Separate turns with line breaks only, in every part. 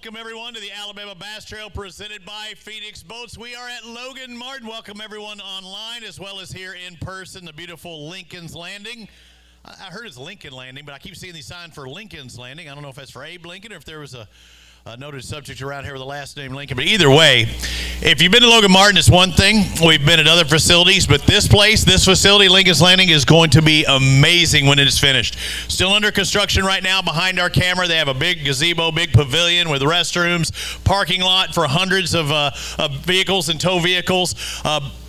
Welcome, everyone, to the Alabama Bass Trail presented by Phoenix Boats. We are at Logan Martin. Welcome, everyone, online as well as here in person, the beautiful Lincoln's Landing. I heard it's Lincoln Landing, but I keep seeing these signs for Lincoln's Landing. I don't know if that's for Abe Lincoln or if there was a noted subject around here with the last name Lincoln. But either way, if you've been to Logan Martin, it's one thing. We've been at other facilities, but this place, this facility, Lincoln's Landing, is going to be amazing when it is finished. Still under construction right now behind our camera. They have a big gazebo, big pavilion with restrooms, parking lot for hundreds of vehicles and tow vehicles.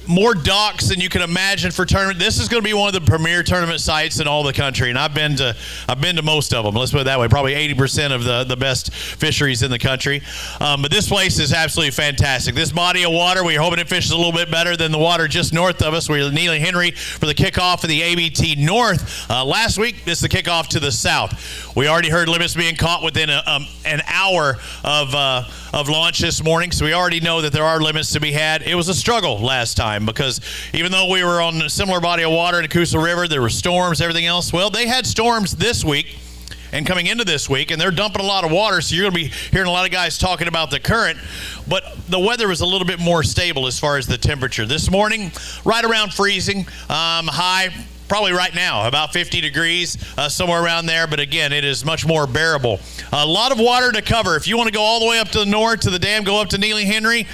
More docks than you can imagine for tournament. This is going to be one of the premier tournament sites in all the country, and I've been to most of them. Let's put it that way. Probably 80% of the best fisheries in the country. But this place is absolutely fantastic. This body of water, we're hoping it fishes a little bit better than the water just north of us. We're at Neely Henry for the kickoff of the ABT North. Last week, this is the kickoff to the south. We already heard limits being caught within an hour of launch this morning, so we already know that there are limits to be had. It was a struggle last time, because even though we were on a similar body of water in the Coosa River, there were storms, everything else. Well, they had storms this week and coming into this week, and they're dumping a lot of water, so you're going to be hearing a lot of guys talking about the current. But the weather was a little bit more stable as far as the temperature. This morning, right around freezing, high, probably right now, about 50 degrees, somewhere around there. But again, it is much more bearable. A lot of water to cover. If you want to go all the way up to the north to the dam, go up to Neely Henry,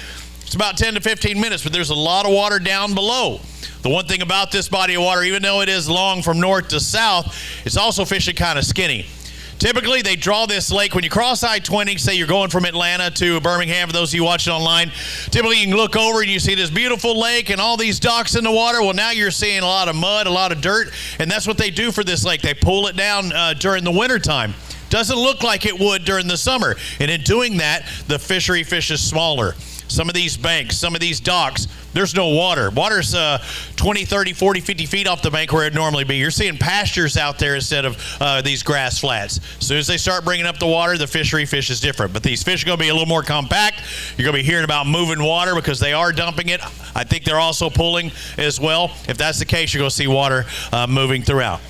it's about 10 to 15 minutes, but there's a lot of water down below. The one thing about this body of water, even though it is long from north to south, it's also fishing kind of skinny. Typically, they draw this lake when you cross I-20, say you're going from Atlanta to Birmingham, for those of you watching online. Typically, you can look over and you see this beautiful lake and all these docks in the water. Well, now you're seeing a lot of mud, a lot of dirt, and that's what they do for this lake. They pull it down during the wintertime. Doesn't look like it would during the summer. And in doing that, the fishery fishes smaller. Some of these banks, some of these docks, there's no water. Water's 20, 30, 40, 50 feet off the bank where it'd normally be. You're seeing pastures out there instead of these grass flats. As soon as they start bringing up the water, the fishery fish is different. But these fish are going to be a little more compact. You're going to be hearing about moving water because they are dumping it. I think they're also pulling as well. If that's the case, you're going to see water moving throughout.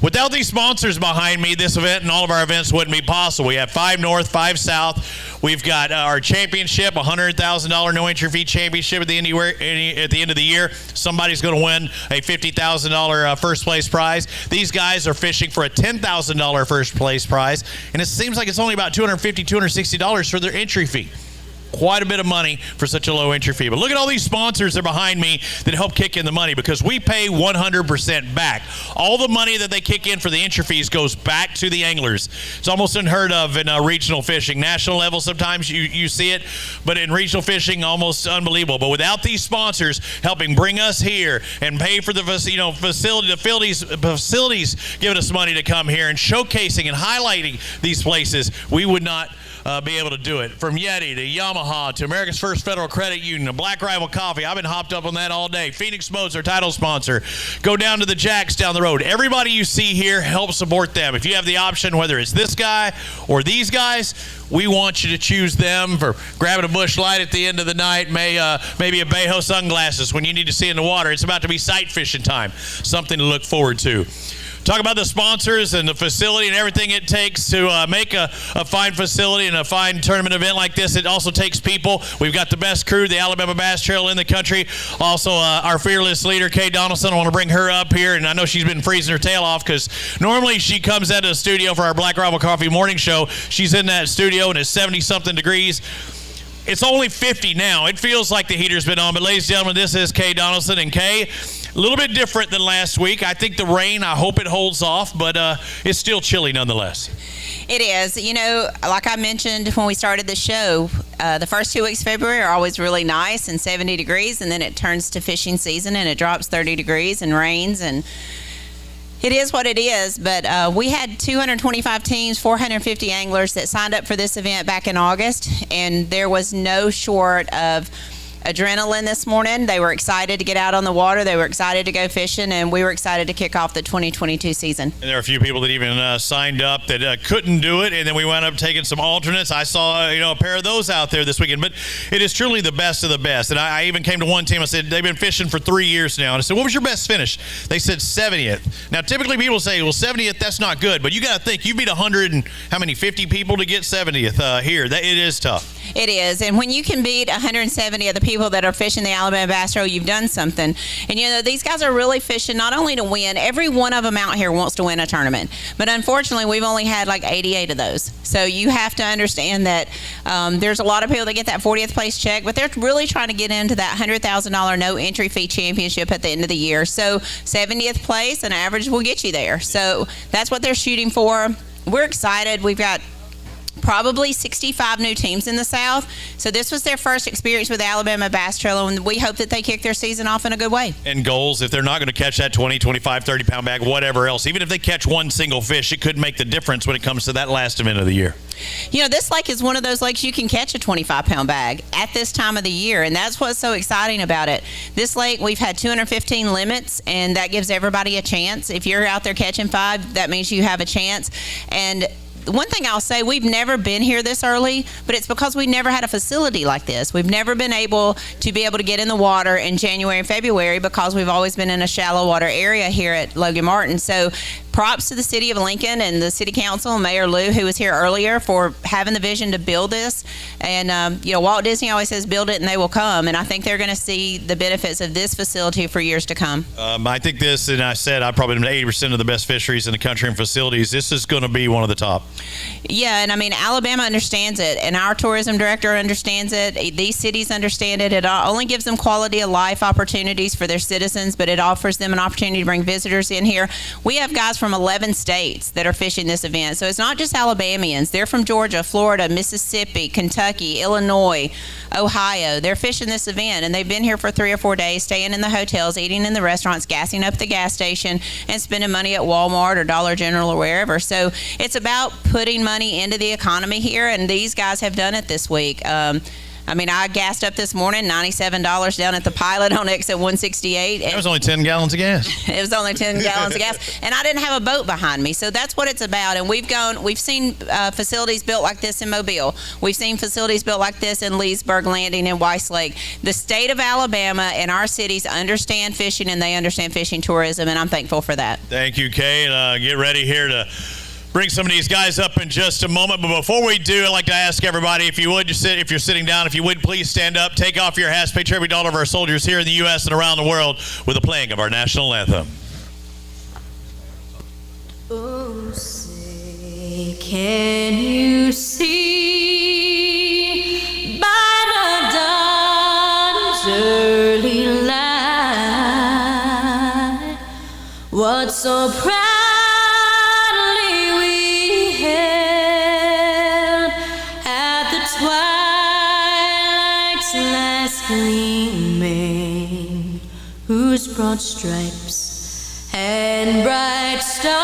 Without these sponsors behind me, this event and all of our events wouldn't be possible. We have 5 North, 5 South. We've got our championship, $100,000 no entry fee championship at the end of the year. Somebody's going to win a $50,000 first place prize. These guys are fishing for a $10,000 first place prize, and it seems like it's only about $250, $260 for their entry fee. Quite a bit of money for such a low entry fee. But look at all these sponsors that are behind me that help kick in the money, because we pay 100% back. All the money that they kick in for the entry fees goes back to the anglers. It's almost unheard of in regional fishing. National level, sometimes you see it, but in regional fishing, almost unbelievable. But without these sponsors helping bring us here and pay for the facilities giving us money to come here and showcasing and highlighting these places, we would not be able to do it. From Yeti to Yamaha to America's First Federal Credit Union to Black Rifle Coffee. I've been hopped up on that all day. Phoenix Boats, our title sponsor. Go down to the Jacks down the road. Everybody you see here, help support them. If you have the option, whether it's this guy or these guys, we want you to choose them for grabbing a bush light at the end of the night, maybe a Bayho sunglasses when you need to see in the water. It's about to be sight fishing time. Something to look forward to. Talk about the sponsors and the facility and everything it takes to make a fine facility and a fine tournament event like this. It also takes people. We've got the best crew, the Alabama Bass Trail in the country. Also, our fearless leader, Kay Donaldson. I want to bring her up here, and I know she's been freezing her tail off because normally she comes out of the studio for our Black Rifle Coffee morning show. She's in that studio, and it's 70-something degrees. It's only 50 now. It feels like the heater's been on, but ladies and gentlemen, this is Kay Donaldson. And Kay, a little bit different than last week. I think the rain, I hope it holds off, but it's still chilly nonetheless.
It is. You know, like I mentioned when we started the show, the first 2 weeks of February are always really nice and 70 degrees, and then it turns to fishing season and it drops 30 degrees and rains, and it is what it is. But we had 225 teams, 450 anglers that signed up for this event back in August, and there was no short of adrenaline this morning. They were excited to get out on the water. They were excited to go fishing, and we were excited to kick off the 2022 season.
And there are a few people that even signed up that couldn't do it, and then we wound up taking some alternates. I saw a pair of those out there this weekend, but it is truly the best of the best. And I even came to one team. I said, they've been fishing for 3 years now. And I said, what was your best finish? They said 70th. Now, typically people say, well, 70th, that's not good. But you got to think, you beat 100 and how many, 50 people to get 70th here. It is tough.
It is. And when you can beat 170 of the people that are fishing the Alabama Bass Trail, you've done something. And, these guys are really fishing not only to win. Every one of them out here wants to win a tournament. But unfortunately, we've only had like 88 of those. So you have to understand that there's a lot of people that get that 40th place check, but they're really trying to get into that $100,000 no entry fee championship at the end of the year. So 70th place, an average will get you there. So that's what they're shooting for. We're excited. We've got probably 65 new teams in the South. So this was their first experience with the Alabama Bass Trail, and we hope that they kick their season off in a good way.
And goals, if they're not going to catch that 20, 25, 30-pound bag, whatever else, even if they catch one single fish, it could make the difference when it comes to that last event of the year.
This lake is one of those lakes you can catch a 25-pound bag at this time of the year, and that's what's so exciting about it. This lake, we've had 215 limits, and that gives everybody a chance. If you're out there catching 5, that means you have a chance. And one thing I'll say, we've never been here this early, but it's because we never had a facility like this. We've never been able to get in the water in January and February because we've always been in a shallow water area here at Logan Martin. So props to the city of Lincoln and the city council, Mayor Lou, who was here earlier, for having the vision to build this. And, Walt Disney always says, build it and they will come. And I think they're going to see the benefits of this facility for years to come.
I think this, and I said I've probably been 80% of the best fisheries in the country and facilities. This is going to be one of the top.
Yeah, and Alabama understands it, and our tourism director understands it. These cities understand it. It not only gives them quality of life opportunities for their citizens, but it offers them an opportunity to bring visitors in here. We have guys from 11 states that are fishing this event, so it's not just Alabamians. They're from Georgia, Florida, Mississippi, Kentucky, Illinois, Ohio. They're fishing this event, and they've been here for 3 or 4 days, staying in the hotels, eating in the restaurants, gassing up the gas station, and spending money at Walmart or Dollar General or wherever. So it's about putting money into the economy here, and these guys have done it this week. I gassed up this morning, $97 down at the Pilot on exit 168.
That was only 10 gallons of gas.
It was only 10 gallons of gas, and I didn't have a boat behind me. So that's what it's about. And we've seen facilities built like this in Mobile. We've seen facilities built like this in Leesburg Landing and Weiss Lake. The state of Alabama and our cities understand fishing, and they understand fishing tourism, and I'm thankful for that.
Thank you, Kay. Get ready here to bring some of these guys up in just a moment. But before we do, I'd like to ask everybody, if you're sitting down, if you would please stand up, take off your hats, pay tribute to all of our soldiers here in the U.S. and around the world with the playing of our national anthem.
Oh, say, can you see by the dawn's early light what so proudly we hailed at the twilight's last gleaming, whose broad stripes and bright stars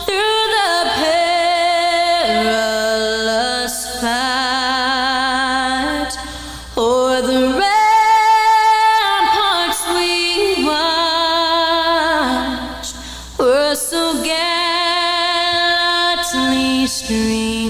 through the perilous fight o'er the ramparts we watched were so gallantly streaming.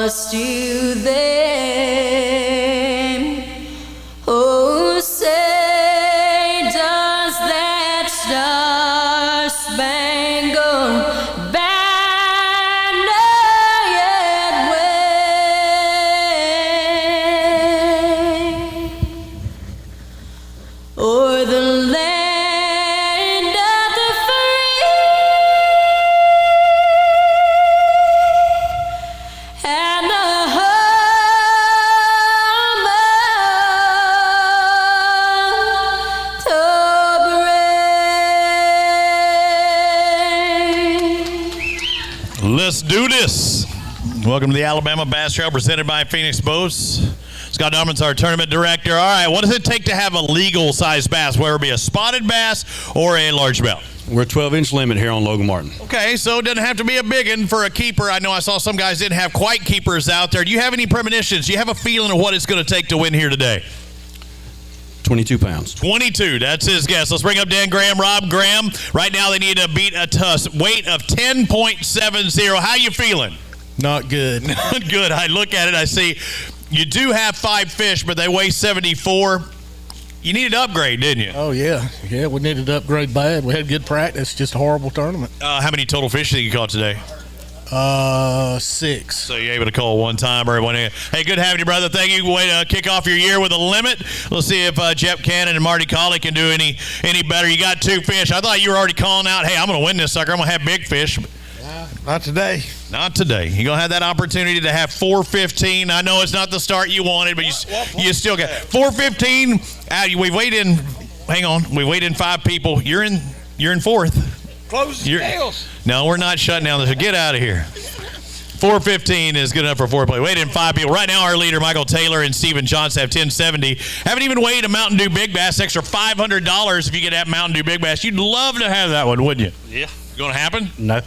Still there. Oh, say, does that star-spangled banner yet wave o'er the land of the free? And the
Welcome to the Alabama Bass Trail presented by Phoenix Boats. Scott Darman's our tournament director. All right, what does it take to have a legal-sized bass, whether it be a spotted bass or a largemouth?
We're a 12-inch limit here on Logan Martin.
Okay, so it doesn't have to be a big one for a keeper. I know I saw some guys didn't have quite keepers out there. Do you have any premonitions? Do you have a feeling of what it's going to take to win here today?
22 pounds.
22, that's his guess. Let's bring up Dan Graham, Rob Graham. Right now they need to beat a weight of 10.70. How you feeling?
Not good.
Not good. I look at it, I see you do have 5 fish, but they weigh 74. You needed to upgrade, didn't you?
Oh, yeah. Yeah, we needed to upgrade bad. We had good practice, just a horrible tournament.
How many total fish did you caught today?
6.
So you're able to call one time or one. Hey, good having you, brother. Thank you. Way to kick off your year with a limit. Let's see if Jeff Cannon and Marty Colley can do any better. You got 2 fish. I thought you were already calling out, hey, I'm going to win this sucker. I'm going to have big fish.
Not today.
Not today. You're going to have that opportunity to have 415. I know it's not the start you wanted, but you still got 415. We weighed in. Hang on. We weighed in 5 people. You're in 4th.
Close the scales.
No, we're not shutting down. So get out of here. 415 is good enough for 4 play. Weighed in 5 people. Right now, our leader, Michael Taylor and Steven Johnson, have 1070. Haven't even weighed a Mountain Dew Big Bass. Extra $500 if you get that Mountain Dew Big Bass. You'd love to have that one, wouldn't you?
Yeah.
Going to happen?
No.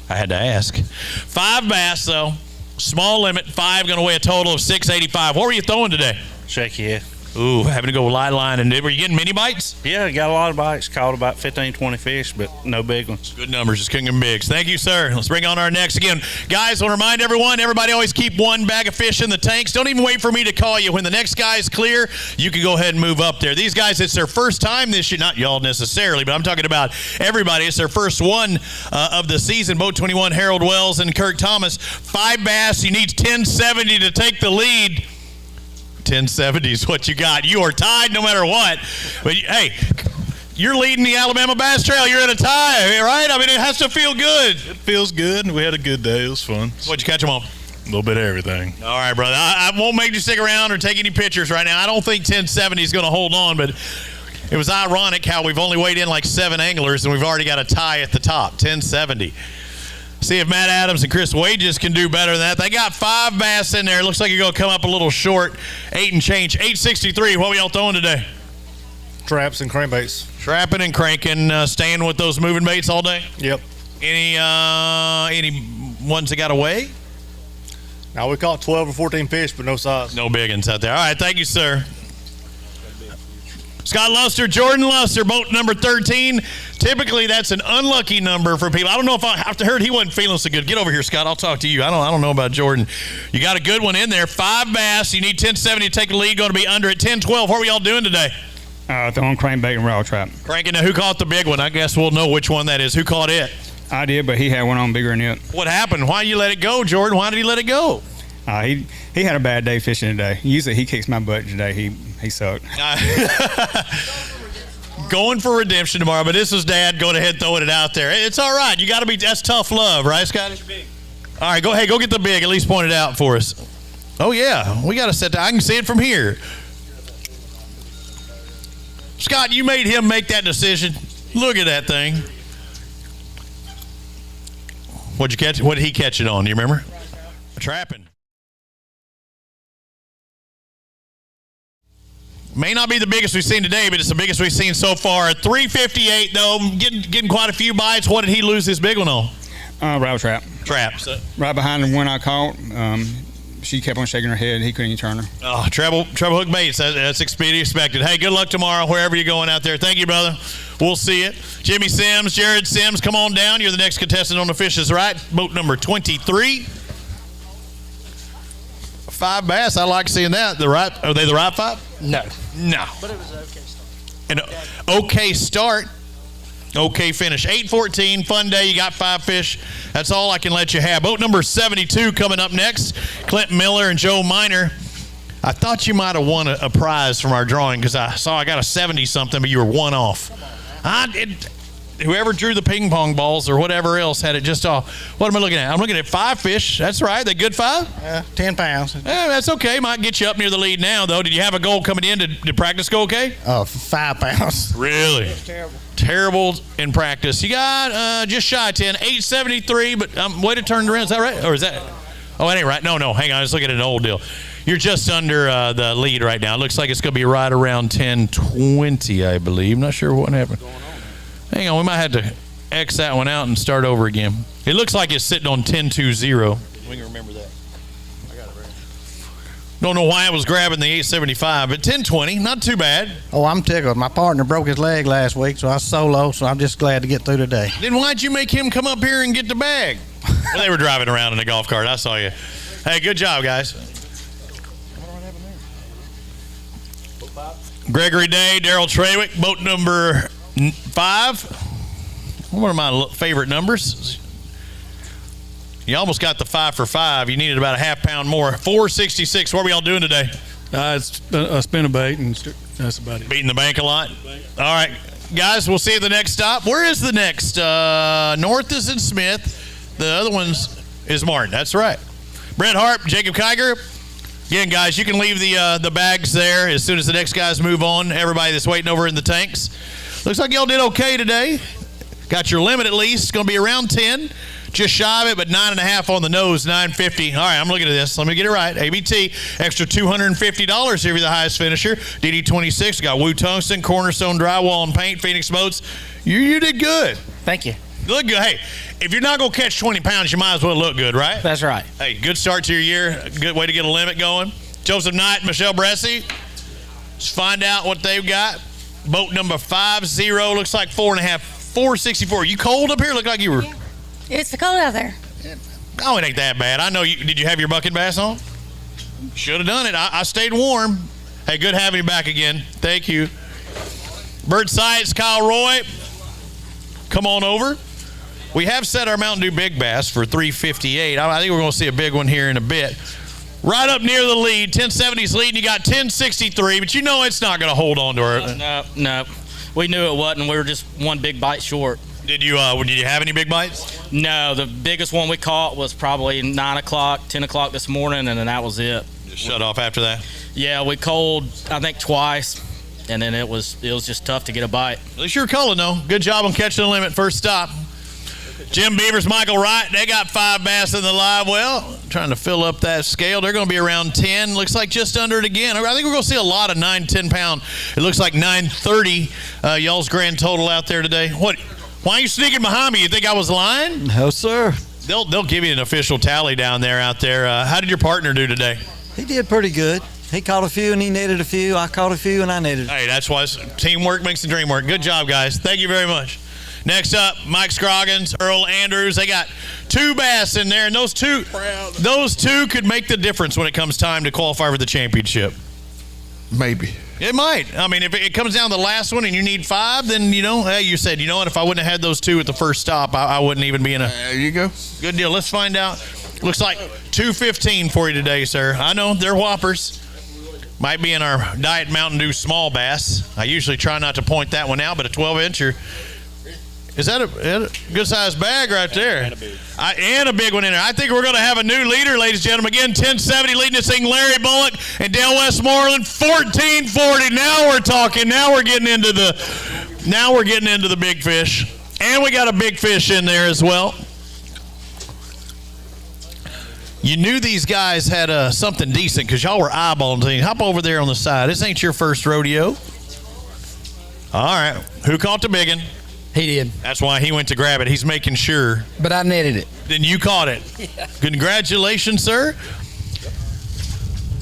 I had to ask. 5 bass, though. Small limit. 5 going to weigh a total of 685. What were you throwing today?
Shaky, yeah.
Ooh, having to go light line. And were you getting mini bites?
Yeah, got a lot of bites. Caught about 15, 20 fish, but no big ones.
Good numbers, just couldn't get bigs. Thank you, sir. Let's bring on our next. Again, guys, I want to remind everyone, everybody always keep 1 bag of fish in the tanks. Don't even wait for me to call you. When the next guy is clear, you can go ahead and move up there. These guys, it's their first time this year. Not y'all necessarily, but I'm talking about everybody. It's their first one of the season. Boat 21, Harold Wells and Kirk Thomas. 5 bass. You need 1070 to take the lead. 1070 is what you got. You are tied no matter what. But, hey, you're leading the Alabama Bass Trail. You're in a tie, right? I mean, it has to feel good.
It feels good. We had a good day. It was fun.
What'd you catch them on?
A little bit of everything.
All right, brother. I won't make you stick around or take any pictures right now. I don't think 1070 is going to hold on, but it was ironic how we've only weighed in like 7 anglers, and we've already got a tie at the top, 1070. See if Matt Adams and Chris Wages can do better than that. They got 5 bass in there. Looks like you're going to come up a little short. 8 and change. 863. What are y'all throwing today?
Traps and crankbaits.
Trapping and cranking. Staying with those moving baits all day?
Yep.
Any ones that got away?
Now, we caught 12 or 14 fish, but no size.
No big ones out there. All right. Thank you, sir. Scott Luster, Jordan Luster, boat number 13. Typically, that's an unlucky number for people. I don't know if I heard he wasn't feeling so good. Get over here, Scott. I'll talk to you. I don't know about Jordan. You got a good one in there. 5 bass. You need 1070 to take the lead. Going to be under at 1012. What are y'all doing today?
Throwing crankbait and raw trap.
Cranking. Now, who caught the big one? I guess we'll know which one that is. Who caught it?
I did, but he had one on bigger than it.
What happened? Why you let it go, Jordan? Why did he let it go?
He had a bad day fishing today. Usually he kicks my butt today. He sucked.
Going for redemption tomorrow, but this is Dad going ahead throwing it out there. It's all right. You got to be. That's tough love, right, Scotty? All right, go get the big. At least point it out for us. Oh yeah, we got to set that. I can see it from here. Scott, you made him make that decision. Look at that thing. What'd you catch? What did he catch it on? Do you remember? Trapping. May not be the biggest we've seen today, but it's the biggest we've seen so far. 358, though, getting quite a few bites. What did he lose his big one on?
Raw trap.
Traps.
Right behind the one I caught. She kept on shaking her head. He couldn't even turn her.
Oh, treble hook baits. That's expected. Hey, good luck tomorrow, wherever you're going out there. Thank you, brother. We'll see it. Jimmy Sims, Jared Sims, come on down. You're the next contestant on the Fishes Right. Boat number 23. 5 bass. I like seeing that. Are they the right 5?
No.
But it was an okay start. Okay finish. 8-14, fun day. You got 5 fish. That's all I can let you have. Boat number 72 coming up next. Clint Miller and Joe Miner. I thought you might have won a prize from our drawing because I saw I got a 70-something, but you were 1 off. whoever drew the ping pong balls or whatever else had it just off. What am I looking at? I'm looking at 5 fish. That's right. They good 5?
10 pounds.
That's okay. Might get you up near the lead now, though. Did you have a goal coming in? Did practice go okay?
5 pounds.
Really?
Terrible.
Terrible in practice. You got just shy of 10, 873, but way to turn around. Is that right? Or is that? Oh, that ain't right. No, hang on. I was looking at an old deal. You're just under the lead right now. It looks like it's going to be right around 10:20, I believe. Not sure what happened. Hang on. We might have to X that one out and start over again. It looks like it's sitting on 10:20. We can remember that. I got it right. Don't know why I was grabbing the 875, but 10:20, not too bad.
Oh, I'm tickled. My partner broke his leg last week, so I was solo, so I'm just glad to get through today.
Then why'd you make him come up here and get the bag? Well, they were driving around in a golf cart. I saw you. Hey, good job, guys. Gregory Day, Daryl Trawick, boat number 5. One of my favorite numbers. You almost got the 5 for 5. You needed about a half pound more. 466. What are we all doing today?
It's a spinnerbait, and that's about it.
Beating the bank a lot? All right. Guys, we'll see you at the next stop. Where is the next? North is in Smith. The other one's is Martin. That's right. Brett Harp, Jacob Kiger. Again, guys, you can leave the bags there as soon as the next guys move on. Everybody that's waiting over in the tanks. Looks like y'all did okay today. Got your limit at least. It's going to be around 10. Just shy of it, but 9.5 on the nose, 950. All right, I'm looking at this. Let me get it right. ABT, extra $250 if you're the highest finisher. DD26, got Wu Tungsten, Cornerstone Drywall and Paint, Phoenix Boats. You did good.
Thank you.
Look good. Hey, if you're not going to catch 20 pounds, you might as well look good, right?
That's right.
Hey, good start to your year. Good way to get a limit going. Joseph Knight, Michelle Bresci. Let's find out what they've got. Boat number 50, looks like 4.5, 464. You cold up here? Look like you were.
Yeah. It's cold out there.
Oh, it ain't that bad. I know you. Did you have your bucket bass on? Should have done it. I stayed warm. Hey, good having you back again. Thank you. Bird Sights, Kyle Roy. Come on over. We have set our Mountain Dew Big Bass for $3.58. I think we're going to see a big one here in a bit. Right up near the lead, 1070's leading. You got 1063, but you know it's not going to hold on to her.
No. We knew it wasn't. We were just one big bite short.
Did you have any big bites?
No, the biggest one we caught was probably 9 o'clock, 10 o'clock this morning, and then that was it.
Just shut off after that?
Yeah, we culled, I think, twice, and then it was just tough to get a bite.
At least you're culling, though. Good job on catching the limit. First stop. Jim Beavers, Michael Wright, they got 5 bass in the live well. Trying to fill up that scale. They're going to be around 10. Looks like just under it again. I think we're going to see a lot of 9, 10 pound. It looks like 930. Y'all's grand total out there today. What? Why are you sneaking behind me? You think I was lying?
No, sir.
They'll give you an official tally down there out there. How did your partner do today?
He did pretty good. He caught a few and he netted a few. I caught a few and I netted.
Hey, that's why teamwork makes the dream work. Good job, guys. Thank you very much. Next up, Mike Scroggins, Earl Andrews. They got 2 bass in there, and those two could make the difference when it comes time to qualify for the championship.
Maybe.
It might. I mean, if it comes down to the last one and you need 5, then, hey, you said, you know what, if I wouldn't have had those 2 at the first stop, I wouldn't even be in a...
There you go.
Good deal. Let's find out. Looks like 215 for you today, sir. I know, they're whoppers. Might be in our Diet Mountain Dew small bass. I usually try not to point that one out, but a 12-incher. Is that a good-sized bag right there? And a big one in there. I think we're going to have a new leader, ladies and gentlemen. Again, 1070 leading this thing, Larry Bullock and Dale Westmoreland, 1440. Now we're talking. Now we're getting into the big fish. And we got a big fish in there as well. You knew these guys had something decent because y'all were eyeballing things. Hop over there on the side. This ain't your first rodeo. All right. Who caught the big one?
He did.
That's why he went to grab it. He's making sure.
But I netted it.
Then you caught it. Yeah. Congratulations, sir.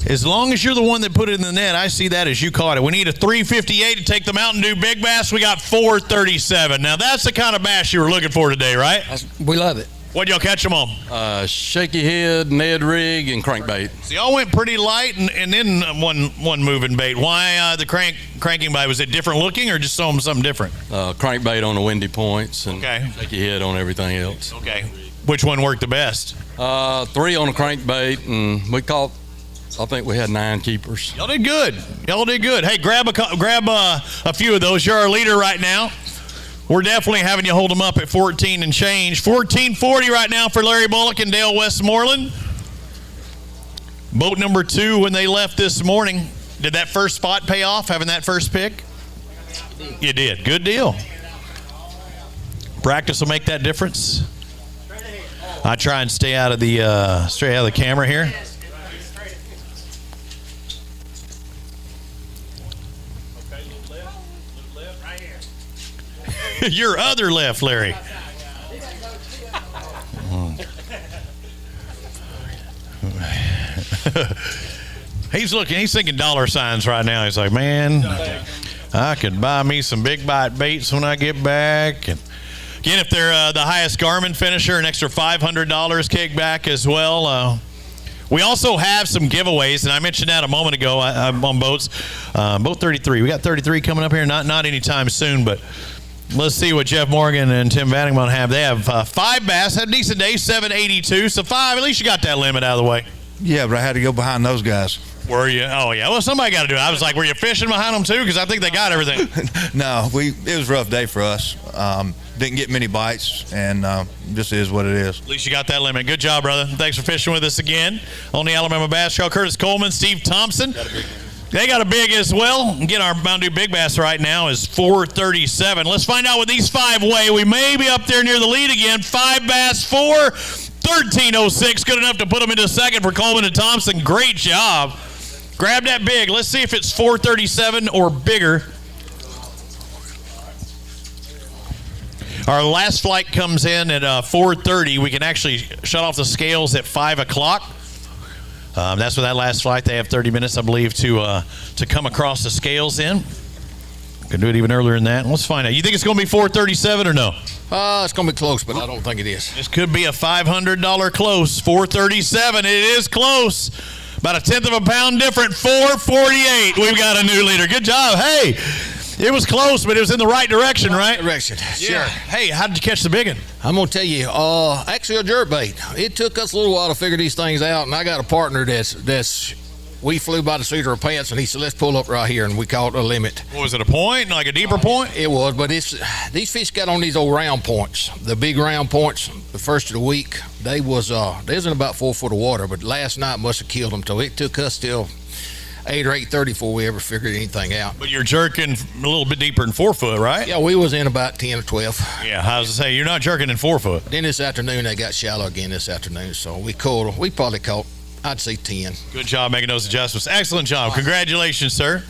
As long as you're the one that put it in the net, I see that as you caught it. We need a 358 to take the Mountain Dew Big Bass. We got 437. Now, that's the kind of bass you were looking for today, right?
We love it.
What'd y'all catch them on?
Shaky head, Ned rig, and crankbait.
So y'all went pretty light and then one moving bait. Why the cranking bait? Was it different looking or just something different?
Crankbait on the windy points and shaky head on everything else.
Okay. Which one worked the best?
3 on a crankbait, and we caught, I think we had 9 keepers.
Y'all did good. Hey, grab a few of those. You're our leader right now. We're definitely having you hold them up at 14 and change. 14.40 right now for Larry Bullock and Dale Westmoreland. Boat number 2 when they left this morning. Did that first spot pay off, having that first pick? You did. Good deal. Practice will make that difference. I try and stay out of the camera here. Your other left, Larry. He's thinking dollar signs right now. He's like, man, I could buy me some big bite baits when I get back. And again, if they're the highest Garmin finisher, an extra $500 kickback as well. We also have some giveaways, and I mentioned that a moment ago on boats. Boat 33. We got 33 coming up here, not anytime soon, but let's see what Jeff Morgan and Tim Vannington have. They have 5 bass, had a decent day, 782. So 5, at least you got that limit out of the way.
Yeah, but I had to go behind those guys.
Were you? Oh, yeah. Well, somebody got to do it. I was like, were you fishing behind them, too? Because I think they got everything.
No, it was a rough day for us. Didn't get many bites, and just is what it is.
At least you got that limit. Good job, brother. Thanks for fishing with us again. On the Alabama Bass Trail, Curtis Coleman, Steve Thompson. They got a big as well. Again, our Mountain Dew Big Bass right now is 437. Let's find out what these 5 weigh. We may be up there near the lead again. 5 bass, 4, 1306. Good enough to put them into second for Coleman and Thompson. Great job. Grab that big. Let's see if it's 437 or bigger. Our last flight comes in at 4:30. We can actually shut off the scales at 5 o'clock. That's for that last flight. They have 30 minutes, I believe, to come across the scales in. Can do it even earlier than that. Let's find out. You think it's going to be 437 or no?
It's going to be close, but I don't think it is.
This could be a $500 close. 437. It is close. About a tenth of a pound different. 448. We've got a new leader. Good job. Hey, it was close, but it was in the right direction, right?
Direction. Sure.
Yeah. Hey, how did you catch the big one?
I'm going to tell you, actually a jerkbait. It took us a little while to figure these things out, and I got a partner that's we flew by the seat of our pants, and he said, let's pull up right here, and we caught a limit.
Was it a point, like a deeper point?
It was, but these fish got on these old round points, the big round points. The first of the week, they was in about 4 foot of water, but last night must have killed them, so it took us till 8 or 8:30 before we ever figured anything out.
But you're jerking a little bit deeper than 4 foot, right?
Yeah, we was in about 10 or 12.
Yeah, I was to say, you're not jerking in 4 foot.
Then this afternoon, they got shallow again this afternoon, so we probably caught, I'd say 10.
Good job making those adjustments. Excellent job. Congratulations, sir.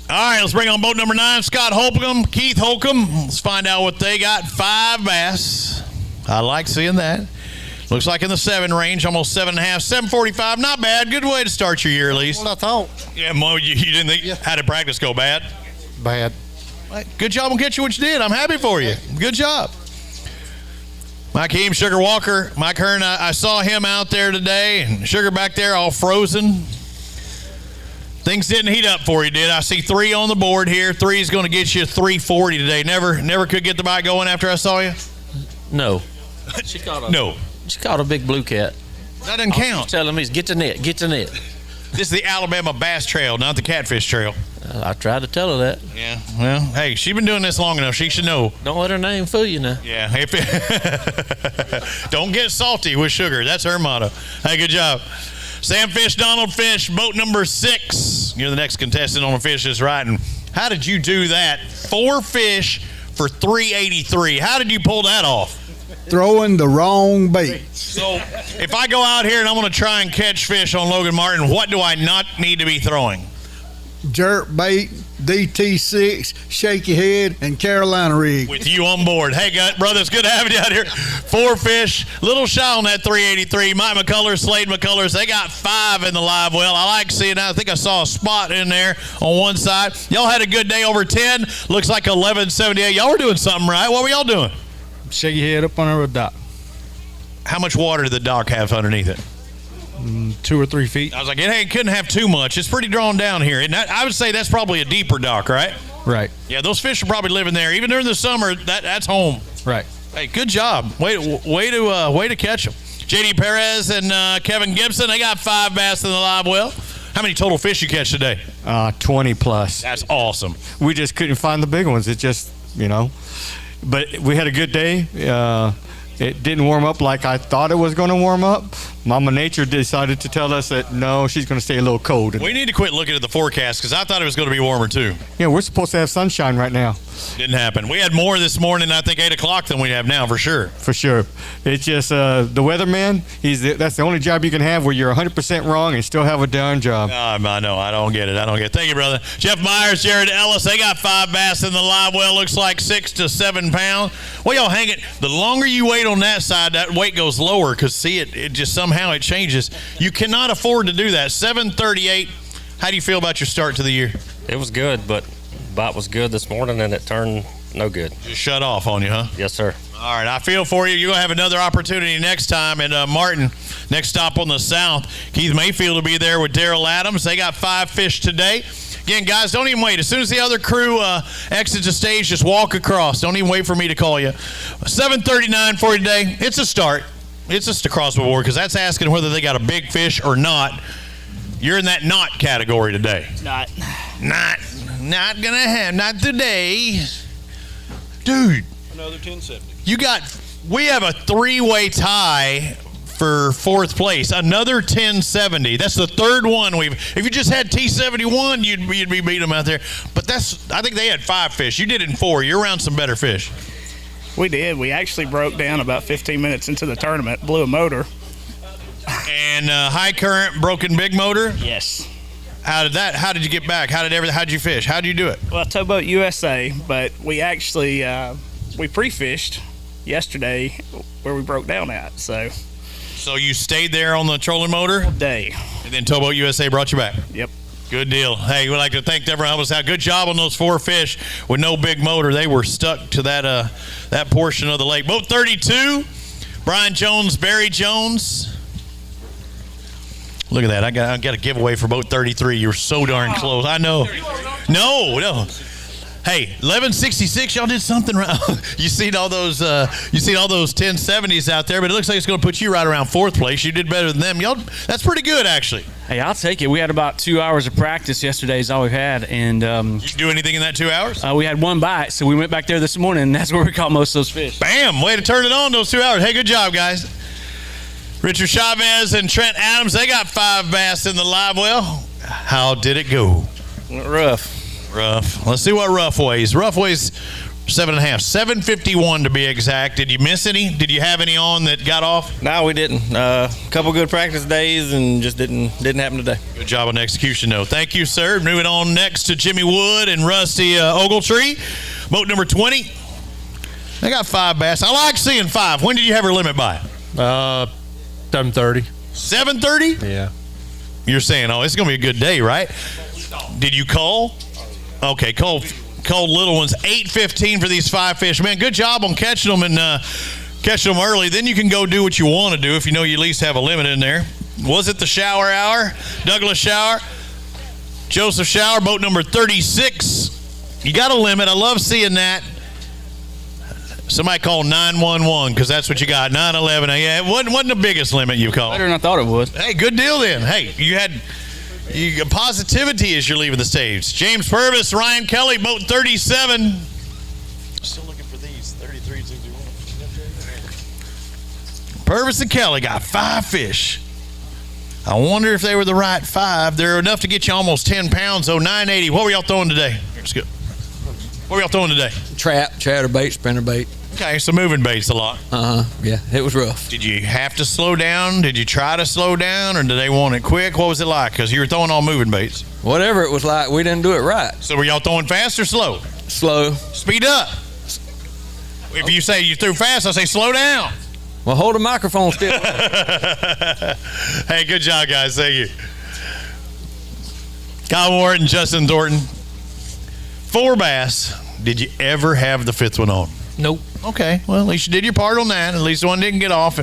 All right, let's bring on boat number 9, Scott Holcomb, Keith Holcomb. Let's find out what they got. 5 bass. I like seeing that. Looks like in the 7 range, almost 7.5, 745. Not bad. Good way to start your year, at least.
What I thought.
Yeah, Mo, you didn't think, how did practice go? Bad?
Bad.
Good job on catching what you did. I'm happy for you. Good job. Mike Heem, Sugar Walker, Mike Hearn, I saw him out there today, and Sugar back there all frozen. Things didn't heat up for you, did I? See 3 on the board here. 3 is going to get you 340 today. Never could get the bite going after I saw you?
No.
She
caught a big blue cat.
That doesn't count.
She's telling me, get the net.
This is the Alabama Bass Trail, not the Catfish Trail.
I tried to tell her that.
Yeah. Well, hey, she's been doing this long enough. She should know.
Don't let her name fool you now.
Yeah. Don't get salty with Sugar. That's her motto. Hey, good job. Sam Fish, Donald Fish, boat number 6. You're the next contestant on the Fish is Right. And how did you do that? 4 fish for 383. How did you pull that off?
Throwing the wrong bait.
So if I go out here and I'm going to try and catch fish on Logan Martin, what do I not need to be throwing?
Jerk bait, DT6, shaky head, and Carolina rig.
With you on board. Hey, brother, it's good to have you out here. 4 fish, little shy on that 383. Mike McCullers, Slade McCullers, they got 5 in the live well. I like seeing that. I think I saw a spot in there on one side. Y'all had a good day over 10. Looks like 1178. Y'all were doing something right. What were y'all doing?
Shaky head up under a dock.
How much water did the dock have underneath it?
2 or 3 feet.
I was like, it couldn't have too much. It's pretty drawn down here. And I would say that's probably a deeper dock, right?
Right.
Yeah, those fish are probably living there. Even during the summer, that's home.
Right.
Hey, good job. Way to catch them. J.D. Perez and Kevin Gibson, they got 5 bass in the live well. How many total fish you catch today?
20 plus.
That's awesome.
We just couldn't find the big ones. It just, but we had a good day. It didn't warm up like I thought it was going to warm up. Mama Nature decided to tell us that no, she's going to stay a little cold.
We need to quit looking at the forecast because I thought it was going to be warmer too.
Yeah, we're supposed to have sunshine right now.
Didn't happen. We had more this morning, I think 8 o'clock than we have now for sure.
For sure. It's just the weatherman, that's the only job you can have where you're 100% wrong and still have a darn job.
I know. I don't get it. Thank you, brother. Jeff Myers, Jared Ellis, they got 5 bass in the live well. Looks like 6 to 7 pounds. Well, y'all hang it. The longer you wait on that side, that weight goes lower because, see, it just somehow it changes. You cannot afford to do that. 7:38. How do you feel about your start to the year?
It was good, but bite was good this morning, and it turned no good.
Just shut off on you, huh?
Yes, sir.
All right, I feel for you. You're going to have another opportunity next time. And Martin, next stop on the south, Keith Mayfield will be there with Daryl Adams. They got 5 fish today. Again, guys, don't even wait. As soon as the other crew exits the stage, just walk across. Don't even wait for me to call you. 7:39 for you today. It's a start. It's just across the board because that's asking whether they got a big fish or not. You're in that not category today.
Not
gonna have. Not today, dude.
Another 1070.
We have a 3-way tie for 4th place. Another 1070. That's the 3rd one if you just had T71, you'd be beating them out there. But I think they had 5 fish. You did it in 4. You're around some better fish.
We did. We actually broke down about 15 minutes into the tournament, blew a motor.
And high current, broken big motor?
Yes.
How did you get back? How'd you fish? How'd you do it?
Well, Towboat USA, but we actually, we pre-fished yesterday where we broke down at, so.
So you stayed there on the trolling motor?
All day.
And then Towboat USA brought you back?
Yep.
Good deal. Hey, we'd like to thank everyone helping us out. Good job on those 4 fish with no big motor. They were stuck to that portion of the lake. Boat 32, Brian Jones, Barry Jones. Look at that. I got a giveaway for boat 33. You're so darn close. I know. No. Hey, 1166, y'all did something right. You seen all those 1070s out there, but it looks like it's going to put you right around 4th place. You did better than them. Y'all, that's pretty good, actually.
Hey, I'll take it. We had about 2 hours of practice yesterday is all we've had. And
you do anything in that 2 hours?
We had 1 bite, so we went back there this morning, and that's where we caught most of those fish.
Bam! Way to turn it on those 2 hours. Hey, good job, guys. Richard Chavez and Trent Adams, they got 5 bass in the live well. How did it go?
Rough.
Let's see what rough weighs. Rough weighs 7.5. 751 to be exact. Did you miss any? Did you have any on that got off?
No, we didn't. A couple good practice days and just didn't happen today.
Good job on execution, though. Thank you, sir. Moving on next to Jimmy Wood and Rusty Ogletree. Boat number 20. They got 5 bass. I like seeing 5. When did you have her limit by?
7:30.
7:30?
Yeah.
You're saying, it's going to be a good day, right? Did you call? Okay, cold little ones. 8:15 for these 5 fish. Man, good job on catching them and catching them early. Then you can go do what you want to do if you know you at least have a limit in there. Was it the shower hour? Douglas Shower, Joseph Shower, boat number 36. You got a limit. I love seeing that. Somebody call 911 because that's what you got. 911. Yeah, it wasn't the biggest limit you called.
Better than I thought it was.
Hey, good deal then. Hey, you got positivity as you're leaving the stage. James Purvis, Ryan Kelly, boat 37. Still looking for these 33, 61. Purvis and Kelly got 5 fish. I wonder if they were the right 5. They're enough to get you almost 10 pounds. 980. What were y'all throwing today? Let's go. What were y'all throwing today?
Trap, chatterbait, spinnerbait.
Okay, so moving baits a lot.
Yeah, it was rough.
Did you have to slow down? Did you try to slow down, or did they want it quick? What was it like? Because you were throwing all moving baits.
Whatever it was like, we didn't do it right.
So were y'all throwing fast or slow?
Slow.
Speed up. If you say you threw fast, I say slow down.
Well, hold the microphone still.
Hey, good job, guys. Thank you. Kyle Wharton, Justin Thornton. 4 bass. Did you ever have the 5th one on?
Nope.
Okay. Well, at least you did your part on that. At least one didn't get off.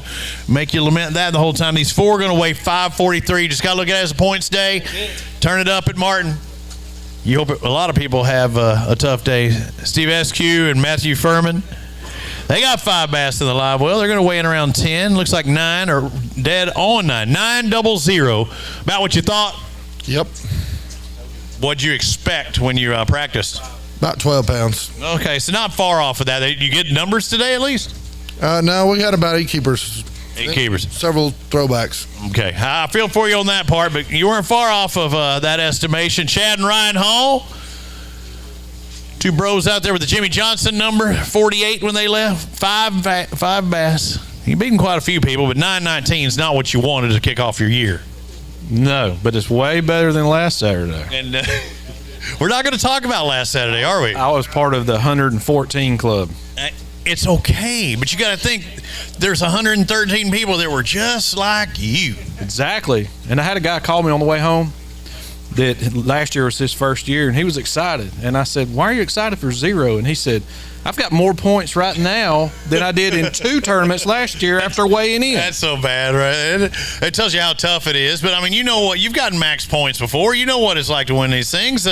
Make you lament that the whole time. These 4 are going to weigh 543. Just got to look at it as a points day. Turn it up at Martin. You hope a lot of people have a tough day. Steve Eskew and Matthew Furman. They got 5 bass in the live well. They're going to weigh in around 10. Looks like 9 or dead on 9. 900. About what you thought?
Yep.
What'd you expect when you practiced?
About 12 pounds.
Okay, so not far off of that. You get numbers today at least?
No, we got about 8 keepers.
8 keepers.
Several throwbacks.
Okay, I feel for you on that part, but you weren't far off of that estimation. Chad and Ryan Hall, 2 bros out there with the Jimmy Johnson number, 48 when they left, 5 bass. You've beaten quite a few people, but 919 is not what you wanted to kick off your year.
No, but it's way better than last Saturday.
And we're not going to talk about last Saturday, are we?
I was part of the 114 club.
It's okay, but you got to think there's 113 people that were just like you.
Exactly. And I had a guy call me on the way home that last year was his first year, and he was excited. And I said, why are you excited for 0? And he said, I've got more points right now than I did in 2 tournaments last year after weighing in.
That's so bad, right? It tells you how tough it is. But, I mean, you know what? You've gotten max points before. You know what it's like to win these things.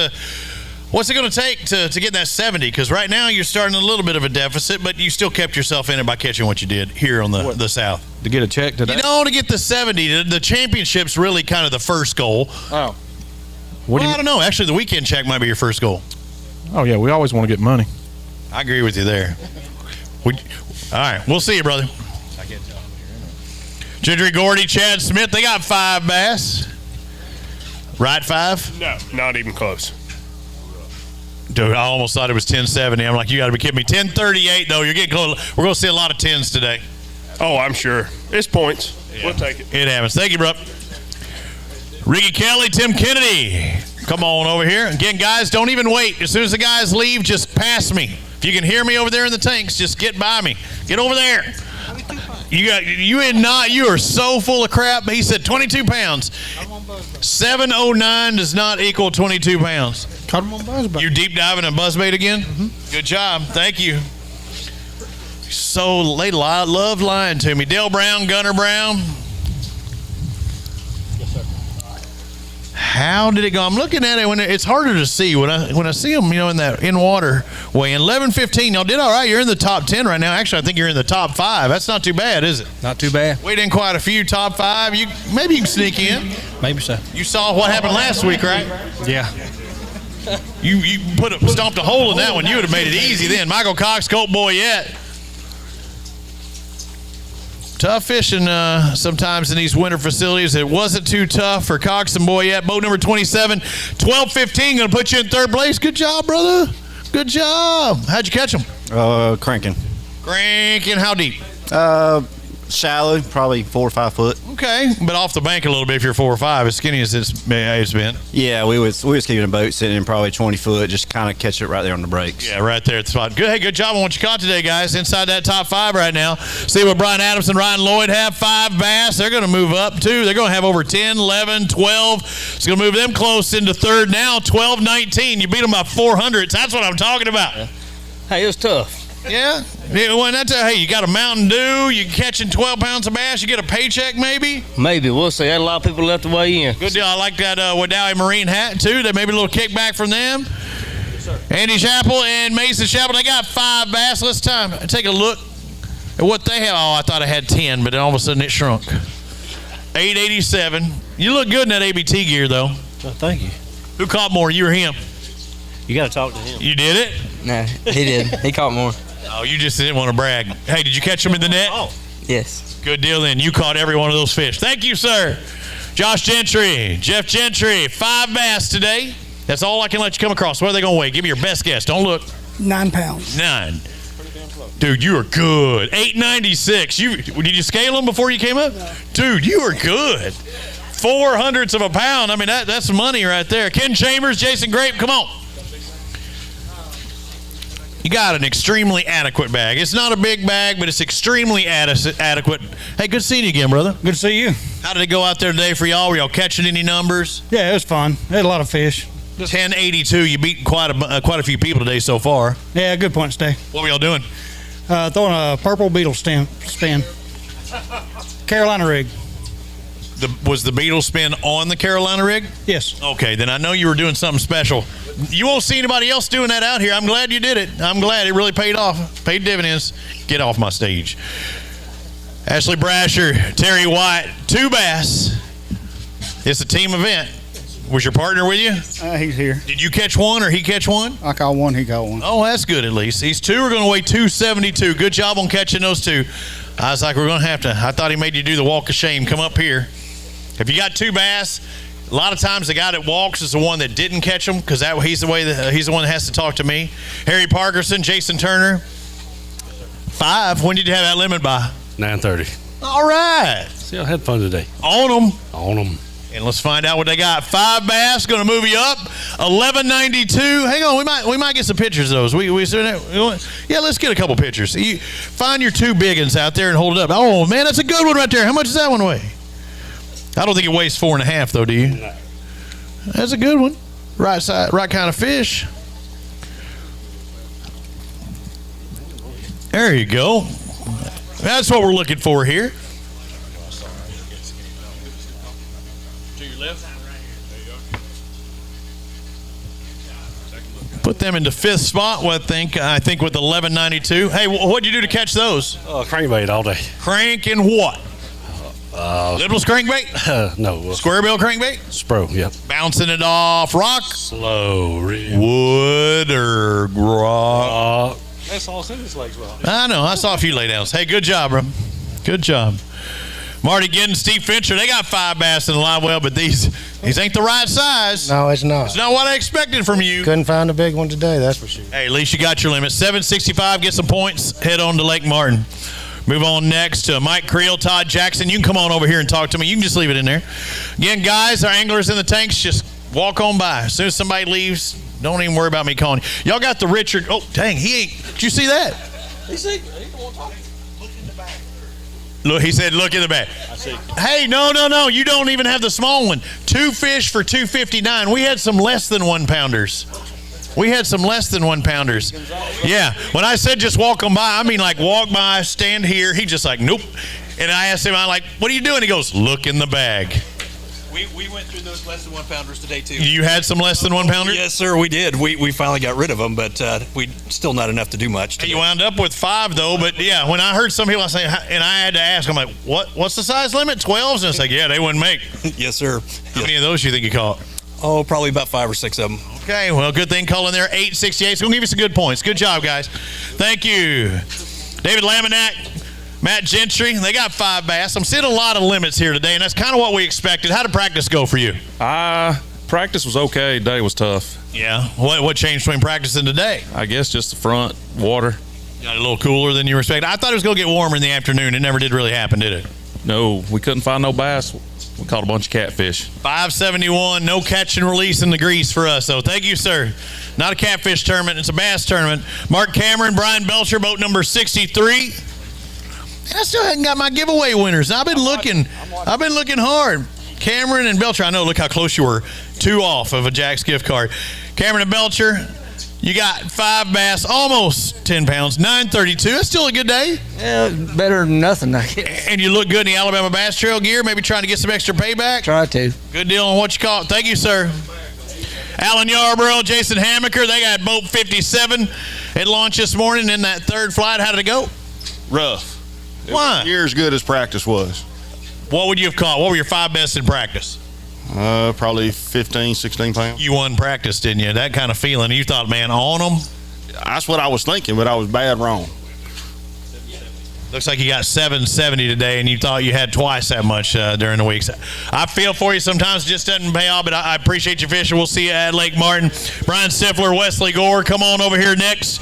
What's it going to take to get that 70? Because right now you're starting a little bit of a deficit, but you still kept yourself in it by catching what you did here on the South.
To get a check today?
You know, to get the 70. The championship's really kind of the first goal.
Oh.
I don't know. Actually, the weekend check might be your first goal.
Oh, yeah. We always want to get money.
I agree with you there. All right. We'll see you, brother. Gentry Gordy, Chad Smith, they got 5 bass. Right 5?
No, not even close.
Dude, I almost thought it was 1070. I'm like, you got to be kidding me. 1038, though. You're getting close. We're going to see a lot of 10s today.
Oh, I'm sure. It's points. Yeah. We'll take it.
It happens. Thank you, bro. Ricky Kelly, Tim Kennedy. Come on over here. Again, guys, don't even wait. As soon as the guys leave, just pass me. If you can hear me over there in the tanks, just get by me. Get over there. You are so full of crap. He said 22 pounds. 709 does not equal 22 pounds.
Caught him on buzzbait.
You deep diving a buzzbait again?
Mm-hmm.
Good job. Thank you. So they love lying to me. Dale Brown, Gunner Brown.
Yes, sir.
How did it go? I'm looking at it when it's harder to see when I see them, in that in water weigh in 11:15. Y'all did all right. You're in the top 10 right now. Actually, I think you're in the top 5. That's not too bad, is it?
Not too bad.
Weighed in quite a few top 5. Maybe you can sneak in.
Maybe so.
You saw what happened last week, right?
Yeah.
You stomped a hole in that one. You would have made it easy then. Michael Cox, Colt Boyette. Tough fishing sometimes in these winter facilities. It wasn't too tough for Cox and Boyette. Boat number 27, 12:15, going to put you in 3rd place. Good job, brother. Good job. How'd you catch them?
Cranking.
Cranking. How deep?
Shallow, probably 4 or 5 foot.
Okay, but off the bank a little bit if you're 4 or 5, as skinny as it's been.
Yeah, we was keeping a boat sitting in probably 20 foot, just kind of catch it right there on the brakes.
Yeah, right there at the spot. Good. Hey, good job on what you caught today, guys. Inside that top 5 right now. See what Brian Adams and Ryan Lloyd have. 5 bass. They're going to move up, too. They're going to have over 10, 11, 12. It's going to move them close into 3rd now. 12-19. You beat them by 400. That's what I'm talking about.
Hey, it was tough.
Yeah? Hey, you got a Mountain Dew. You're catching 12 pounds of bass. You get a paycheck, maybe?
Maybe. We'll see. I had a lot of people left to weigh in.
Good deal. I like that Wadowee Marine hat, too. That maybe a little kickback from them. Andy Chappell and Mason Chappell, they got 5 bass. Let's take a look at what they have. Oh, I thought I had 10, but then all of a sudden it shrunk. 887. You look good in that ABT gear, though.
Oh, thank you.
Who caught more, you or him?
You got to talk to him.
You did it?
Nah, he did. He caught more.
Oh, you just didn't want to brag. Hey, did you catch them in the net?
Oh. Yes.
Good deal then. You caught every one of those fish. Thank you, sir. Josh Gentry, Jeff Gentry, 5 bass today. That's all I can let you come across. What are they going to weigh? Give me your best guess. Don't look.
9 pounds.
9. Dude, you are good. 896. Did you scale them before you came up? No. Dude, you are good. 0.04 of a pound. I mean, that's money right there. Ken Chambers, Jason Grape, come on. You got an extremely adequate bag. It's not a big bag, but it's extremely adequate. Hey, good seeing you again, brother.
Good to see you.
How did it go out there today for y'all? Were y'all catching any numbers?
Yeah, it was fun. We had a lot of fish.
1082. You beat quite a few people today so far.
Yeah, good points today.
What were y'all doing?
Throwing a purple beetle spin. Carolina rig.
Was the beetle spin on the Carolina rig?
Yes.
Okay, then I know you were doing something special. You won't see anybody else doing that out here. I'm glad you did it. I'm glad it really paid off. Paid dividends. Get off my stage. Ashley Brasher, Terry White, 2 bass. It's a team event. Was your partner with you?
He's here.
Did you catch one or he catch one?
I caught one. He caught one.
Oh, that's good at least. These two are going to weigh 272. Good job on catching those two. I was like, we're going to have to. I thought he made you do the walk of shame. Come up here. If you got two bass, a lot of times the guy that walks is the one that didn't catch them because he's the one that has to talk to me. Harry Parkerson, Jason Turner. 5. When did you have that limit by?
9:30.
All right.
See, I had fun today.
On them.
On them.
And let's find out what they got. 5 bass going to move you up. 1192. Hang on, we might get some pictures of those. Yeah, let's get a couple pictures. You find your 2 big ones out there and hold it up. Oh man, that's a good one right there. How much does that one weigh? I don't think it weighs 4.5 though. Do you? No. That's a good one. Right side, right kind of fish. There you go. That's what we're looking for here. Put them into 5th spot. I think with 1192. Hey, what'd you do to catch those?
Crankbait all day.
Crank and what? Little's crankbait?
No.
Square bill crankbait?
Spro, yep.
Bouncing it off rock?
Slow reel.
Wood or rock?
That's all Cindy's legs well.
I know. I saw a few laydowns. Hey, good job, bro. Good job. Marty Giddens, Steve Fincher, they got 5 bass in the live well, but these ain't the right size.
No, it's not.
It's not what I expected from you.
Couldn't find a big one today, that's for sure.
Hey, at least you got your limit. 765, get some points, head on to Lake Martin. Move on next to Mike Creel, Todd Jackson. You can come on over here and talk to me. You can just leave it in there. Again, guys, our anglers in the tanks, just walk on by. As soon as somebody leaves, don't even worry about me calling you. Y'all got the Richard. Oh, dang, he ain't. Did you see that?
He said, he don't want to talk.
Look, he said, look in the back.
I see.
Hey, no. You don't even have the small one. 2 fish for $2.59. We had some less than 1 pounders. Yeah. When I said just walk them by, I mean like walk by, stand here. He just like, nope. And I asked him, I'm like, what are you doing? He goes, look in the bag.
We went through those less than 1 pounders today too.
You had some less than 1 pounder?
Yes, sir, we did. We finally got rid of them, but we still not enough to do much today.
You wound up with 5 though, but yeah, when I heard some people say, and I had to ask, I'm like, what's the size limit? 12s? And it's like, yeah, they wouldn't make.
Yes, sir.
How many of those do you think you caught?
Oh, probably about 5 or 6 of them.
Okay, well, good thing calling there. 868. It's going to give you some good points. Good job, guys. Thank you. David Laminack, Matt Gentry, they got 5 bass. I'm seeing a lot of limits here today, and that's kind of what we expected. How did practice go for you?
Practice was okay. Day was tough.
Yeah. What changed between practice and today?
I guess just the front, water.
Got a little cooler than you expected. I thought it was going to get warmer in the afternoon. It never did really happen, did it?
No, we couldn't find no bass. We caught a bunch of catfish.
571, no catch and release in the grease for us. So thank you, sir. Not a catfish tournament. It's a bass tournament. Mark Cameron, Brian Belcher, boat number 63. And I still haven't got my giveaway winners. I've been looking hard. Cameron and Belcher, I know, look how close you were. 2 off of a Jack's gift card. Cameron and Belcher, you got 5 bass, almost 10 pounds, 932. That's still a good day.
Yeah, better than nothing, I guess.
And you look good in the Alabama Bass Trail gear, maybe trying to get some extra payback.
Try to.
Good deal on what you caught. Thank you, sir. Alan Yarborough, Jason Hammaker, they got boat 57. It launched this morning in that 3rd flight. How did it go?
Rough.
Why?
Near as good as practice was.
What would you have caught? What were your 5 best in practice?
Probably 15, 16 pounds.
You won practice, didn't you? That kind of feeling. You thought, man, on them?
That's what I was thinking, but I was bad wrong.
Looks like you got 770 today, and you thought you had twice that much during the weeks. I feel for you. Sometimes it just doesn't pay off, but I appreciate you fishing. We'll see you at Lake Martin. Brian Stifler, Wesley Gore, come on over here next.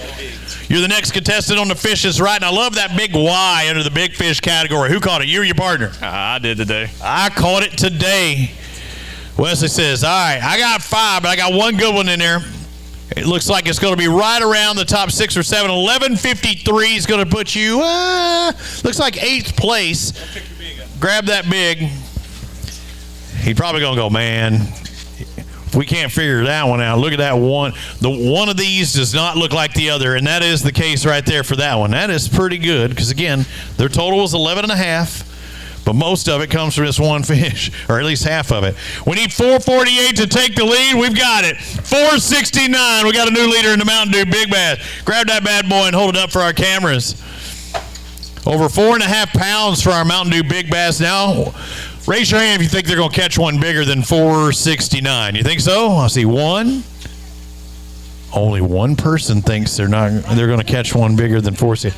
You're the next contestant on the fishes, right? And I love that big Y under the big fish category. Who caught it? You or your partner?
I did today.
I caught it today. Wesley says, all right, I got 5, but I got 1 good one in there. It looks like it's going to be right around the top 6 or 7. 1153 is going to put you, looks like 8th place. Grab that big. He's probably going to go, man, we can't figure that one out. Look at that one. The one of these does not look like the other, and that is the case right there for that one. That is pretty good because, again, their total was 11.5. But most of it comes from this one fish, or at least half of it. We need 448 to take the lead. We've got it. 469. We got a new leader in the Mountain Dew Big Bass. Grab that bad boy and hold it up for our cameras. Over 4.5 pounds for our Mountain Dew Big Bass now. Raise your hand if you think they're going to catch one bigger than 469. You think so? I see one. Only one person thinks they're going to catch one bigger than 469.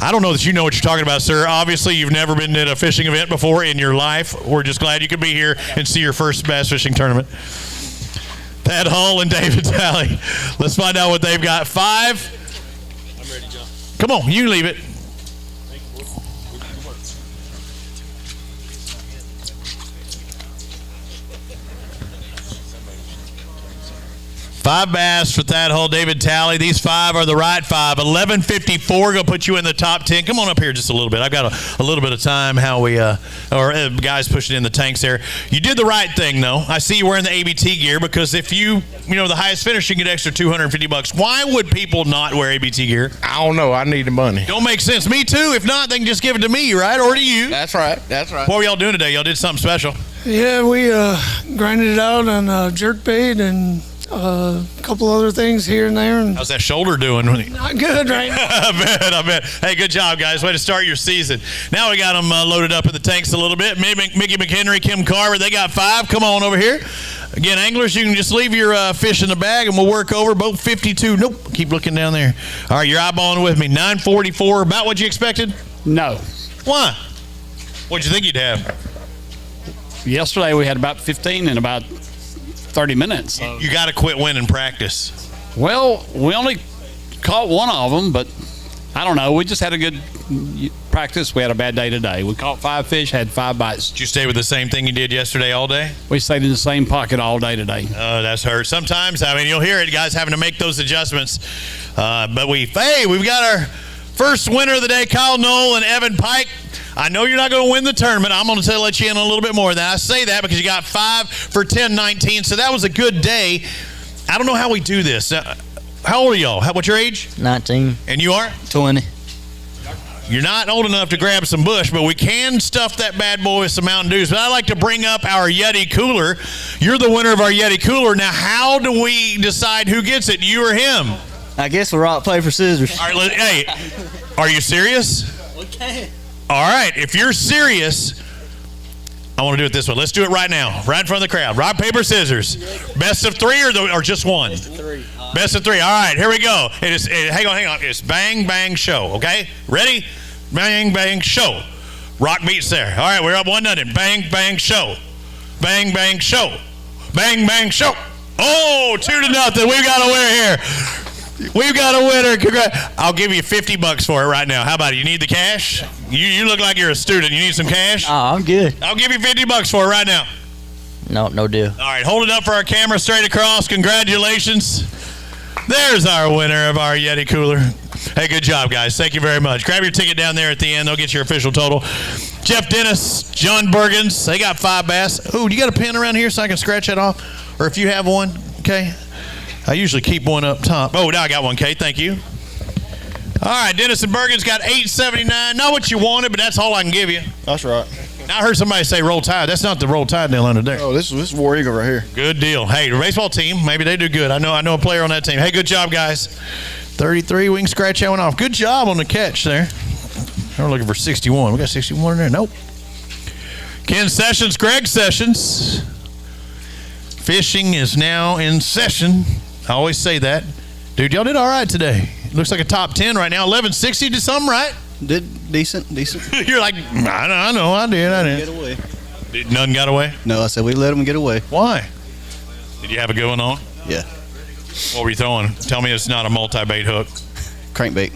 I don't know that you know what you're talking about, sir. Obviously, you've never been at a fishing event before in your life. We're just glad you could be here and see your first bass fishing tournament. Thad Hull and David Talley. Let's find out what they've got. 5.
I'm ready, John.
Come on, you leave it. Five bass for Thad Hull, David Talley. These 5 are the right 5. 11:54 going to put you in the top 10. Come on up here just a little bit. I've got a little bit of time. How we guys pushing in the tanks there. You did the right thing though. I see you wearing the ABT gear because if you the highest finish, you get extra $250. Why would people not wear ABT gear?
I don't know. I need the money.
Don't make sense. Me too. If not, they can just give it to me, right, or to you.
That's right. That's right.
What were y'all doing today? Y'all did something special.
Yeah, we grinded it out on jerkbait and a couple other things here and there. And
how's that shoulder doing?
not good right now.
I bet. Hey, good job, guys. Way to start your season. Now we got them loaded up in the tanks a little bit. Mickey McHenry, Kim Carver, they got 5. Come on over here. Again, anglers, you can just leave your fish in the bag and we'll work over. Boat 52. Nope. Keep looking down there. All right, you're eyeballing with me. 944. About what you expected?
No.
Why? What'd you think you'd have?
Yesterday we had about 15 in about 30 minutes. So.
You got to quit winning practice.
Well, we only caught one of them, but I don't know. We just had a good practice. We had a bad day today. We caught 5 fish, had 5 bites.
Did you stay with the same thing you did yesterday all day?
We stayed in the same pocket all day today.
Oh, that's hurt. Sometimes, you'll hear it, guys, having to make those adjustments. But we've got our first winner of the day, Kyle Knoll and Evan Pike. I know you're not going to win the tournament. I'm going to let you in a little bit more than that. I say that because you got 5 for 10-19, so that was a good day. I don't know how we do this. How old are y'all? What's your age?
19.
And you are?
20.
You're not old enough to grab some bush, but we can stuff that bad boy with some Mountain Dews. But I'd like to bring up our Yeti cooler. You're the winner of our Yeti cooler. Now, how do we decide who gets it, you or him?
I guess we're rock, paper, scissors.
All right, hey, are you serious?
Okay.
All right, if you're serious, I want to do it this way. Let's do it right now, right in front of the crowd. Rock, paper, scissors. Best of 3 or just one? Best of 3. Best of 3. All right, here we go. Hang on. It's bang, bang, show, okay? Ready? Bang, bang, show. Rock beats there. All right, we're up 1-0. Bang, bang, show. Bang, bang, show. Bang, bang, show. Oh, 2-0. We've got a winner here. We've got a winner. Congrats. I'll give you $50 for it right now. How about it? You need the cash? You look like you're a student. You need some cash?
Oh, I'm good.
I'll give you $50 for it right now.
No deal.
All right, hold it up for our camera straight across. Congratulations. There's our winner of our Yeti cooler. Hey, good job, guys. Thank you very much. Grab your ticket down there at the end. They'll get your official total. Jeff Dennis, John Bergens, they got 5 bass. Ooh, you got a pen around here so I can scratch that off? Or if you have one, okay. I usually keep one up top. Oh, now I got one, Kate. Thank you. All right, Dennis and Bergen's got $8.79. Not what you wanted, but that's all I can give you.
That's right.
Now I heard somebody say Roll Tide. That's not the Roll Tide deal under there.
Oh, this is War Eagle right here.
Good deal. Hey, the baseball team, maybe they do good. I know a player on that team. Hey, good job, guys. 33, we can scratch that one off. Good job on the catch there. We're looking for 61. We got 61 in there? Nope. Ken Sessions, Greg Sessions. Fishing is now in session. I always say that. Dude, y'all did all right today. Looks like a top 10 right now. 1160 to something, right?
Did decent.
You're like, I know, I did.
Get away.
None got away?
No, I said we let them get away.
Why? Did you have a good one on?
Yeah.
What were you throwing? Tell me it's not a multi-bait hook.
Crankbait.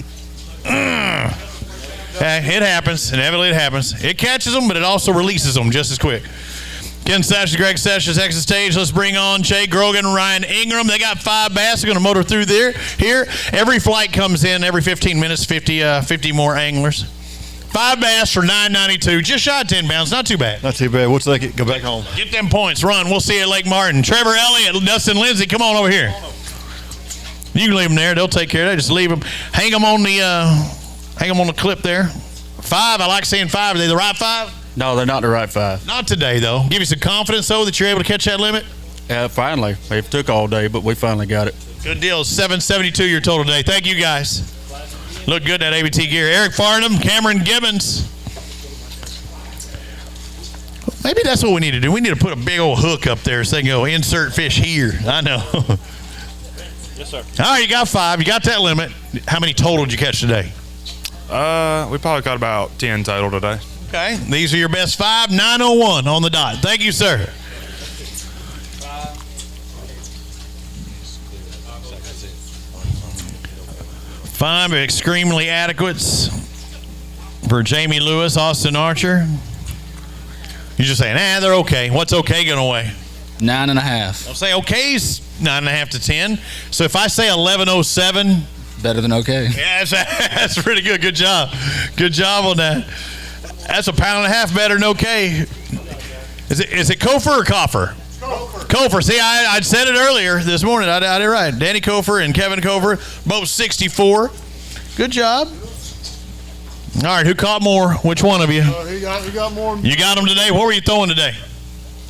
Hey, it happens. Inevitably it happens. It catches them, but it also releases them just as quick. Ken Sessions, Greg Sessions, exit stage. Let's bring on Jay Grogan and Ryan Ingram. They got 5 bass. They're going to motor through here. Every flight comes in every 15 minutes, 50 more anglers. 5 bass for $9.92. Just shy of 10 pounds. Not too bad.
Not too bad. We'll take it. Go back home.
Get them points. Run. We'll see you at Lake Martin. Trevor Elliott, Dustin Lindsay, come on over here. You can leave them there. They'll take care of that. Just leave them. Hang them on the clip there. 5. I like saying 5. Are they the right 5?
No, they're not the right 5.
Not today, though. Give you some confidence, though, that you're able to catch that limit?
Finally. It took all day, but we finally got it.
Good deal. 772 your total today. Thank you, guys. Look good, that ABT gear. Eric Farnham, Cameron Gibbons. Maybe that's what we need to do. We need to put a big old hook up there so they can go insert fish here. I know.
Yes, sir.
All right, you got 5. You got that limit. How many total did you catch today?
We probably caught about 10 total today.
Okay. These are your best 5. 9:01 on the dot. Thank you, sir. 5 extremely adequates for Jamie Lewis, Austin Archer. You're just saying, they're okay. What's okay going to weigh?
9.5.
I'll say okay's 9.5 to 10. So if I say 11:07,
better than okay.
Yeah, that's pretty good. Good job. Good job on that. That's a pound and a half better than okay. Is it Kofer or Coffer? Kofer. See, I said it earlier this morning. I did it right. Danny Kofer and Kevin Kofer, both 64. Good job. All right, who caught more? Which one of you?
He got more.
You got them today. What were you throwing today?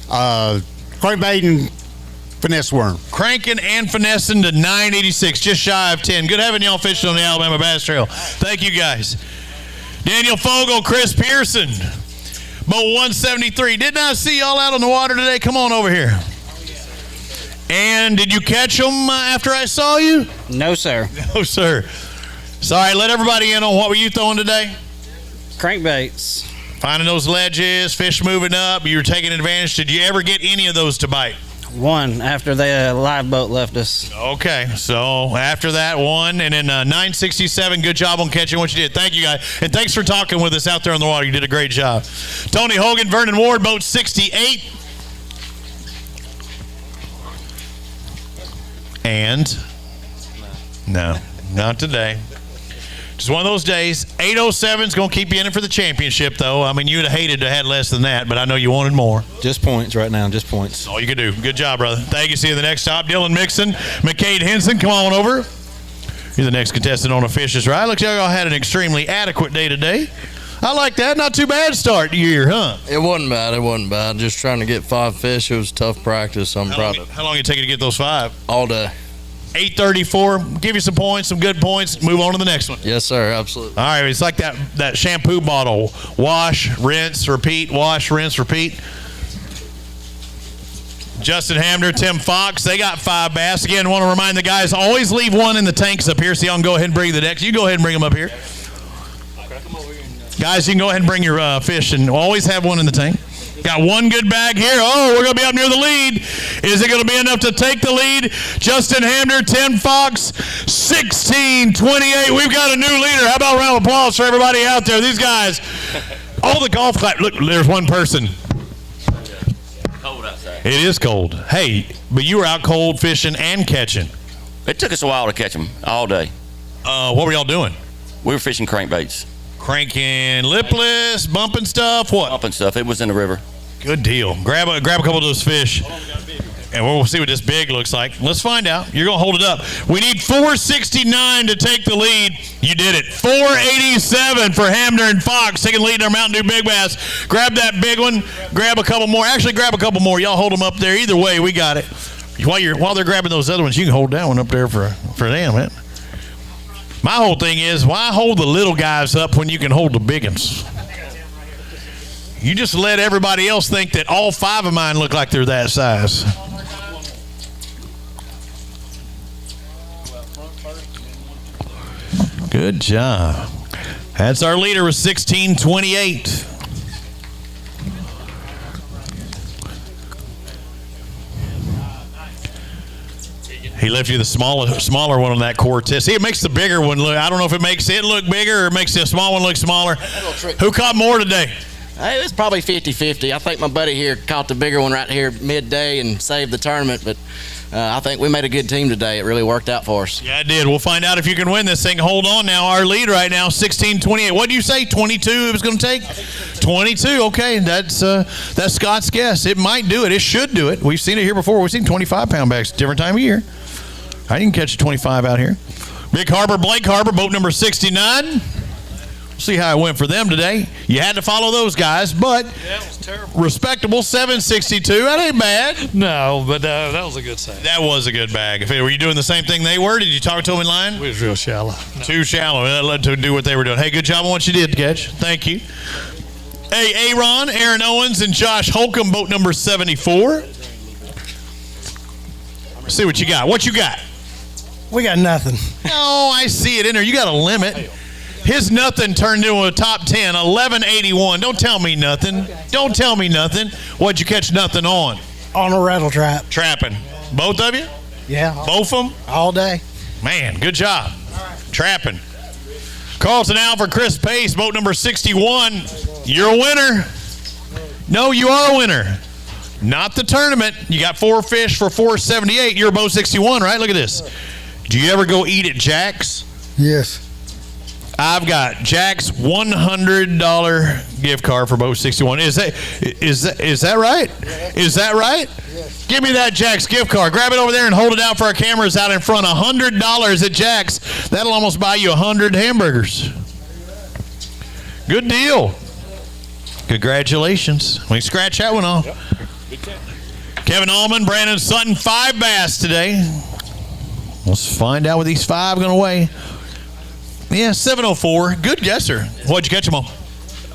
Crankbait and finesse worm.
Cranking and finessing to 986, just shy of 10. Good having y'all fishing on the Alabama Bass Trail. Thank you, guys. Daniel Fogel, Chris Pearson, boat 173. Didn't I see y'all out on the water today? Come on over here. And did you catch them after I saw you?
No, sir.
No, sir. Sorry, let everybody in on what were you throwing today?
Crankbaits.
Finding those ledges, fish moving up. You were taking advantage. Did you ever get any of those to bite?
One after the live boat left us.
Okay, so after that, 1, and then 967. Good job on catching what you did. Thank you, guys. And thanks for talking with us out there on the water. You did a great job. Tony Hogan, Vernon Ward, boat 68. And? No, not today. Just one of those days. 807 is going to keep you in it for the championship, though. I mean, you'd have hated to have had less than that, but I know you wanted more.
Just points right now, just points.
All you can do. Good job, brother. Thank you. See you in the next stop. Dylan Mixon, McCade Henson, come on over. You're the next contestant on a Fish's Ride. Looks like y'all had an extremely adequate day today. I like that. Not too bad start to year, huh?
It wasn't bad. It wasn't bad. Just trying to get 5 fish. It was tough practice. So I'm proud of it.
How long did it take you to get those 5?
All day.
8:34. Give you some points, some good points. Move on to the next one.
Yes, sir. Absolutely.
All right. It's like that shampoo bottle. Wash, rinse, repeat. Wash, rinse, repeat. Justin Hamner, Tim Fox, they got 5 bass. Again, want to remind the guys, always leave one in the tanks up here so y'all can go ahead and bring the decks. You go ahead and bring them up here. Guys, you can go ahead and bring your fish and always have one in the tank. Got one good bag here. Oh, we're going to be up near the lead. Is it going to be enough to take the lead? Justin Hamner, Tim Fox, 16-28. We've got a new leader. How about a round of applause for everybody out there? These guys, all the golf clap. Look, there's one person.
Cold outside.
It is cold. Hey, but you were out cold fishing and catching.
It took us a while to catch them all day.
What were y'all doing?
We were fishing crankbaits.
Cranking lipless, bumping stuff, what?
Bumping stuff. It was in the river.
Good deal. Grab a couple of those fish, and we'll see what this big looks like. Let's find out. You're going to hold it up. We need 469 to take the lead. You did it. 487 for Hamner and Fox taking the lead in our Mountain Dew Big Bass. Grab that big one. Grab a couple more. Actually, grab a couple more. Y'all hold them up there. Either way, we got it. While they're grabbing those other ones, you can hold that one up there for them, man. My whole thing is, why hold the little guys up when you can hold the big ones? You just let everybody else think that all 5 of mine look like they're that size. Good job. That's our leader with 16-28. He left you the smaller one on that Cortez. See, it makes the bigger one look. I don't know if it makes it look bigger or it makes the small one look smaller. Who caught more today?
It was probably 50-50. I think my buddy here caught the bigger one right here midday and saved the tournament, but I think we made a good team today. It really worked out for us.
Yeah, it did. We'll find out if you can win this thing. Hold on now. Our lead right now, 16-28. What did you say, 22 it was going to take? 22, okay. That's Scott's guess. It might do it. It should do it. We've seen it here before. We've seen 25-pound bags, different time of year. I didn't catch a 25 out here. Big Harbor, Blake Harbor, boat number 69. See how it went for them today. You had to follow those guys, but
yeah, it was terrible.
Respectable 762. That ain't bad.
No, but that was a good save.
That was a good bag. Were you doing the same thing they were? Did you talk to them in line?
We was real shallow.
Too shallow. That led to do what they were doing. Hey, good job on what you did, Catch. Thank you. Hey, Aaron Owens, and Josh Holcomb, boat number 74. See what you got. What you got?
We got nothing.
Oh, I see it in there. You got a limit. His nothing turned into a top 10, 1181. Don't tell me nothing. Don't tell me nothing. What'd you catch nothing on?
On a rattle trap.
Trapping. Both of you?
Yeah.
Both of them?
All day.
Man, good job. Trapping. Carlton Alfred, Chris Pace, boat number 61. You're a winner. No, you are a winner. Not the tournament. You got 4 fish for $478. You're a boat 61, right? Look at this. Do you ever go eat at Jack's?
Yes.
I've got Jack's $100 gift card for boat 61. Is that right? Is that right? Yes. Give me that Jack's gift card. Grab it over there and hold it out for our cameras out in front. $100 at Jack's. That'll almost buy you 100 hamburgers. Good deal. Congratulations. We can scratch that one off. Yep. Kevin Allman, Brandon Sutton, 5 bass today. Let's find out what these 5 going to weigh. Yeah, 704. Good guesser. What'd you catch them on?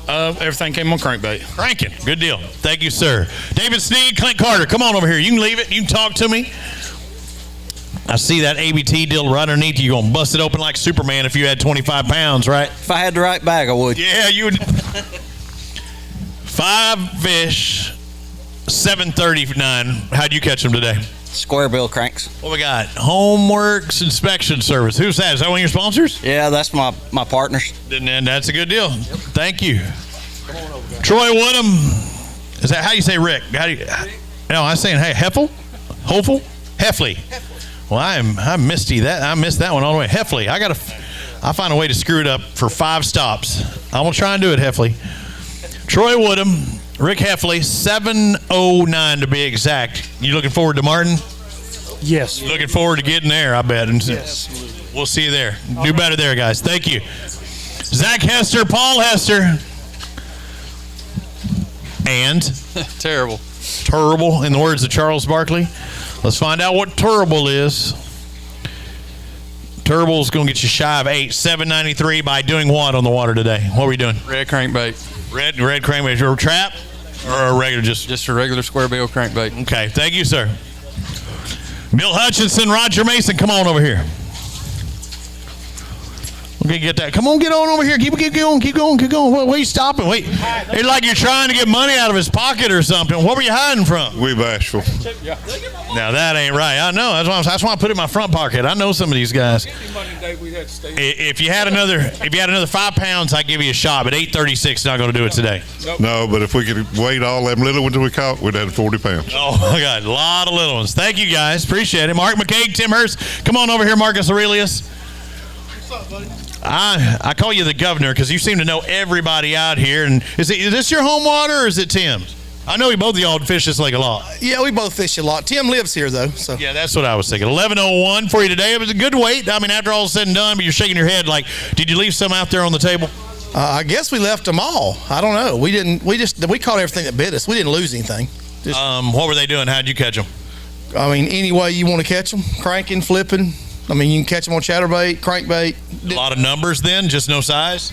Everything came on crankbait.
Cranking. Good deal. Thank you, sir. David Sneed, Clint Carter, come on over here. You can leave it. You can talk to me. I see that ABT deal right underneath you. You're going to bust it open like Superman if you had 25 pounds, right?
If I had the right bag, I would.
Yeah, you would. 5 fish, 739. How'd you catch them today?
Square bill cranks.
What we got? Homeworks Inspection Service. Who's that? Is that one of your sponsors?
Yeah, that's my partners.
And that's a good deal. Yep. Thank you. Come on over, Troy Woodham. Is that how you say Rick? How do you? No, I'm saying hey, Heffel, Hopeful, Heffley. Well, I missed that one all the way. Heffley. I find a way to screw it up for 5 stops. I'm gonna try and do it, Heffley. Troy Woodham. Rick Heffley, 709 to be exact. You looking forward to Martin?
Yes.
Looking forward to getting there, I bet. And
yes.
We'll see you there. Do better there, guys. Thank you. Zach Hester, Paul Hester. And?
Terrible.
Terrible, in the words of Charles Barkley. Let's find out what terrible is. Terrible's going to get you shy of 8. 793 by doing what on the water today? What are we doing?
Red crankbait.
Red crankbait. Your trap or a regular
just a regular square bill crankbait.
Okay, thank you, sir. Bill Hutchinson, Roger Mason, come on over here. Okay, get that. Come on, get on over here. Keep going. What are you stopping? Wait. It's like you're trying to get money out of his pocket or something. What were you hiding from?
We bashful.
Now that ain't right. I know. That's why I put it in my front pocket. I know some of these guys. If you had another 5 pounds, I'd give you a shot. But 836 not going to do it today.
No, but if we could weight all them little ones we caught, we'd have 40 pounds.
Oh my God, a lot of little ones. Thank you guys, appreciate it. Mark McCaig, Tim Hurst, come on over here, Marcus Aurelius. What's up, buddy? I call you the governor because you seem to know everybody out here. And is this your home water or is it Tim's? I know both of y'all fish this lake a lot.
Yeah, we both fish a lot. Tim lives here though, so
yeah, that's what I was thinking. 11:01 for you today. It was a good weight. I mean, after all is said and done, but you're shaking your head like, did you leave some out there on the table?
I guess we left them all. I don't know. We didn't. We caught everything that bit us. We didn't lose anything.
What were they doing? How'd you catch them?
I mean, any way you want to catch them, cranking, flipping. I mean, you can catch them on chatterbait, crankbait.
A lot of numbers then, just no size?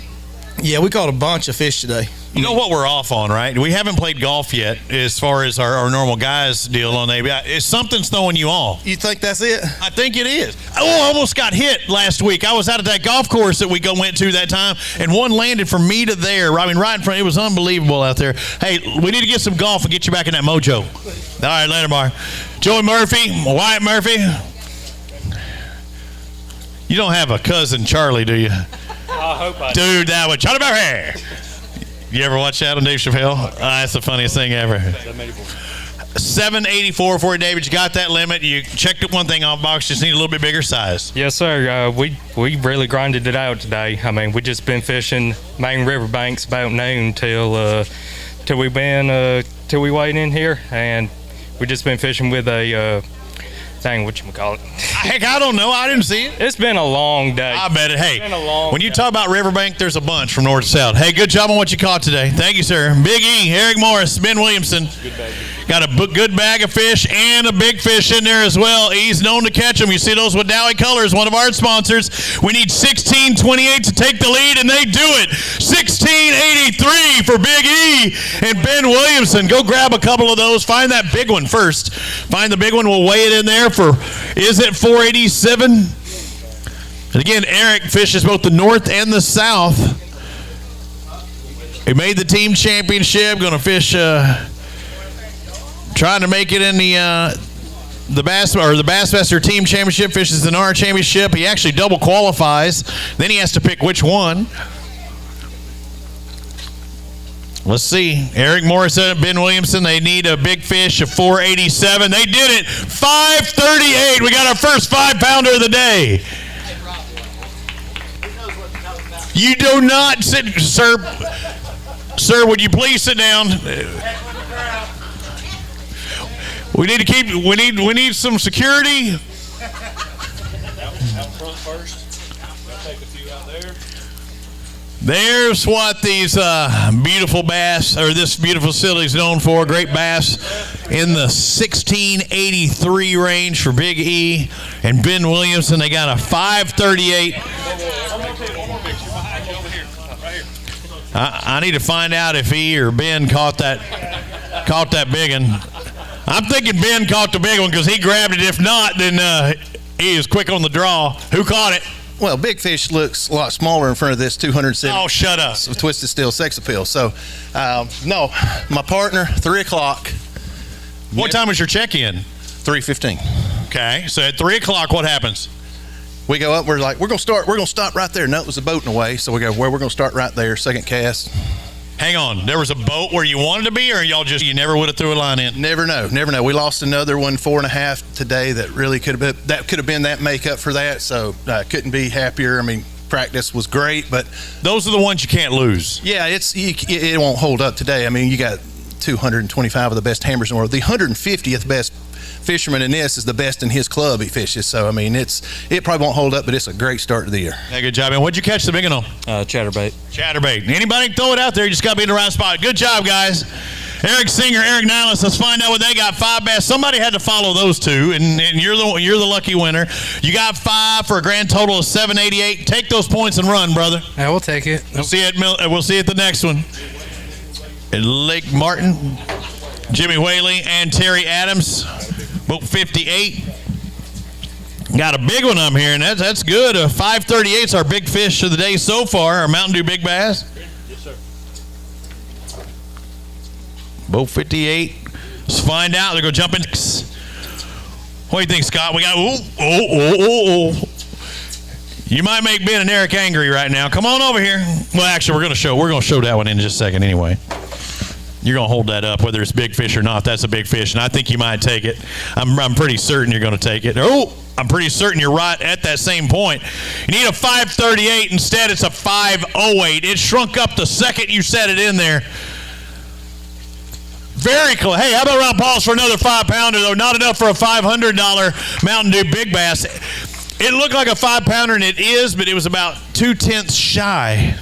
Yeah, we caught a bunch of fish today.
You know what we're off on, right? We haven't played golf yet as far as our normal guys deal on ABT. Something's throwing you off.
You think that's it?
I think it is. Oh, I almost got hit last week. I was out at that golf course that we went to that time, and one landed from me to there. I mean, right in front. It was unbelievable out there. Hey, we need to get some golf and get you back in that mojo. All right, later, Mar. Joey Murphy, Wyatt Murphy. You don't have a cousin Charlie, do you?
I hope I do.
Dude, that one. Charlie Murphy. You ever watch that on Dave Chappelle? That's the funniest thing ever. 784 for you, David. You got that limit. You checked one thing off box. Just need a little bit bigger size.
Yes, sir. We really grinded it out today. I mean, we just been fishing main river banks about noon till we weighed in here, and we just been fishing with a thing. Whatchamacallit?
Heck, I don't know. I didn't see it.
It's been a long day.
I bet it. Hey,
been a long
when you
day.
talk about Riverbank, there's a bunch from north to south. Hey, good job on what you caught today. Thank you, sir. Big E, Eric Morris, Ben Williamson. Got a good bag of fish and a big fish in there as well. He's known to catch them. You see those with Dowie Colors, one of our sponsors. We need 1628 to take the lead, and they do it. 1683 for Big E and Ben Williamson. Go grab a couple of those. Find that big one first. Find the big one. We'll weigh it in there for, is it 487? And again, Eric fishes both the north and the south. He made the team championship. Going to fish, trying to make it in the Bassmaster Team Championship. Fishes in our championship. He actually double qualifies. Then he has to pick which one. Let's see. Eric Morrison, Ben Williamson, they need a big fish of 487. They did it. 538. We got our first 5-pounder of the day. You do not sit, sir. Sir, would you please sit down? We need to keep. We need some security. Out front first. I'll take a few out there. There's what these beautiful bass, or this beautiful facility is known for. Great bass in the 1683 range for Big E and Ben Williamson. They got a 538. I need to find out if he or Ben caught that big one. I'm thinking Ben caught the big one because he grabbed it. If not, then he is quick on the draw. Who caught it?
Well, Big Fish looks a lot smaller in front of this 270.
Oh, shut up.
Twisted Steel Sex Appeal. So, no, my partner, 3 o'clock.
What time was your check-in?
3:15.
Okay, so at 3 o'clock, what happens?
We go up, we're like, we're going to stop right there. No, it was a boat in the way. So we go, well, we're going to start right there, second cast.
Hang on, there was a boat where you wanted to be, or you never would have threw a line in?
Never know. We lost another one, 4.5 today that really could have been that makeup for that. So couldn't be happier. I mean, practice was great, but
those are the ones you can't lose.
Yeah, it won't hold up today. I mean, you got 225 of the best hammers in the world. The 150th best fisherman in this is the best in his club he fishes. So I mean, it probably won't hold up, but it's a great start to the year.
Yeah, good job, man. What'd you catch the big one on?
Chatterbait.
Chatterbait. Anybody can throw it out there. You just got to be in the right spot. Good job, guys. Eric Singer, Eric Niles. Let's find out what they got. 5 bass. Somebody had to follow those two, and you're the lucky winner. You got 5 for a grand total of 788. Take those points and run, brother.
I will take it.
We'll see you at the next one. Lake Martin, Jimmy Whaley, and Terry Adams. Boat 58. Got a big one I'm hearing. That's good. 538 is our big fish of the day so far. Our Mountain Dew Big Bass.
Yes, sir.
Boat 58. Let's find out. They're going to jump in. What do you think, Scott? We got. Oh. You might make Ben and Eric angry right now. Come on over here. Well, actually, we're going to show that one in just a second anyway. You're going to hold that up, whether it's big fish or not. That's a big fish, and I think you might take it. I'm pretty certain you're going to take it. Oh, I'm pretty certain you're right at that same point. You need a 538. Instead, it's a 508. It shrunk up the second you set it in there. Very close. Hey, how about a round of applause for another 5-pounder, though? Not enough for a $500 Mountain Dew Big Bass. It looked like a 5-pounder, and it is, but it was about 2/10 shy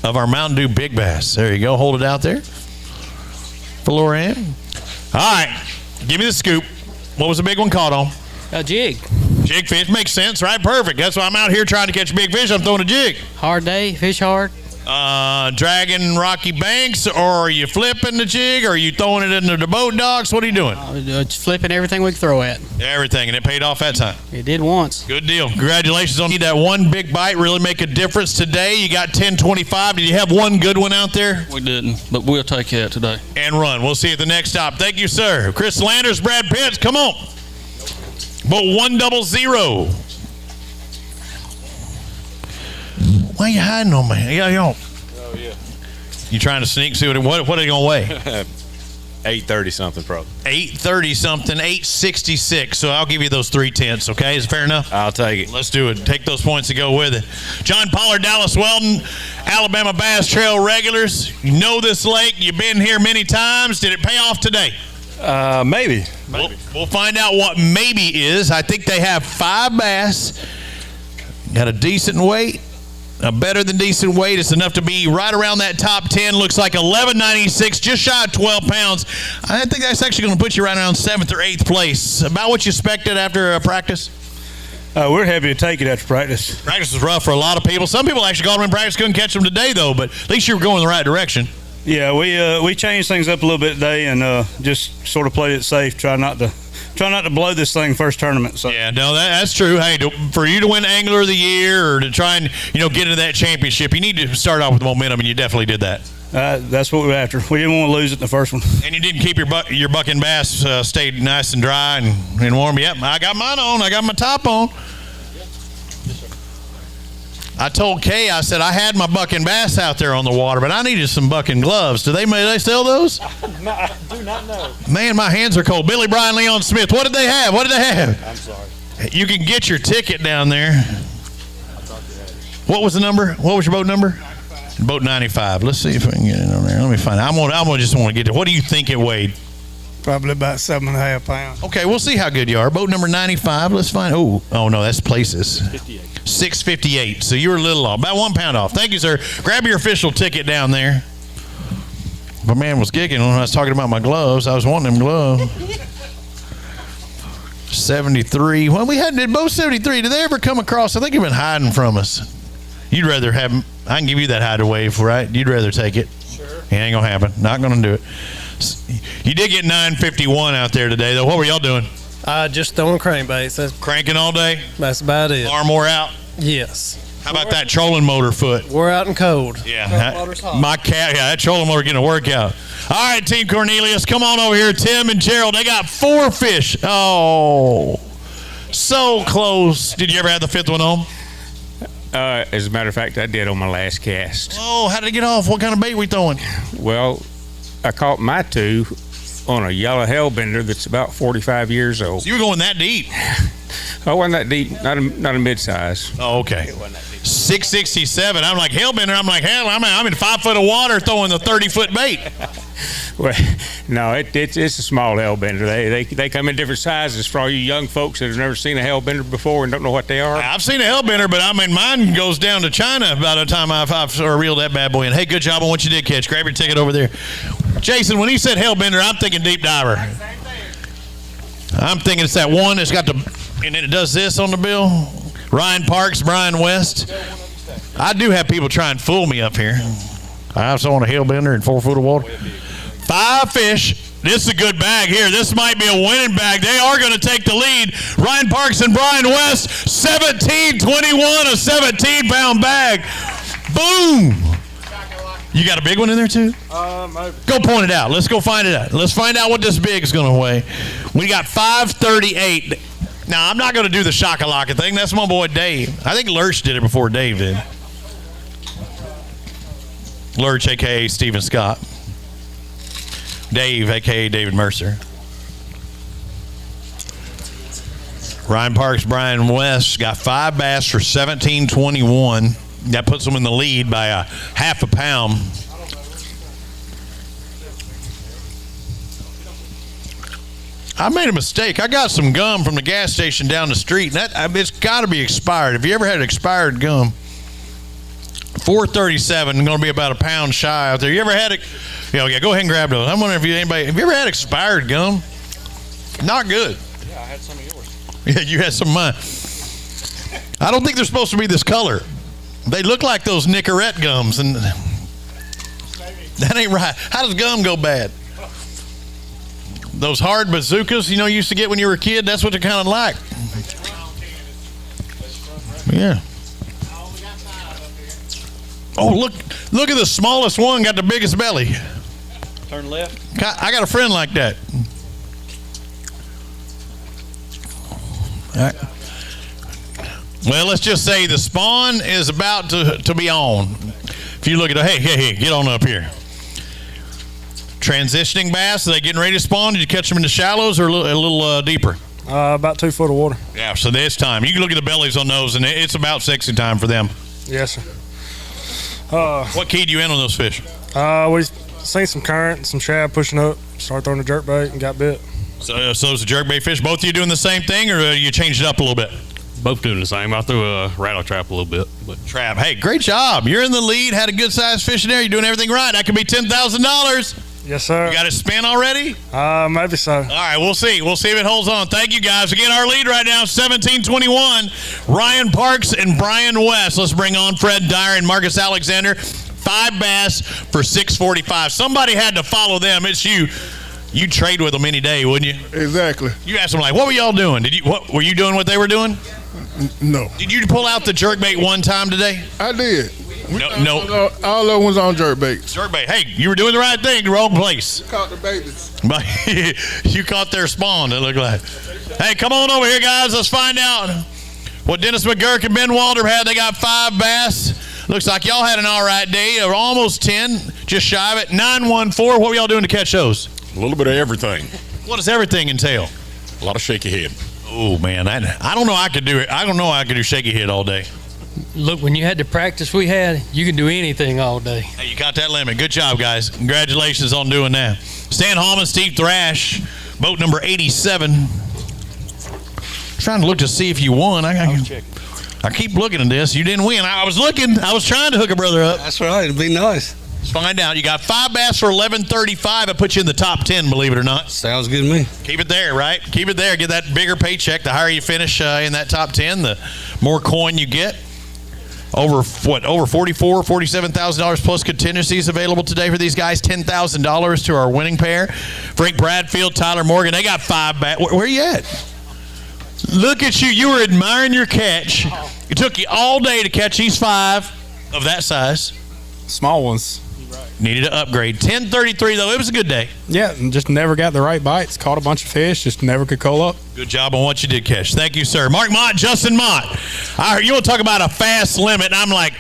of our Mountain Dew Big Bass. There you go. Hold it out there for Lorianne. All right. Give me the scoop. What was the big one caught on?
A jig.
Jig fish. Makes sense, right? Perfect. That's why I'm out here trying to catch big fish. I'm throwing a jig.
Hard day. Fish hard.
Dragging rocky banks, or are you flipping the jig, or are you throwing it into the boat docks? What are you doing?
Just flipping everything we can throw at.
Everything, and it paid off that time.
It did once.
Good deal. Congratulations on that one big bite. Really make a difference today. You got 10.25. Did you have one good one out there?
We didn't, but we'll take that today.
And run. We'll see you at the next stop. Thank you, sir. Chris Landers, Brad Pitts, come on. Boat 100. Why are you hiding on me? Yeah.
Oh, yeah.
You trying to sneak? See what are they gonna weigh?
830 something, probably.
830 something. 866. So I'll give you those 3/10. Okay, is it fair enough?
I'll take it.
Let's do it. Take those points to go with it. John Pollard, Dallas Weldon, Alabama Bass Trail regulars. You know this lake. You've been here many times. Did it pay off today?
Maybe.
We'll find out what maybe is. I think they have 5 bass. Got a decent weight. A better than decent weight. It's enough to be right around that top 10. Looks like 1196, just shy of 12 pounds. I think that's actually going to put you right around 7th or 8th place. About what you expected after a practice?
We're happy to take it after practice.
Practice was rough for a lot of people. Some people actually called them in practice, couldn't catch them today, though, but at least you were going in the right direction.
Yeah, we changed things up a little bit today and just sort of played it safe. Try not to blow this thing first tournament. So.
Yeah, no, that's true. Hey, for you to win Angler of the Year or to try and get into that championship, you need to start off with momentum, and you definitely did that.
That's what we're after. We didn't want to lose it in the first one.
And you didn't keep your bucking bass stayed nice and dry and warm. Yep, I got mine on. I got my top on. I told Kay, I said I had my bucking bass out there on the water, but I needed some bucking gloves. Do they sell those?
I do not know.
Man, my hands are cold. Billy Bryan, Leon Smith. What did they have?
I'm sorry.
You can get your ticket down there. What was the number? What was your boat number? Boat 95. Let's see if we can get it on there. Let me find it. I'm gonna just want to get it. What do you think it weighed?
Probably about 7.5 pounds.
Okay, we'll see how good you are. Boat number 95. Let's find. Oh no, that's places. 658. So you were a little off, about 1 pound off. Thank you, sir. Grab your official ticket down there. My man was giggling when I was talking about my gloves. I was wanting them gloves. 73. Well, we did both 73. Did they ever come across? I think you've been hiding from us. You'd rather have. I can give you that hideaway wave, right? You'd rather take it. Sure. It ain't gonna happen. Not gonna do it. You did get 951 out there today, though. What were y'all doing?
Just throwing crankbaits.
Cranking all day?
That's about it.
Arm wore out?
Yes.
How about that trolling motor foot?
We're out and cold.
Yeah. That trolling motor getting a workout. All right, Team Cornelius, come on over here. Tim and Gerald, they got 4 fish. Oh, so close. Did you ever have the 5th one on?
As a matter of fact, I did on my last cast.
Oh, how did it get off? What kind of bait we throwing?
Well, I caught my 2 on a yellow hellbender that's about 45 years old.
So you were going that deep?
I wasn't that deep, not a mid-size.
Oh, okay. 667. I'm like, hellbender. I'm like, hell, I'm in 5 foot of water throwing the 30-foot bait.
Well, no, it's a small hellbender. They come in different sizes for all you young folks that have never seen a hellbender before and don't know what they are.
I've seen a hellbender, but I mean, mine goes down to China by the time I've sort of reeled that bad boy in. Hey, good job on what you did catch. Grab your ticket over there. Jason, when he said hellbender, I'm thinking deep diver. I'm thinking it's that one that's got the, and then it does this on the bill. Ryan Parks, Brian West. I do have people try and fool me up here. I saw on a hellbender in 4 foot of water. 5 fish. This is a good bag here. This might be a winning bag. They are going to take the lead. Ryan Parks and Brian West, 17-21, a 17-pound bag. Boom. You got a big one in there too? Go point it out. Let's go find it out. Let's find out what this big is going to weigh. We got 538. Now, I'm not going to do the shakalaka thing. That's my boy Dave. I think Lurch did it before Dave did. Lurch, a.k.a. Steven Scott. Dave, a.k.a. David Mercer. Ryan Parks, Brian West got 5 bass for 17.21. That puts them in the lead by a half a pound. I made a mistake. I got some gum from the gas station down the street, and it's got to be expired. Have you ever had expired gum? 437, going to be about a pound shy out there. You ever had it? Yeah, go ahead and grab those. I'm wondering have you ever had expired gum? Not good.
Yeah, I had some of yours.
Yeah, you had some of mine. I don't think they're supposed to be this color. They look like those Nicorette gums, and that ain't right. How does gum go bad? Those hard bazookas, you used to get when you were a kid, that's what they're kind of like. Yeah. Oh, look at the smallest one, got the biggest belly.
Turn left.
I got a friend like that. All right. Well, let's just say the spawn is about to be on. If you look at hey, get on up here. Transitioning bass, are they getting ready to spawn? Did you catch them in the shallows or a little deeper?
About 2 foot of water.
Yeah, so this time. You can look at the bellies on those, and it's about sexy time for them.
Yes, sir.
What keyed you in on those fish?
We've seen some current, some shad pushing up,
started throwing the jerkbait and got bit.
So it's a jerkbait fish. Both of you doing the same thing, or you changed it up a little bit?
Both doing the same. I threw a rattle trap a little bit. But
Trap. Hey, great job. You're in the lead. Had a good sized fish in there. You're doing everything right. That could be $10,000.
Yes, sir.
You got it spin already?
Maybe so.
All right, we'll see. We'll see if it holds on. Thank you, guys. Again, our lead right now, 17-21. Ryan Parks and Brian West. Let's bring on Fred Dyer and Marcus Alexander. 5 bass for $645. Somebody had to follow them. It's you. You'd trade with them any day, wouldn't you?
Exactly.
You asked them, like, what were y'all doing? What were you doing what they were doing?
No.
Did you pull out the jerkbait one time today?
I did.
No.
All those ones on jerkbaits.
Jerkbait. Hey, you were doing the right thing. The wrong place.
Caught the babies.
But you caught their spawn, it looked like. Hey, come on over here, guys. Let's find out what Dennis McGurk and Ben Walter had. They got 5 bass. Looks like y'all had an all right day. Or almost 10, just shy of it. 914. What were y'all doing to catch those?
A little bit of everything.
What does everything entail?
A lot of shaky head.
Oh, man. I don't know I could do it. I don't know I could do shaky head all day.
Look, when you had the practice we had, you can do anything all day.
Hey, you got that limit. Good job, guys. Congratulations on doing that. Stan Hallman, Steve Thrash, boat number 87. Trying to look to see if you won. I keep looking at this. You didn't win. I was looking. I was trying to hook a brother up.
That's right. It'd be nice.
Let's find out. You got 5 bass for $11.35. I put you in the top 10, believe it or not.
Sounds good to me.
Keep it there, right? Keep it there. Get that bigger paycheck. The higher you finish in that top 10, the more coin you get. Over $47,000 plus contingencies available today for these guys. $10,000 to our winning pair. Frank Bradfield, Tyler Morgan. They got 5 bass. Where you at? Look at you. You were admiring your catch. It took you all day to catch these 5 of that size.
Small ones.
Needed to upgrade. 10:33 though. It was a good day.
Yeah, and just never got the right bites. Caught a bunch of fish, just never could call up.
Good job on what you did catch. Thank you, sir. Mark Mott, Justin Mott. I heard you want to talk about a fast limit, and I'm like,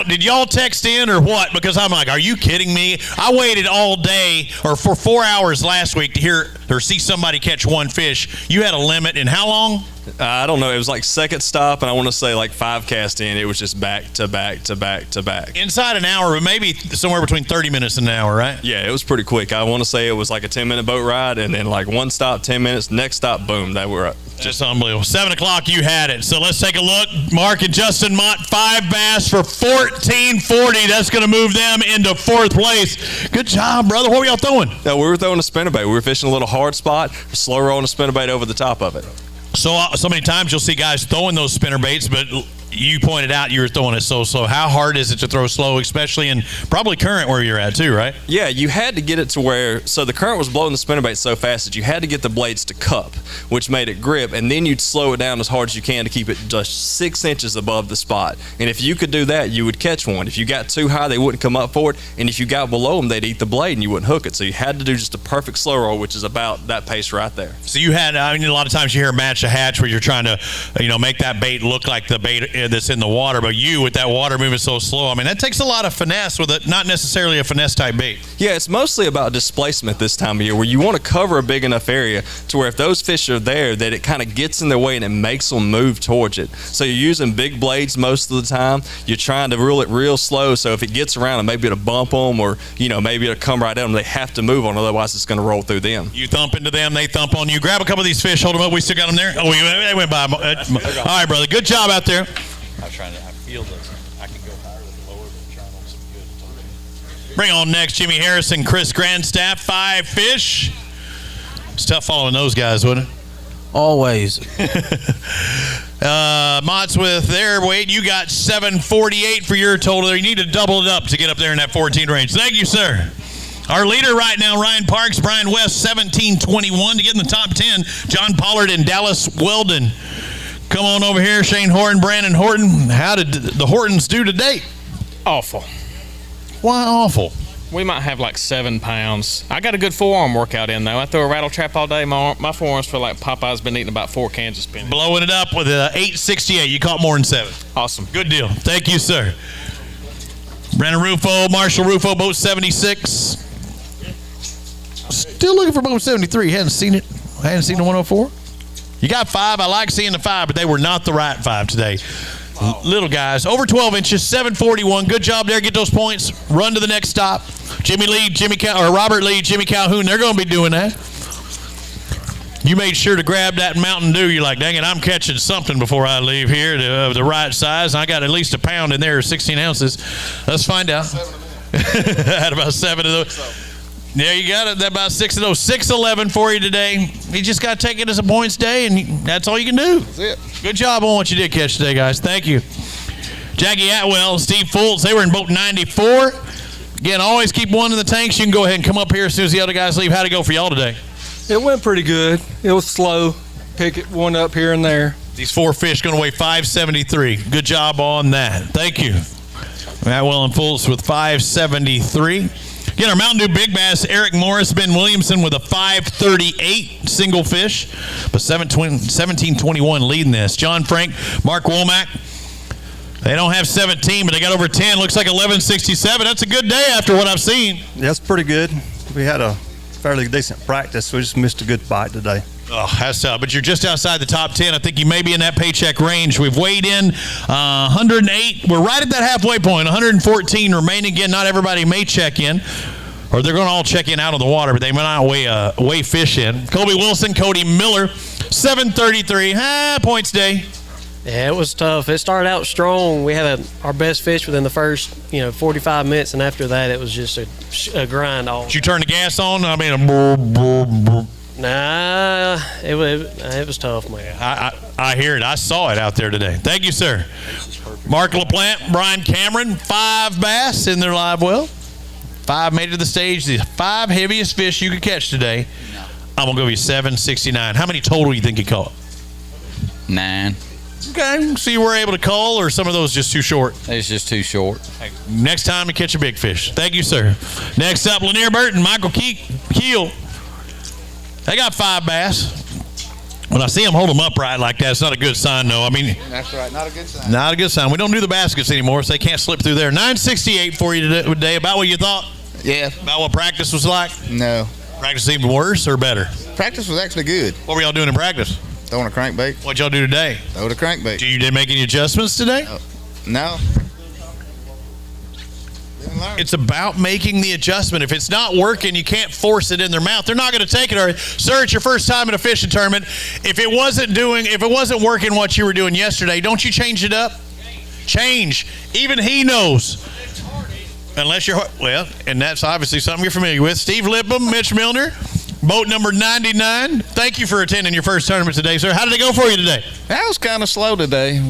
did y'all text in or what? Because I'm like, are you kidding me? I waited all day or for 4 hours last week to hear or see somebody catch 1 fish. You had a limit in how long?
I don't know. It was like second stop, and I want to say like 5 cast in. It was just back to back to back to back.
Inside an hour, but maybe somewhere between 30 minutes and an hour, right?
Yeah, it was pretty quick. I want to say it was like a 10-minute boat ride, and then like 1 stop, 10 minutes. Next stop, boom, that were
just unbelievable. 7 o'clock, you had it. So let's take a look. Mark and Justin Mott, 5 bass for $14.40. That's going to move them into 4th place. Good job, brother. What were y'all throwing?
No, we were throwing a spinnerbait. We were fishing a little hard spot, slow rolling a spinnerbait over the top of it.
So many times you'll see guys throwing those spinner baits, but you pointed out you were throwing it so slow. How hard is it to throw slow, especially in probably current where you're at too, right?
Yeah, you had to get it to where, so the current was blowing the spinnerbait so fast that you had to get the blades to cup, which made it grip, and then you'd slow it down as hard as you can to keep it just 6 inches above the spot. And if you could do that, you would catch one. If you got too high, they wouldn't come up for it, and if you got below them, they'd eat the blade and you wouldn't hook it. So you had to do just a perfect slow roll, which is about that pace right there.
So you had, a lot of times you hear a match a hatch where you're trying to, make that bait look like the bait that's in the water, but you with that water moving so slow, that takes a lot of finesse with it, not necessarily a finesse type bait.
Yeah, it's mostly about displacement this time of year, where you want to cover a big enough area to where if those fish are there, that it kind of gets in their way and it makes them move towards it. So you're using big blades most of the time. You're trying to reel it real slow, so if it gets around and maybe it'll bump them, or maybe it'll come right at them, they have to move on, otherwise it's going to roll through them.
You thump into them, they thump on you. Grab a couple of these fish, hold them up. We still got them there. Oh, they went by. All right, brother. Good job out there.
I feel this. I can go higher than lower, but trying on some good.
Bring on next Jimmy Harrison, Chris Grandstaff, 5 fish. It's tough following those guys, wouldn't it?
Always.
Mott's with their weight. You got 748 for your total there. You need to double it up to get up there in that 14 range. Thank you, sir. Our leader right now, Ryan Parks, Brian West, 17-21 to get in the top 10. John Pollard and Dallas Weldon. Come on over here, Shane Horton, Brandon Horton. How did the Hortons do today?
Awful.
Why awful?
We might have like 7 pounds. I got a good forearm workout in, though. I throw a rattle trap all day. My forearms feel like Popeye's been eating about 4 Kansas pennies.
Blowing it up with a 868. You caught more than 7.
Awesome.
Good deal. Thank you, sir. Brandon Rufo, Marshall Rufo, boat 76. Still looking for boat 73. Hadn't seen it. I hadn't seen the 104. You got 5. I like seeing the 5, but they were not the right 5 today. Little guys, over 12 inches, 741. Good job there. Get those points. Run to the next stop. Robert Lee, Jimmy Calhoun, they're going to be doing that. You made sure to grab that Mountain Dew. You're like, dang it, I'm catching something before I leave here of the right size. I got at least a pound in there, 16 ounces. Let's find out. Had about 7 of those. Yeah, you got it. About 6 of those. 6-11 for you today. You just got to take it as a points day, and that's all you can do.
That's it.
Good job on what you did catch today, guys. Thank you. Jackie Atwell, Steve Fultz, they were in boat 94. Again, always keep one in the tanks. You can go ahead and come up here as soon as the other guys leave. How'd it go for y'all today?
It went pretty good. It was slow. Pick it one up here and there.
These 4 fish going to weigh 573. Good job on that. Thank you. Atwell and Fultz with 573. Again, our Mountain Dew Big Bass, Eric Morris, Ben Williamson with a 538 single fish, but 1721 leading this. John Frank, Mark Womack. They don't have 17, but they got over 10. Looks like 1167. That's a good day after what I've seen.
That's pretty good. We had a fairly decent practice. We just missed a good bite today.
Oh, that's tough. But you're just outside the top 10. I think you may be in that paycheck range. We've weighed in 108. We're right at that halfway point. 114 remaining. Again, not everybody may check in, or they're going to all check in out of the water, but they may not weigh fish in. Colby Wilson, Cody Miller, 733. Points day.
Yeah, it was tough. It started out strong. We had our best fish within the first, 45 minutes, and after that, it was just a grind all.
Did you turn the gas on? I mean, a brr, brr, brr.
Nah, it was tough, man.
I hear it. I saw it out there today. Thank you, sir. Mark LaPlante, Brian Cameron, 5 bass in their live well. 5 made it to the stage. The 5 heaviest fish you could catch today. I'm going to give you 769. How many total you think you caught?
9.
Okay, so you were able to call, or some of those just too short?
It's just too short.
Next time to catch a big fish. Thank you, sir. Next up, Lanier Burton, Michael Keel. They got 5 bass. When I see them hold them upright like that, it's not a good sign, though. I mean,
That's right. Not a good sign.
not a good sign. We don't do the baskets anymore, so they can't slip through there. 968 for you today. About what you thought?
Yeah.
About what practice was like?
No.
Practice even worse or better?
Practice was actually good.
What were y'all doing in practice?
Throwing a crankbait.
What'd y'all do today?
Throw the crankbait.
You didn't make any adjustments today?
No.
It's about making the adjustment. If it's not working, you can't force it in their mouth. They're not going to take it. Or, sir, it's your first time at a fishing tournament. If it wasn't working what you were doing yesterday, don't you change it up? Change. Even he knows. Unless you're, well, and that's obviously something you're familiar with. Steve Lipham, Mitch Milner, boat number 99. Thank you for attending your first tournament today, sir. How did it go for you today?
That was kind of slow today.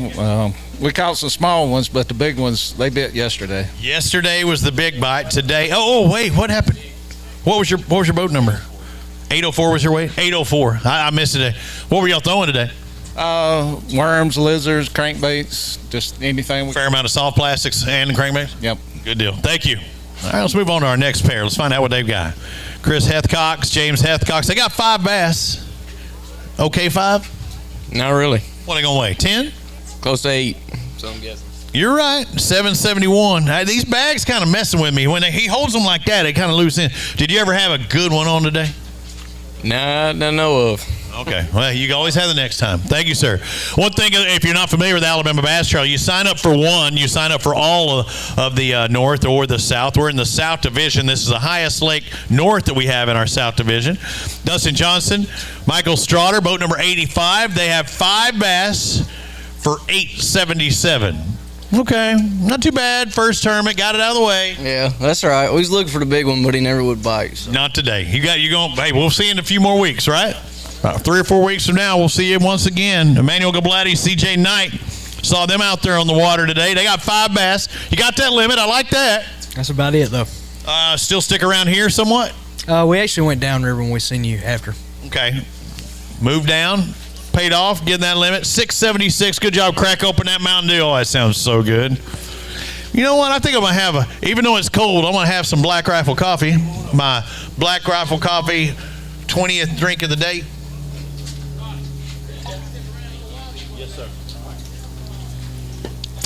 We caught some small ones, but the big ones, they bit yesterday.
Yesterday was the big bite. Today, wait, what happened? What was your boat number? 804 was your weight? 804. I missed it. What were y'all throwing today?
Worms, lizards, crankbaits, just anything.
Fair amount of soft plastics and crankbaits?
Yep.
Good deal. Thank you. All right, let's move on to our next pair. Let's find out what they've got. Chris Hethcox, James Hethcox. They got 5 bass. Okay, 5?
Not really.
What are they going to weigh? 10?
Close to 8. So I'm guessing.
You're right. 771. These bags kind of messing with me. When he holds them like that, they kind of loosen. Did you ever have a good one on today?
Nah, I don't know of.
Okay. Well, you can always have the next time. Thank you, sir. One thing, if you're not familiar with Alabama Bass Trail, you sign up for one. You sign up for all of the north or the south. We're in the South Division. This is the highest lake north that we have in our South Division. Dustin Johnson, Michael Straughter, boat number 85. They have 5 bass for $877. Okay, not too bad. First tournament, got it out of the way.
Yeah, that's right. We was looking for the big one, but he never would bite. So.
Not today. Hey, we'll see you in a few more weeks, right? 3 or 4 weeks from now, we'll see you once again. Emmanuel Gablatti, CJ Knight, saw them out there on the water today. They got 5 bass. You got that limit. I like that.
That's about it, though.
Still stick around here somewhat?
We actually went downriver when we seen you after.
Okay. Move down. Paid off. Getting that limit. 676. Good job. Crack open that Mountain Dew. Oh, that sounds so good. You know what? I think I'm going to have even though it's cold, I'm going to have some Black Rifle coffee. My Black Rifle coffee 20th drink of the day.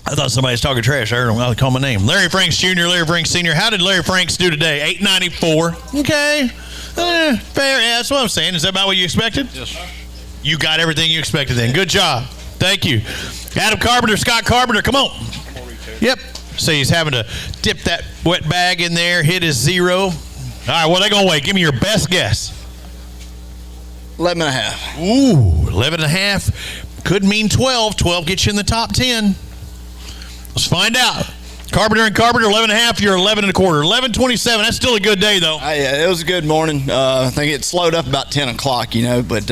I thought somebody was talking trash. I heard him. I'll call my name. Larry Franks Jr., Larry Franks Sr. How did Larry Franks do today? 894. Okay. Fair. Yeah, that's what I'm saying. Is that about what you expected?
Yes, sir.
You got everything you expected then. Good job. Thank you. Adam Carpenter, Scott Carpenter, come on. Yep. So he's having to dip that wet bag in there, hit his 0. All right, what are they going to weigh? Give me your best guess.
11.5.
Ooh, 11.5. Could mean 12. 12 gets you in the top 10. Let's find out. Carpenter and Carpenter, 11.5. You're 11.25. 11.27. That's still a good day, though.
Yeah, it was a good morning. I think it slowed up about 10 o'clock, but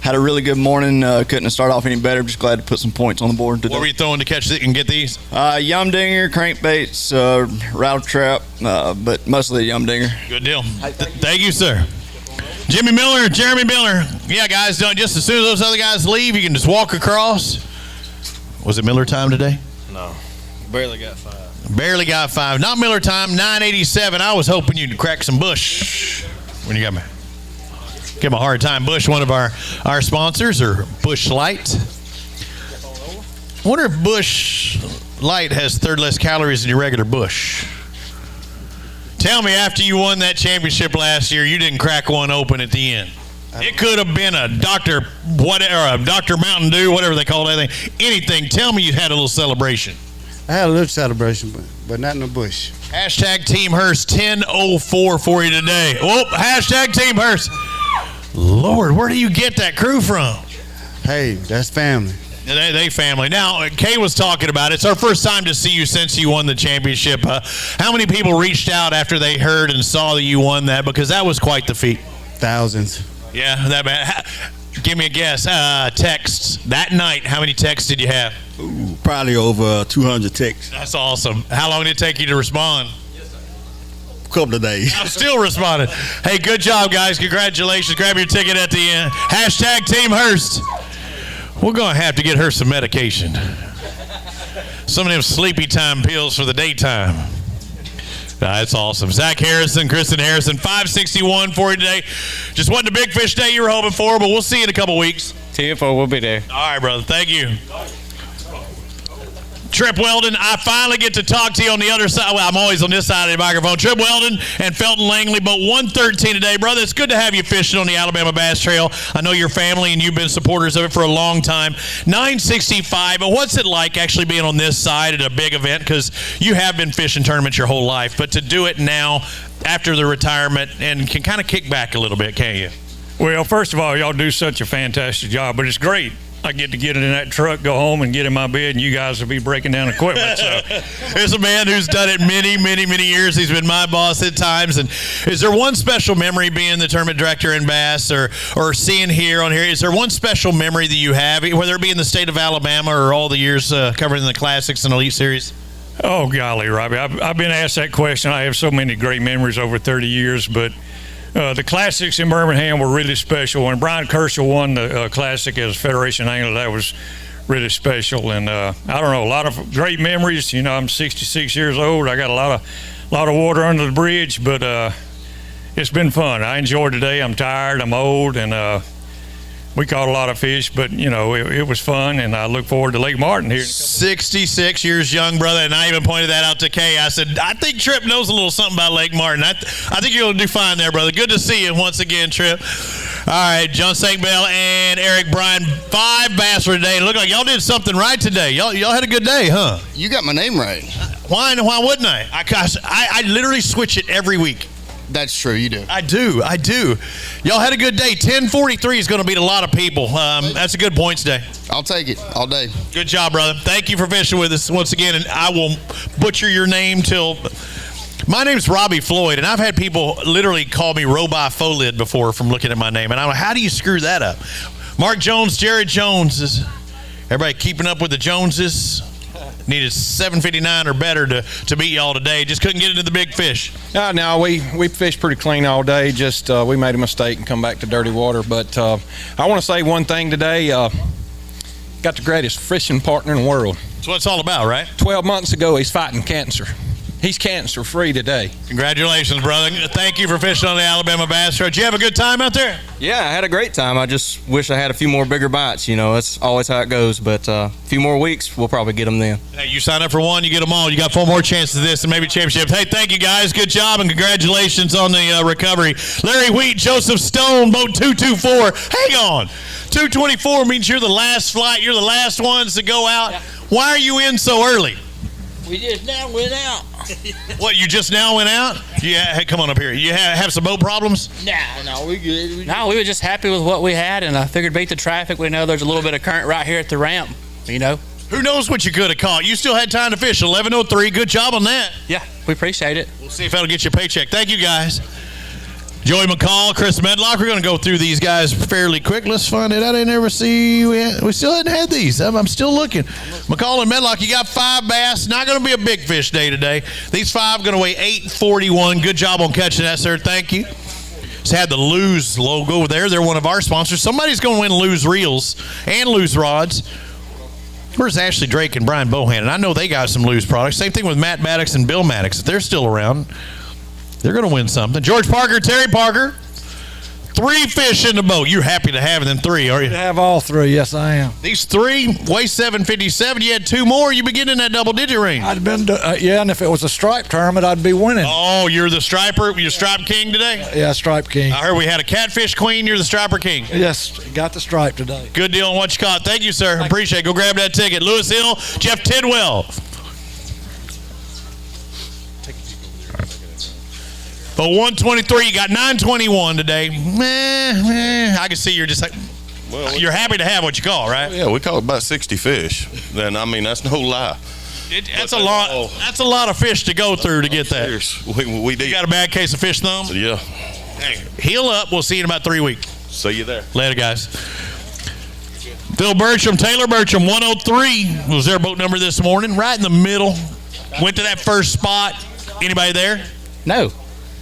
had a really good morning. Couldn't have started off any better. Just glad to put some points on the board today.
What were you throwing to catch it and get these?
Yum dinger, crankbaits, rattle trap, but mostly yum dinger.
Good deal. Thank you, sir. Jeremy Miller. Yeah, guys, just as soon as those other guys leave, you can just walk across. Was it Miller time today?
No, barely got 5.
Barely got 5. Not Miller time, 987. I was hoping you'd crack some Bush when you got me. Give him a hard time. Bush, one of our sponsors, or Bush Light. I wonder if Bush Light has third less calories than your regular Bush. Tell me, after you won that championship last year, you didn't crack one open at the end. It could have been a Dr. Mountain Dew, whatever they call that thing. Anything. Tell me you had a little celebration.
I had a little celebration, but not in the bush.
Hashtag Team Hurst 1004 for you today. Whoop, hashtag Team Hurst. Lord, where do you get that crew from?
Hey, that's family.
They family. Now, Kay was talking about it. It's our first time to see you since you won the championship. How many people reached out after they heard and saw that you won that? Because that was quite the feat.
Thousands.
Yeah, that bad. Give me a guess. Texts. That night, how many texts did you have?
Ooh, probably over 200 texts.
That's awesome. How long did it take you to respond?
A couple of days.
I'm still responding. Hey, good job, guys. Congratulations. Grab your ticket at the end. Hashtag Team Hurst. We're going to have to get her some medication. Some of them sleepy time pills for the daytime. That's awesome. Zach Harrison, Kristen Harrison, 561 for you today. Just wasn't a big fish day you were hoping for, but we'll see you in a couple weeks.
TFO will be there.
All right, brother. Thank you. Trip Weldon, I finally get to talk to you on the other side. Well, I'm always on this side of the microphone. Trip Weldon and Felton Langley, but 113 today. Brother, it's good to have you fishing on the Alabama Bass Trail. I know your family and you've been supporters of it for a long time. 965, but what's it like actually being on this side at a big event? Because you have been fishing tournaments your whole life, but to do it now after the retirement and can kind of kick back a little bit, can't you?
Well, first of all, y'all do such a fantastic job, but it's great. I get to get in that truck, go home, and get in my bed, and you guys will be breaking down equipment. So,
there's a man who's done it many years. He's been my boss at times. And is there one special memory being the tournament director in Bass, or seeing here on here? Is there one special memory that you have, whether it be in the state of Alabama or all the years covering the Classics and Elite Series?
oh golly, Robbie, I've been asked that question. I have so many great memories over 30 years, but. The Classics in Birmingham were really special. When Brian Kershaw won the Classic as Federation Angler, that was really special. And I don't know, a lot of great memories. You know, I'm 66 years old. I got a lot of water under the bridge, but it's been fun. I enjoyed today. I'm tired. I'm old, and we caught a lot of fish, but you know, it was fun, and I look forward to Lake Martin here.
66 years young, brother, and I even pointed that out to Kay. I said, I think Tripp knows a little something about Lake Martin. I think you're going to do fine there, brother. Good to see you once again, Tripp. All right, John St. Bell and Eric Bryan, 5 bass for today. Look like y'all did something right today. Y'all had a good day, huh?
You got my name right.
Why wouldn't I? I literally switch it every week.
That's true, you do.
I do. Y'all had a good day. 10:43 is going to beat a lot of people. That's a good points day.
I'll take it all day.
Good job, brother. Thank you for fishing with us once again, and I will butcher your name till... My name's Robbie Floyd, and I've had people literally call me Robi Folid before from looking at my name, and I'm like, how do you screw that up? Mark Jones, Jared Jones. Everybody keeping up with the Joneses? Needed 759 or better to beat y'all today. Just couldn't get into the big fish.
No, we fished pretty clean all day. Just we made a mistake and come back to dirty water. But I want to say one thing today. Got the greatest fishing partner in the world.
That's what it's all about, right?
12 months ago, he's fighting cancer. He's cancer-free today.
Congratulations, brother. Thank you for fishing on the Alabama Bass Trail. Did you have a good time out there?
Yeah, I had a great time. I just wish I had a few more bigger bites. You know, that's always how it goes. But a few more weeks, we'll probably get them then.
Hey, you sign up for one, you get them all. You got 4 more chances of this and maybe championship. Hey, thank you, guys. Good job, and congratulations on the recovery. Larry Wheat, Joseph Stone, boat 224. Hang on. 2:24 means you're the last flight. You're the last ones to go out. Yeah. Why are you in so early?
We just now went out.
What, you just now went out? Yeah, hey, come on up here. You have some boat problems?
No, we good.
No, we were just happy with what we had, and I figured beat the traffic. We know there's a little bit of current right here at the ramp, you know.
Who knows what you could have caught? You still had time to fish. 11:03. Good job on that.
Yeah, we appreciate it.
We'll see if that'll get you a paycheck. Thank you, guys. Joey McCall, Chris Medlock. We're going to go through these guys fairly quick. Let's find it. I didn't ever see. We still hadn't had these. I'm still looking. McCall and Medlock, you got 5 bass. Not going to be a big fish day today. These 5 going to weigh 841. Good job on catching that, sir. Thank you. Just had the Lose logo there. They're one of our sponsors. Somebody's going to win Lose reels and Lose rods. Where's Ashley Drake and Brian Bohannon? I know they got some Lose products. Same thing with Matt Maddox and Bill Maddox. If they're still around, they're going to win something. George Parker, Terry Parker, 3 fish in the boat. You're happy to have them 3, are you?
To have all 3, yes, I am.
These 3 weigh 757. You had 2 more. You begin in that double-digit range.
I'd been, yeah, and if it was a stripe tournament, I'd be winning.
Oh, you're the striper. You're stripe king today?
Yeah, stripe king.
I heard we had a catfish queen. You're the striper king.
Yes, got the stripe today.
Good deal on what you caught. Thank you, sir. Appreciate it. Go grab that ticket. Lewis Hill, Jeff Tidwell. But 123, you got 921 today. I can see you're just like, you're happy to have what you call, right?
Yeah, we caught about 60 fish. Then I mean, that's no lie.
That's a lot. That's a lot of fish to go through to get that.
We did.
You got a bad case of fish thumb?
Yeah.
Hey, heal up. We'll see you in about 3 weeks.
See you there.
Later, guys. Phil Burcham, Taylor Burcham, 103 was their boat number this morning, right in the middle. Went to that first spot. Anybody there?
No.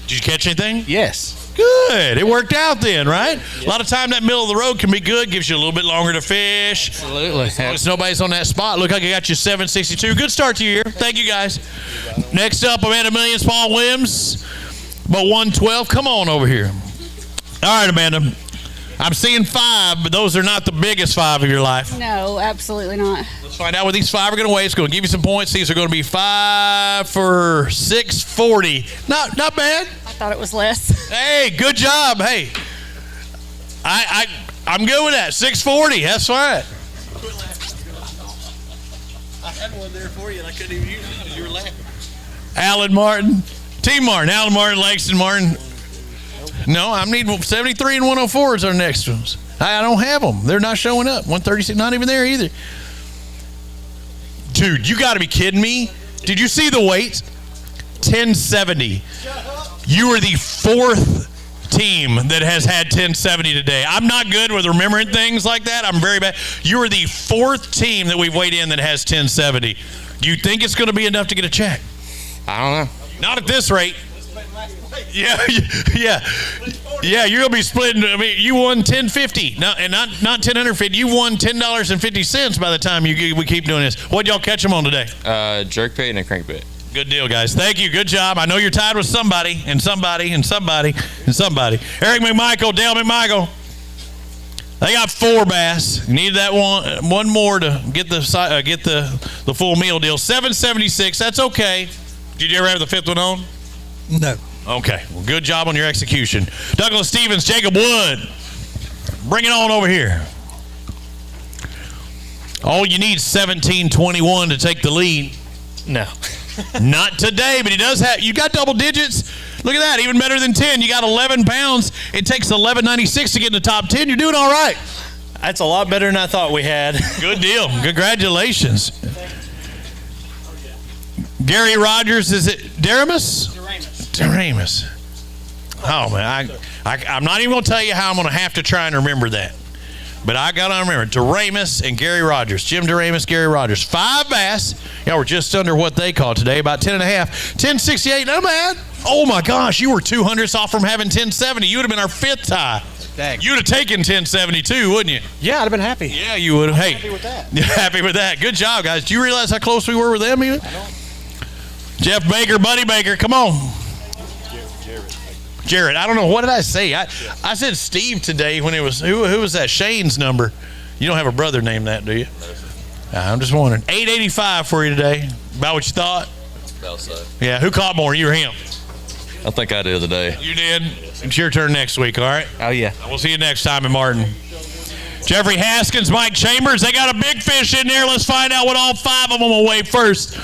Did you catch anything?
Yes.
Good. It worked out then, right? Yeah. A lot of time that middle of the road can be good. Gives you a little bit longer to fish.
Absolutely.
As long as nobody's on that spot. Look like I got you 762. Good start to your year. Thank you, guys. Next up, Amanda Millions, Paul Williams. About 112. Come on over here. All right, Amanda. I'm seeing 5, but those are not the biggest 5 of your life.
No, absolutely not.
Let's find out what these 5 are going to weigh. It's going to give you some points. These are going to be 5 for 640. Not bad.
I thought it was less.
Hey, good job. Hey, I'm good with that. 640. That's fine. I had one there for you, and I couldn't even use it because you were laughing. Alan Martin, Team Martin, Alan Martin, Langston Martin. No, I'm needing 73 and 104 is our next ones. I don't have them. They're not showing up. 136, not even there either. Dude, you got to be kidding me. Did you see the weight? 1070. You are the 4th team that has had 1070 today. I'm not good with remembering things like that. I'm very bad. You are the 4th team that we've weighed in that has 1070. Do you think it's going to be enough to get a check?
I don't know.
Not at this rate. Yeah. You're gonna be splitting. I mean, you won $10.50, not 1050. You won $10.50 by the time we keep doing this. What'd y'all catch them on today?
Jerkbait and a crankbait.
Good deal, guys. Thank you. Good job. I know you're tied with somebody and somebody and somebody and somebody. Eric McMichael, Dale McMichael. They got 4 bass. You need that one more to get the full meal deal. 776. That's okay. Did you ever have the 5th one on?
No.
Okay. Well, good job on your execution. Douglas Stevens, Jacob Wood. Bring it on over here. All you need is 1721 to take the lead.
No.
Not today, but he does have. You got double digits. Look at that. Even better than 10. You got 11 pounds. It takes 1196 to get in the top 10. You're doing all right.
That's a lot better than I thought we had.
Good deal. Congratulations. Gary Rogers, is it Deramus? Deramus. Oh, man. I'm not even going to tell you how I'm going to have to try and remember that. But I got to remember. Deramus and Gary Rogers. Jim Deramus, Gary Rogers. 5 bass. Y'all were just under what they called today, about 10 and a half. 1068, not bad. Oh, my gosh. You were 200 off from having 1070. You would have been our 5th tie. Dang. You'd have taken 1072, wouldn't you?
Yeah, I'd have been happy.
Yeah, you would have. Hey,
happy with that.
Happy with that. Good job, guys. Do you realize how close we were with them even? Jeff Baker, Buddy Baker, come on. Jared, I don't know. What did I say? I said Steve today when it was, who was that? Shane's number. You don't have a brother named that, do you? I'm just wondering. 885 for you today. About what you thought?
About so.
Yeah, who caught more, you or him?
I think I did today.
You did? It's your turn next week, all right?
Oh, yeah.
We'll see you next time in Martin. Jeffrey Haskins, Mike Chambers, they got a big fish in there. Let's find out what all 5 of them will weigh first.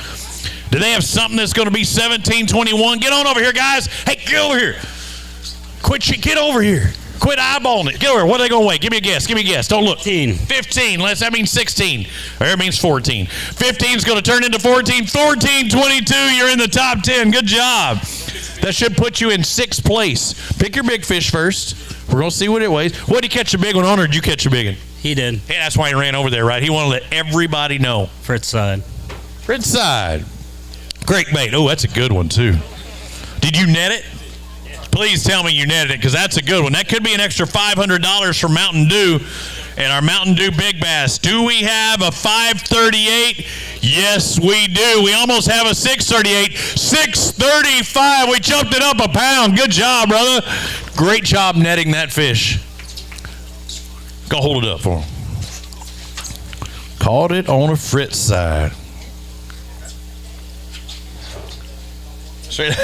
Do they have something that's going to be 1721? Get on over here, guys. Hey, get over here. Get over here. Quit eyeballing it. Get over here. What are they going to weigh? Give me a guess. Give me a guess. Don't look. 15. That means 16. Or it means 14. 15 is going to turn into 14. 1422. You're in the top 10. Good job. That should put you in 6th place. Pick your big fish first. We're going to see what it weighs. What, did he catch a big one on, or did you catch a big one?
He did.
Hey, that's why he ran over there, right? He wanted to let everybody know.
Fritz side.
Fritz side. Great bait. Oh, that's a good one, too. Did you net it? Please tell me you netted it, because that's a good one. That could be an extra $500 for Mountain Dew and our Mountain Dew Big Bass. Do we have a 538? Yes, we do. We almost have a 638. 635. We jumped it up a pound. Good job, brother. Great job netting that fish. Go hold it up for him. Caught it on a Fritz side. Straight,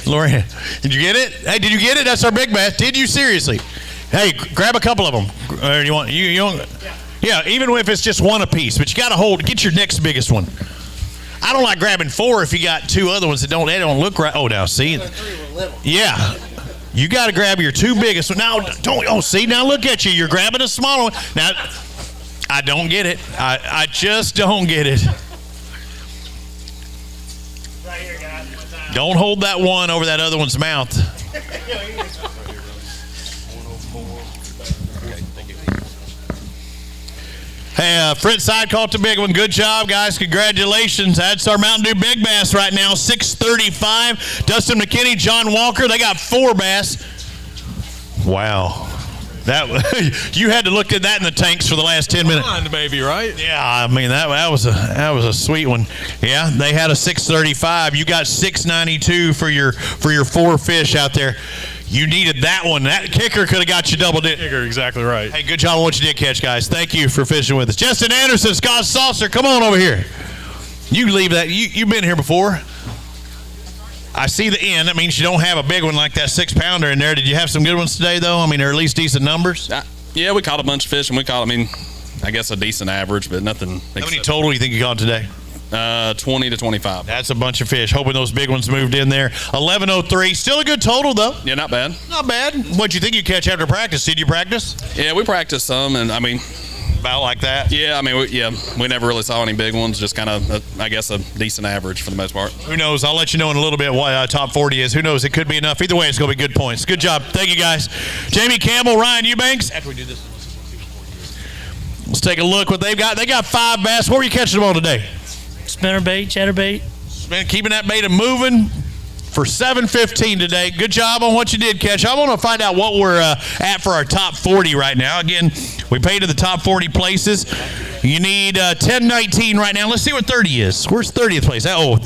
Lori, did you get it? Hey, did you get it? That's our big bass. Did you seriously? Hey, grab a couple of them. You want? Yeah, even if it's just one apiece, but you got to get your next biggest one. I don't like grabbing 4 if you got 2 other ones that don't look right. Oh, now see, yeah, you got to grab your 2 biggest ones. Now don't. Oh, see, now look at you. You're grabbing a smaller one. Now, I don't get it. I just don't get it. Don't hold that one over that other one's mouth. Hey, Fritz side caught the big one. Good job, guys. Congratulations. That's our Mountain Dew Big Bass right now, 635. Dustin McKinney, John Walker, they got 4 bass. Wow. That you had to look at that in the tanks for the last 10 minutes.
Blind baby, right?
Yeah, I mean that was a sweet one. Yeah, they had a 635. You got 692 for your 4 fish out there. You needed that one. That kicker could have got you double dip.
Kicker, exactly right.
Hey, good job on what you did catch, guys. Thank you for fishing with us. Justin Anderson, Scott Saucer, come on over here. You leave that. You've been here before. I see the end. That means you don't have a big one like that 6-pounder in there. Did you have some good ones today, though? I mean, or at least decent numbers?
Yeah, we caught a bunch of fish, and we caught, I guess a decent average, but nothing.
How many total do you think you caught today?
20 to 25.
That's a bunch of fish. Hoping those big ones moved in there. 11:03. Still a good total, though.
Yeah, not bad.
Not bad. What'd you think you catch after practice? Did you practice?
Yeah, we practiced some, and
about like that?
Yeah, we never really saw any big ones. Just kind of, I guess, a decent average for the most part.
Who knows? I'll let you know in a little bit what top 40 is. Who knows? It could be enough. Either way, it's going to be good points. Good job. Thank you, guys. Jamie Campbell, Ryan Eubanks. After we do this, let's take a look what they've got. They got 5 bass. What were you catching them on today?
Spinnerbait, chatterbait.
Keeping that bait moving for $7.15 today. Good job on what you did catch. I want to find out what we're at for our top 40 right now. Again, we paid to the top 40 places. You need 10-19 right now. Let's see what 30 is. Where's 30th place? Oh,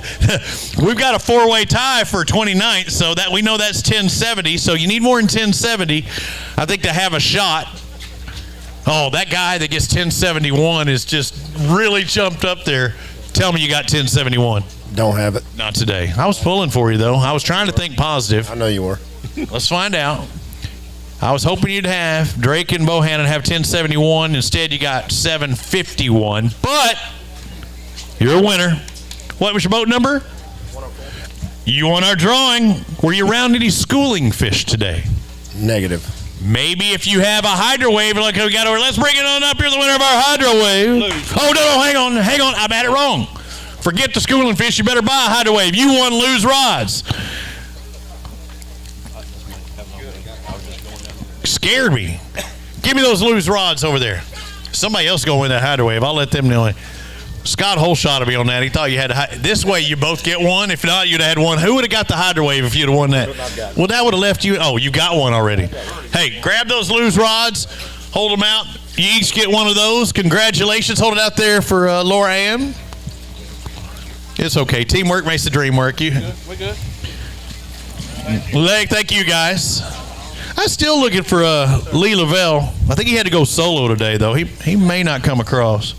we've got a 4-way tie for 29th, so that we know that's 1070. So you need more than 1070, I think, to have a shot. Oh, that guy that gets 1071 is just really jumped up there. Tell me you got 1071.
Don't have it.
Not today. I was pulling for you, though. I was trying to think positive.
I know you were.
Let's find out. I was hoping you'd have Drake and Bohannon have 1071. Instead, you got 751. But you're a winner. What was your boat number? 104. You won our drawing. Were you around any schooling fish today?
Negative.
Maybe if you have a hydro wave, like we got over, let's bring it on up. You're the winner of our hydro wave. Oh, no, hang on. I had it wrong. Forget the schooling fish. You better buy a hydro wave. You won Lou's rods. Scared me. Give me those Lou's rods over there. Somebody else going to win that hydro wave. I'll let them know. Scott Holshot will be on that. He thought you had this way. You both get one. If not, you'd have had one. Who would have got the hydro wave if you'd have won that? Well, that would have left you. Oh, you got one already. Hey, grab those Lou's rods. Hold them out. You each get one of those. Congratulations. Hold it out there for Laura Ann. It's okay. Teamwork makes the dream work. We good. Thank you, guys. I'm still looking for Lee Lavelle. I think he had to go solo today, though. He may not come across.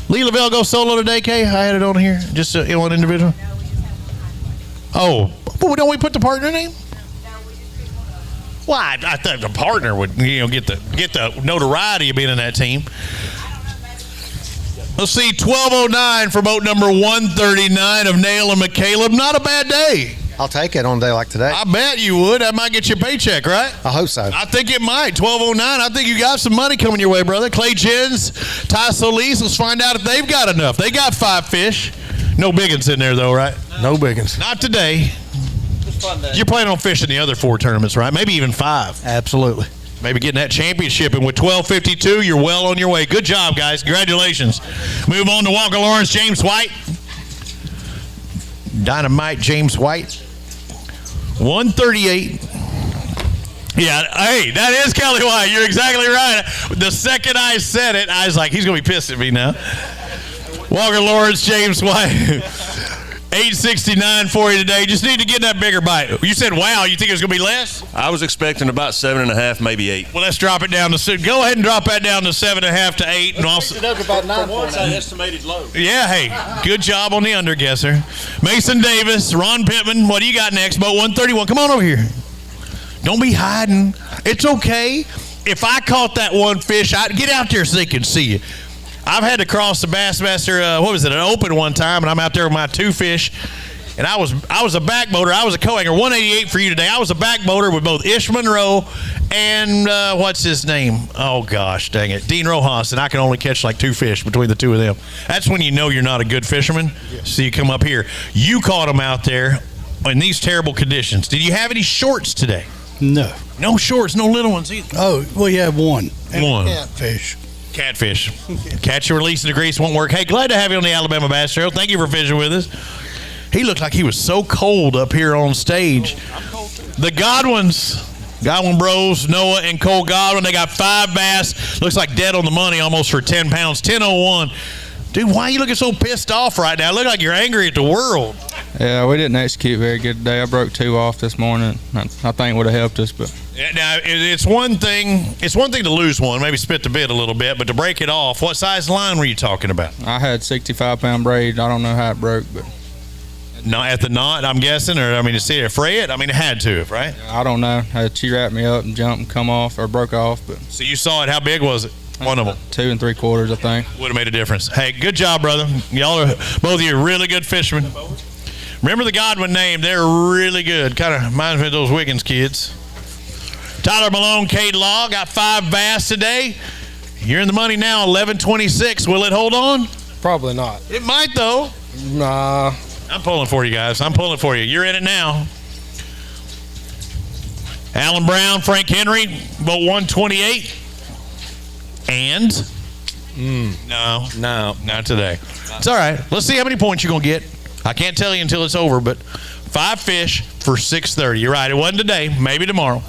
Lee Lavelle go solo today, Kay? I had it on here. Just one individual? Oh, but don't we put the partner name? Well, I thought the partner would, get the notoriety of being in that team. Let's see, 12:09 for boat number 139 of Nail and McCaleb. Not a bad day.
I'll take it on a day like today.
I bet you would. That might get you a paycheck, right?
I hope so.
I think it might. 12:09. I think you got some money coming your way, brother. Clay Jens, Ty Solis. Let's find out if they've got enough. They got 5 fish. No biggins in there, though, right?
No biggins.
Not today. You're planning on fishing the other 4 tournaments, right? Maybe even 5.
Absolutely.
Maybe getting that championship. And with 12:52, you're well on your way. Good job, guys. Congratulations. Move on to Walker Lawrence, James White. Dynamite James White. 138. Yeah, hey, that is Kelly White. You're exactly right. The second I said it, I was like, he's going to be pissed at me now. Walker Lawrence, James White. 869 for you today. Just need to get that bigger bite. You said, wow, you think it's going to be less?
I was expecting about 7.5, maybe 8.
Well, let's drop it down to go ahead and drop that down to 7.5 to 8. And also,
It up about 9 points.
I estimated low.
yeah, hey, good job on the underguesser. Mason Davis, Ron Pittman. What do you got next? Boat 131. Come on over here. Don't be hiding. It's okay. If I caught that one fish, I'd get out there so they can see you. I've had to cross the Bassmaster, an open one time, and I'm out there with my 2 fish. And I was a back boater. I was a co-hanger. 188 for you today. I was a back boater with both Ish Monroe and what's his name? Oh, gosh, dang it. Dean Rojas, and I can only catch like 2 fish between the 2 of them. That's when you know you're not a good fisherman. So you come up here. You caught them out there in these terrible conditions. Did you have any shorts today?
No.
No shorts, no little ones either.
Oh, we have one.
One.
Catfish.
Catfish. Catch and release and the grease won't work. Hey, glad to have you on the Alabama Bass Trail. Thank you for fishing with us. He looked like he was so cold up here on stage. The Godwins, Godwin Bros, Noah and Cole Godwin, they got 5 bass. Looks like dead on the money almost for 10 pounds. 10:01. Dude, why are you looking so pissed off right now? Look like you're angry at the world.
Yeah, we didn't execute very good today. I broke 2 off this morning. I think it would have helped us, but
now it's one thing to lose one, maybe spit the bit a little bit, but to break it off, what size line were you talking about?
I had 65-pound braid. I don't know how it broke, but
not at the knot, I'm guessing, or to see it fray it. It had to have, right?
I don't know. She wrapped me up and jumped and come off or broke off, but
so you saw it. How big was it? One of them.
2 3/4, I think.
Would have made a difference. Hey, good job, brother. Y'all are both of you really good fishermen. Remember the Godwin name. They're really good. Kind of reminds me of those Wiggins kids. Tyler Malone, Cade Law, got 5 bass today. You're in the money now, 11.26. Will it hold on?
Probably not.
It might, though.
Nah.
I'm pulling for you guys. I'm pulling for you. You're in it now. Alan Brown, Frank Henry, boat 128. And? No, not today. It's all right. Let's see how many points you're going to get. I can't tell you until it's over, but 5 fish for 630. You're right. It wasn't today. Maybe tomorrow.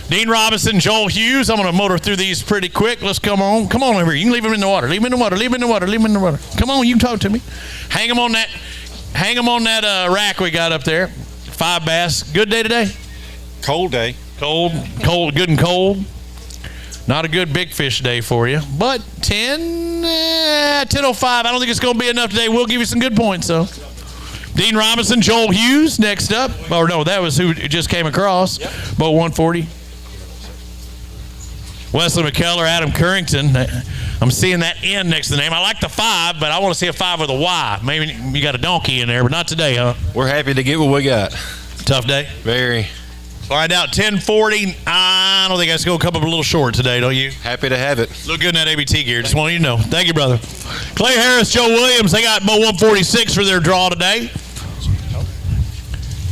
Dean Robinson, Joel Hughes. I'm going to motor through these pretty quick. Let's come on. Come on over here. You can leave them in the water. Leave them in the water. Leave them in the water. Leave them in the water. Come on. You can talk to me. Hang them on that rack we got up there. 5 bass. Good day today?
Cold day.
Cold, good and cold. Not a good big fish day for you, but 10:05. I don't think it's going to be enough today. We'll give you some good points, though. Dean Robinson, Joel Hughes next up. Or no, that was who just came across. Yep. Boat 140. Wesley McKellar, Adam Currington. I'm seeing that N next to the name. I like the 5, but I want to see a 5 with a Y. Maybe you got a donkey in there, but not today, huh?
We're happy to get what we got.
Tough day?
Very.
Find out 10:40. I don't think that's going to come up a little short today, don't you?
Happy to have it.
Look good in that ABT gear. Just wanted you to know. Thank you, brother. Clay Harris, Joe Williams. They got boat 146 for their draw today.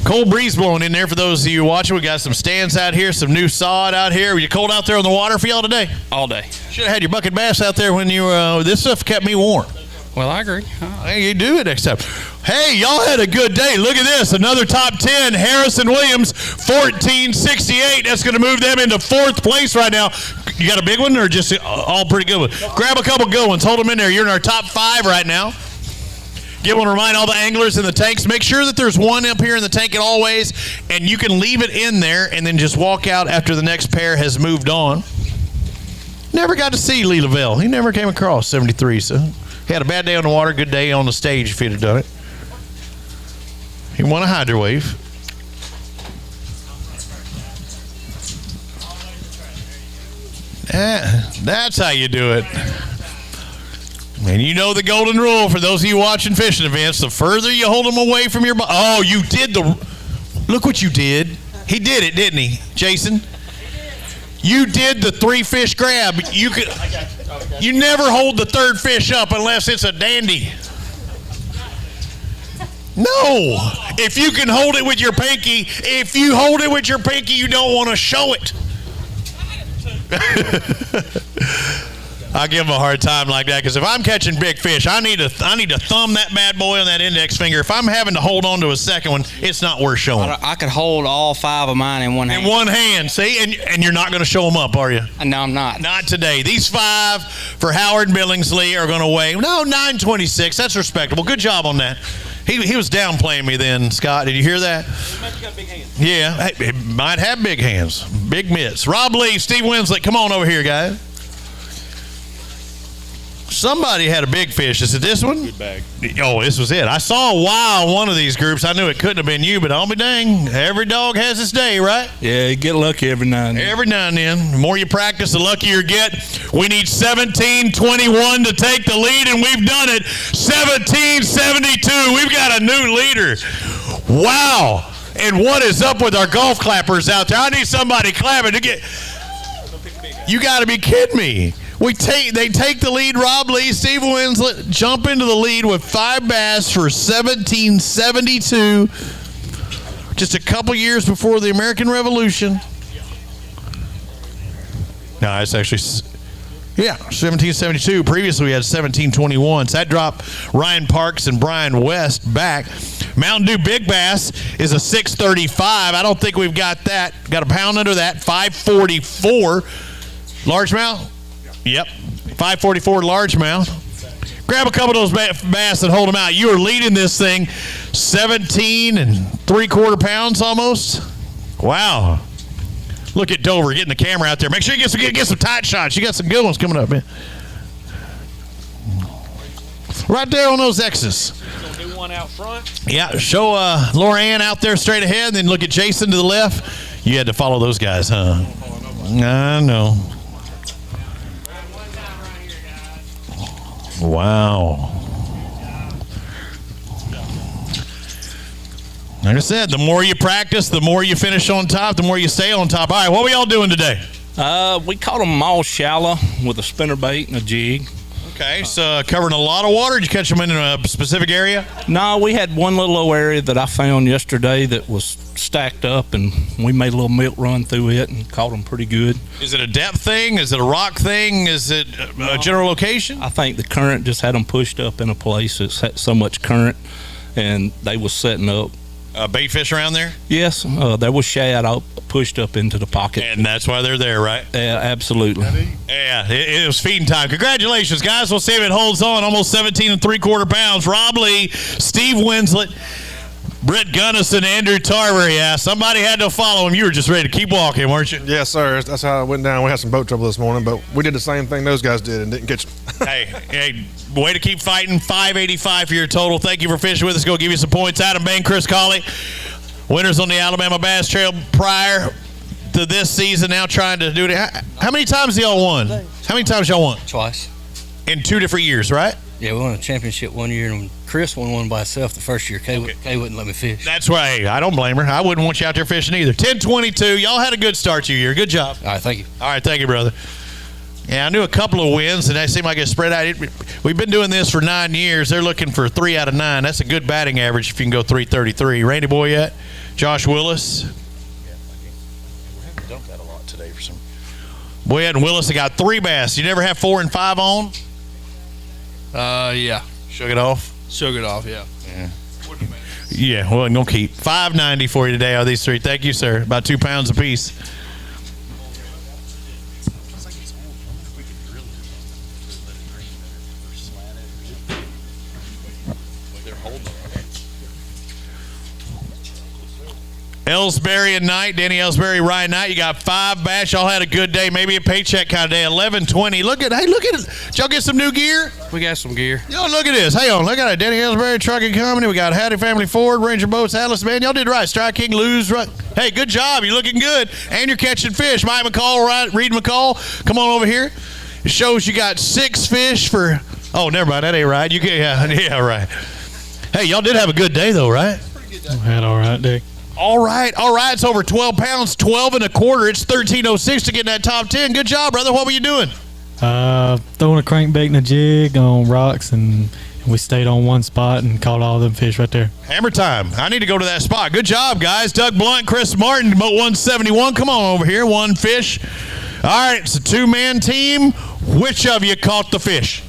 Cold breeze blowing in there for those of you watching. We got some stands out here, some new sod out here. Were you cold out there on the water for y'all today?
All day.
Should have had your bucket bass out there when you were. This stuff kept me warm.
Well, I agree.
Hey, you do it next time. Hey, y'all had a good day. Look at this. Another top 10. Harrison Williams, 1468. That's going to move them into 4th place right now. You got a big one or just all pretty good ones? Grab a couple good ones. Hold them in there. You're in our top 5 right now. Get one to remind all the anglers in the tanks. Make sure that there's one up here in the tank at always, and you can leave it in there and then just walk out after the next pair has moved on. Never got to see Lee Lavelle. He never came across 73, so he had a bad day on the water, good day on the stage if he'd have done it. He won a hydro wave. That's how you do it. And you know the golden rule for those of you watching fishing events, the further you hold them away from your body. Oh, you did look what you did. He did it, didn't he, Jason? You did the 3-fish grab. You never hold the 3rd fish up unless it's a dandy. No. If you can hold it with your pinky, you don't want to show it. I give him a hard time like that because if I'm catching big fish, I need to thumb that bad boy on that index finger. If I'm having to hold on to a second one, it's not worth showing.
I could hold all 5 of mine in one hand.
In one hand, see? And you're not going to show them up, are you?
No, I'm not.
Not today. These 5 for Howard Billingsley are going to weigh, 926. That's respectable. Good job on that. He was downplaying me then, Scott. Did you hear that?
He might have got big hands.
Yeah, it might have big hands. Big mitts. Rob Lee, Steve Winsley, come on over here, guys. Somebody had a big fish. Is it this one?
Good bag.
Oh, this was it. I saw a Y on one of these groups. I knew it couldn't have been you, but I'll be dang. Every dog has its day, right?
Yeah, you get lucky every now and then.
Every now and then. The more you practice, the luckier you get. We need 17-21 to take the lead, and we've done it. 17-72. We've got a new leader. Wow. And what is up with our golf clappers out there? I need somebody clapping to get. You got to be kidding me. They take the lead. Rob Lee, Steve Winslet jump into the lead with 5 bass for 1772. Just a couple years before the American Revolution. No, it's actually, 1772. Previously, we had 1721. So that dropped Ryan Parks and Brian West back. Mountain Dew Big Bass is a 635. I don't think we've got that. Got a pound under that. 544. Largemouth? Yep. 544 largemouth. Grab a couple of those bass and hold them out. You are leading this thing 17 3/4 pounds almost. Wow. Look at Dover getting the camera out there. Make sure you get some tight shots. You got some good ones coming up, man. Right there on those X's.
Do one out front.
Yeah, show Lorianne out there straight ahead, then look at Jason to the left. You had to follow those guys, huh? I know. Wow. Like I said, the more you practice, the more you finish on top, the more you stay on top. All right, what were y'all doing today?
We caught them all shallow with a spinnerbait and a jig.
Okay, so covering a lot of water. Did you catch them in a specific area?
No, we had one little low area that I found yesterday that was stacked up, and we made a little milk run through it and caught them pretty good.
Is it a depth thing? Is it a rock thing? Is it a general location?
I think the current just had them pushed up in a place. It's had so much current, and they was setting up.
Bait fish around there?
Yes, there was shad out pushed up into the pocket.
And that's why they're there, right?
Yeah, absolutely.
Yeah, it was feeding time. Congratulations, guys. We'll see if it holds on. Almost 17 3/4 pounds. Rob Lee, Steve Winslet, Brett Gunnison, Andrew Tarver. Yeah, somebody had to follow him. You were just ready to keep walking, weren't you?
Yes, sir. That's how it went down. We had some boat trouble this morning, but we did the same thing those guys did and didn't catch them.
Hey, way to keep fighting. 585 for your total. Thank you for fishing with us. Go give you some points. Adam Bain, Chris Colley. Winners on the Alabama Bass Trail prior to this season, now trying to do it. How many times y'all won? How many times y'all won?
Twice.
In 2 different years, right?
Yeah, we won a championship one year, and Chris won one by himself the first year. Kay wouldn't let me fish.
That's right. I don't blame her. I wouldn't want you out there fishing either. 10-22. Y'all had a good start to your year. Good job.
All right, thank you.
All right, thank you, brother. Yeah, I knew a couple of wins, and they seem like it's spread out. We've been doing this for 9 years. They're looking for 3 out of 9. That's a good batting average if you can go 333. Randy Boy yet? Josh Willis?
We haven't dumped that a lot today for some.
Boyette and Willis have got 3 bass. You never have 4 and 5 on?
Yeah.
Shook it off?
Shook it off, yeah.
Yeah, well, I'm going to keep. $5.90 for you today on these 3. Thank you, sir. About 2 pounds apiece. Ellsbury and Knight, Danny Ellsbury, Ryan Knight. You got 5 bass. Y'all had a good day, maybe a paycheck kind of day. 11:20. Look at it. Did y'all get some new gear?
We got some gear.
Yo, look at this. Hey, look at it. Danny Ellsbury Trucking Company. We got Hattie Family Ford, Ranger Boats, Atlas. Man, y'all did right. Strike King, lose. Right. Hey, good job. You're looking good, and you're catching fish. Mike McCall, Reed McCall, come on over here. It shows you got 6 fish for. Oh, never mind. That ain't right. You get yeah, right. Hey, y'all did have a good day though, right?
Had all right day.
All right. It's over 12 pounds, 12 1/4. It's 13:06 to get in that top 10. Good job, brother. What were you doing?
Throwing a crankbait and a jig on rocks, and we stayed on one spot and caught all them fish right there.
Hammer time. I need to go to that spot. Good job, guys. Doug Blunt, Chris Martin, boat 171. Come on over here. 1 fish. All right, it's a 2-man team. Which of you caught the fish?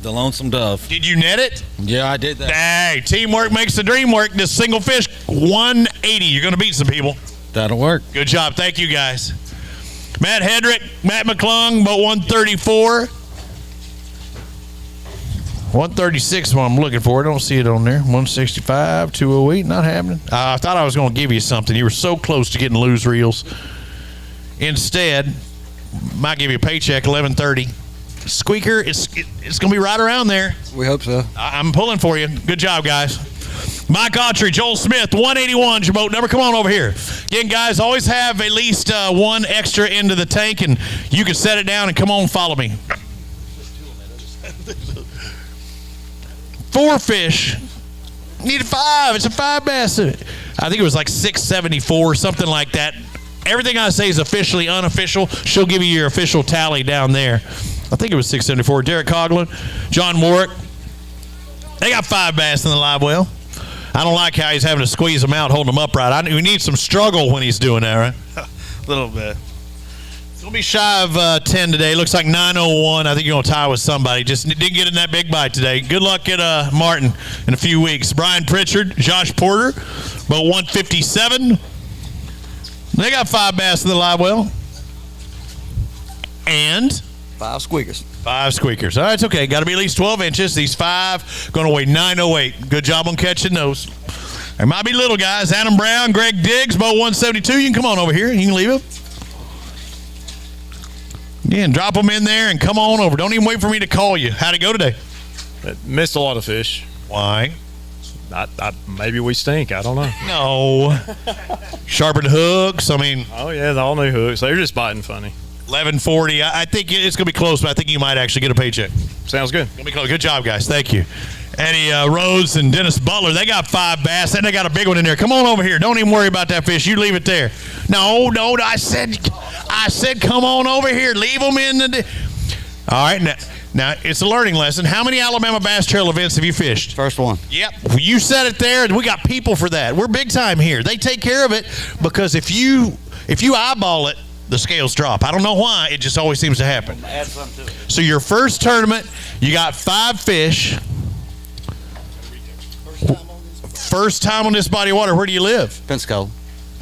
The Lonesome Dove.
Did you net it?
Yeah, I did that.
Hey, teamwork makes the dream work. This single fish, 180. You're going to beat some people.
That'll work.
Good job. Thank you, guys. Matt Hedrick, Matt McClung, boat 134. 136 is what I'm looking for. I don't see it on there. 165, 208, not happening. I thought I was going to give you something. You were so close to getting loose reels. Instead, might give you a paycheck, 1130. Squeaker, it's going to be right around there.
We hope so.
I'm pulling for you. Good job, guys. Mike Autry, Joel Smith, 181 is your boat number. Come on over here. Again, guys, always have at least 1 extra into the tank, and you can set it down and come on, follow me. 4 fish. Needed 5. It's a 5 bass. I think it was like 674, something like that. Everything I say is officially unofficial. She'll give you your official tally down there. I think it was 674. Derek Coughlin, John Warwick. They got 5 bass in the live well. I don't like how he's having to squeeze them out, holding them upright. We need some struggle when he's doing that, right?
A little bit.
It's going to be shy of 10 today. Looks like 9:01. I think you're going to tie with somebody. Just didn't get in that big bite today. Good luck at Martin in a few weeks. Brian Pritchard, Josh Porter, about 157. They got 5 bass in the live well. And
5 squeakers.
5 squeakers. All right, it's okay. Got to be at least 12 inches. These 5 going to weigh 908. Good job on catching those. There might be little guys. Adam Brown, Greg Diggs, boat 172. You can come on over here. You can leave them. Yeah, and drop them in there and come on over. Don't even wait for me to call you. How'd it go today?
Missed a lot of fish.
Why?
Maybe we stink. I don't know.
No. Sharpened hooks. I mean.
Oh, yeah, the all new hooks. They're just biting funny.
1140. I think it's going to be close, but I think you might actually get a paycheck.
Sounds good.
Gonna be close. Good job, guys. Thank you. Eddie Rose and Dennis Butler, they got 5 bass, and they got a big one in there. Come on over here. Don't even worry about that fish. You leave it there. No, I said come on over here. Leave them in the. All right, now it's a learning lesson. How many Alabama Bass Trail events have you fished?
First one.
Yep. You said it there. We got people for that. We're big time here. They take care of it because if you eyeball it, the scales drop. I don't know why. It just always seems to happen.
Add something to it.
So your first tournament, you got 5 fish. First time on this body of water. Where do you live?
Pensacola.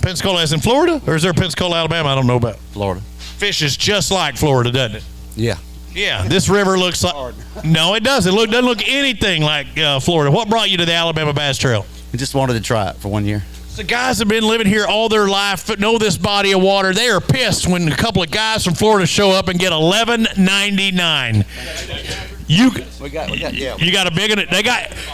Pensacola as in Florida? Or is there Pensacola, Alabama? I don't know about.
Florida.
Fish is just like Florida, doesn't it?
Yeah.
Yeah, this river looks like. No, it doesn't. Doesn't look anything like Florida. What brought you to the Alabama Bass Trail?
I just wanted to try it for 1 year.
The guys have been living here all their life, but know this body of water. They are pissed when a couple of guys from Florida show up and get $11.99. You got a big one.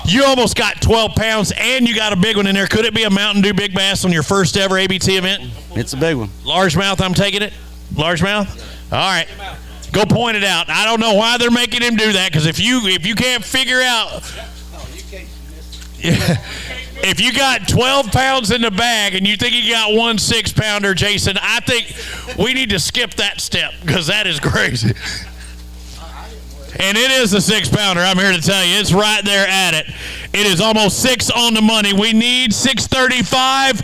You almost got 12 pounds, and you got a big one in there. Could it be a Mountain Dew Big Bass on your first ever ABT event?
It's a big one.
Largemouth, I'm taking it. Largemouth. All right. Go point it out. I don't know why they're making him do that, because if you can't figure out. Yeah. If you got 12 pounds in the bag and you think you got 1 6-pounder, Jason, I think we need to skip that step because that is crazy. And it is a 6-pounder. I'm here to tell you. It's right there at it. It is almost 6 on the money. We need 635.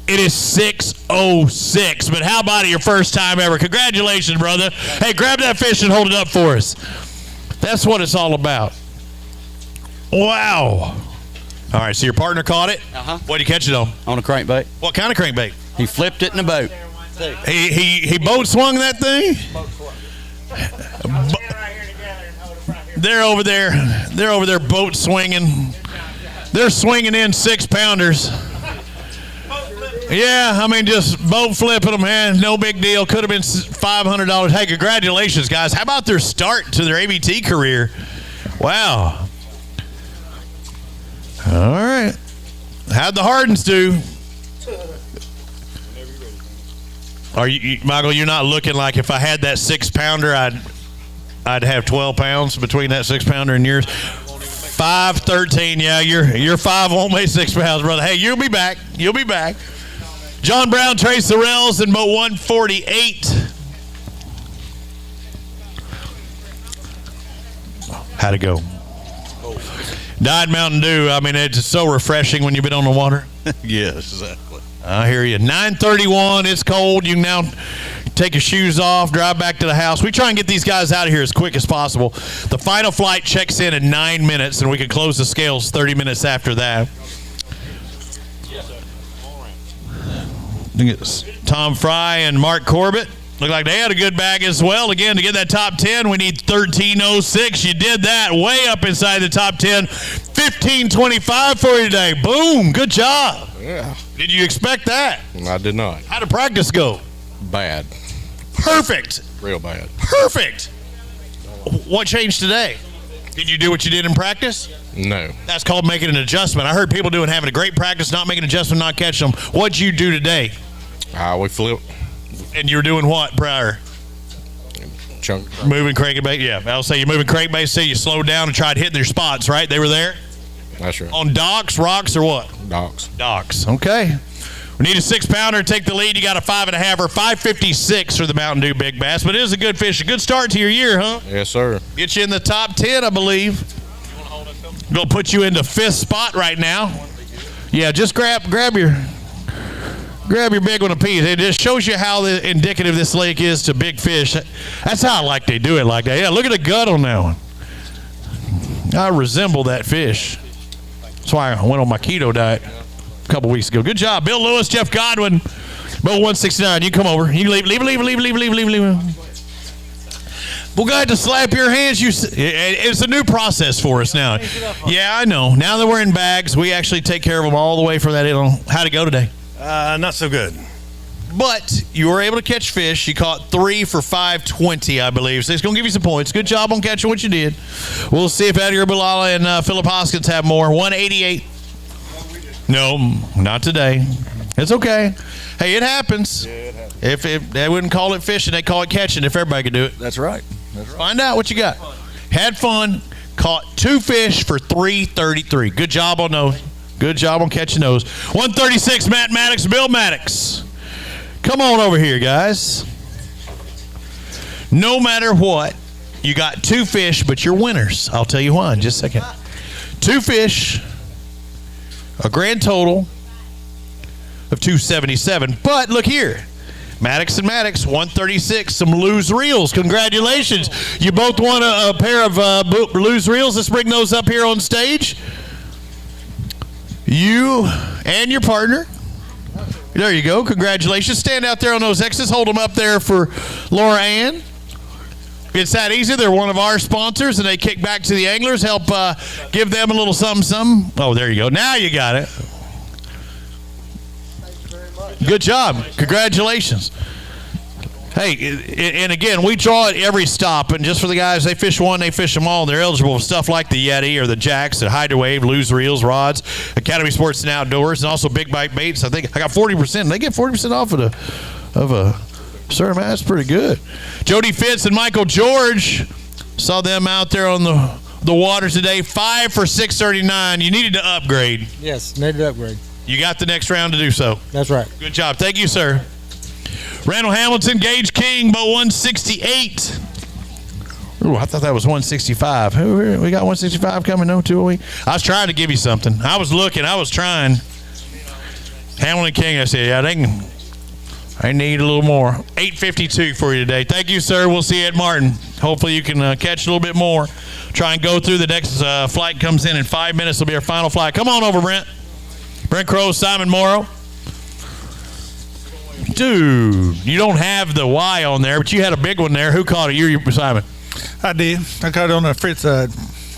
It is 606. But how about it, your first time ever? Congratulations, brother. Hey, grab that fish and hold it up for us. That's what it's all about. Wow. All right, so your partner caught it?
Uh-huh.
What did you catch it on?
On a crankbait.
What kind of crankbait?
He flipped it in the boat.
He boat swung that thing? They're over there boat swinging. They're swinging in 6-pounders. Yeah, I mean, just boat flipping them, man. No big deal. Could have been $500. Hey, congratulations, guys. How about their start to their ABT career? Wow. All right. How'd the Hardens do? Are you, Michael? You're not looking like if I had that 6-pounder, I'd have 12 pounds between that 6-pounder and yours. 5'13". Yeah, your 5 won't weigh 6 pounds, brother. Hey, you'll be back. You'll be back. John Brown, Trey Sorrells in boat 148. How'd it go? Diet Mountain Dew. I mean, it's so refreshing when you've been on the water.
Yes, exactly.
I hear you. 9:31. It's cold. You can now take your shoes off, drive back to the house. We try and get these guys out of here as quick as possible. The final flight checks in 9 minutes, and we can close the scales 30 minutes after that. Look at this. Tom Fry and Mark Corbett. Look like they had a good bag as well. Again, to get that top 10, we need 13:06. You did that way up inside the top 10. 15:25 for you today. Boom. Good job.
Yeah.
Did you expect that?
I did not.
How did practice go?
Bad.
Perfect.
Real bad.
Perfect. What changed today? Did you do what you did in practice?
No.
That's called making an adjustment. I heard people having a great practice, not making an adjustment, not catching them. What'd you do today?
We flipped.
And you were doing what prior?
Chunk.
Moving crankbait. Yeah, I'll say you're moving crankbait. Say you slowed down and tried hitting their spots, right? They were there?
That's right.
On docks, rocks, or what?
Docks.
Docks. Okay. We need a 6-pounder to take the lead. You got a 5.5 or 5.56 for the Mountain Dew Big Bass, but it is a good fish. A good start to your year, huh?
Yes, sir.
Get you in the top 10, I believe. Gonna put you into 5th spot right now. Yeah, just grab your big one apiece. It just shows you how indicative this lake is to big fish. That's how I like they do it like that. Yeah, look at the gut on that one. I resemble that fish. That's why I went on my keto diet a couple weeks ago. Good job, Bill Lewis, Jeff Godwin, boat 169. You come over. You leave. We'll go ahead to slap your hands. It's a new process for us now. Yeah, I know. Now that we're in bags, we actually take care of them all the way from that. How'd it go today?
Not so good.
But you were able to catch fish. You caught 3 for 520, I believe. So it's going to give you some points. Good job on catching what you did. We'll see if Eddie Bilala and Philip Hoskins have more. 188. No, not today. It's okay. Hey, it happens. Yeah, it happens. If they wouldn't call it fishing, they call it catching if everybody could do it.
That's right.
Find out what you got. Had fun. Caught 2 fish for 333. Good job on those. Good job on catching those. 136, Matt Maddox, Bill Maddox. Come on over here, guys. No matter what, you got 2 fish, but you're winners. I'll tell you why in just a second. 2 fish, a grand total of 277. But look here. Maddox and Maddox, 136, some loose reels. Congratulations. You both won a pair of loose reels. Let's bring those up here on stage. You and your partner. There you go. Congratulations. Stand out there on those X's. Hold them up there for Laura Ann. It's that easy. They're one of our sponsors, and they kick back to the anglers, help give them a little something. Oh, there you go. Now you got it. Good job. Congratulations. Hey, and again, we draw at every stop, and just for the guys, they fish one, they fish them all. They're eligible for stuff like the Yeti or the Jacks, the Hydrowave, loose reels, rods, Academy Sports and Outdoors, and also big bite baits. I think I got 40%. They get 40% off of a Sir, man, that's pretty good. Jody Fitz and Michael George, saw them out there on the water today. 5 for 639. You needed to upgrade.
Yes, needed to upgrade.
You got the next round to do so.
That's right.
Good job. Thank you, sir. Randall Hamilton, Gage King, boat 168. Ooh, I thought that was 165. We got 165 coming, no, 2 a week. I was trying to give you something. I was looking. I was trying. Hamilton King, I said, yeah, I need a little more. 852 for you today. Thank you, sir. We'll see you at Martin. Hopefully you can catch a little bit more. Try and go through. The next flight comes in 5 minutes. Will be our final flight. Come on over, Brent. Brent Crowe, Simon Morrow. Dude, you don't have the Y on there, but you had a big one there. Who caught it? You, Simon.
I did. I caught it on the Fritz side.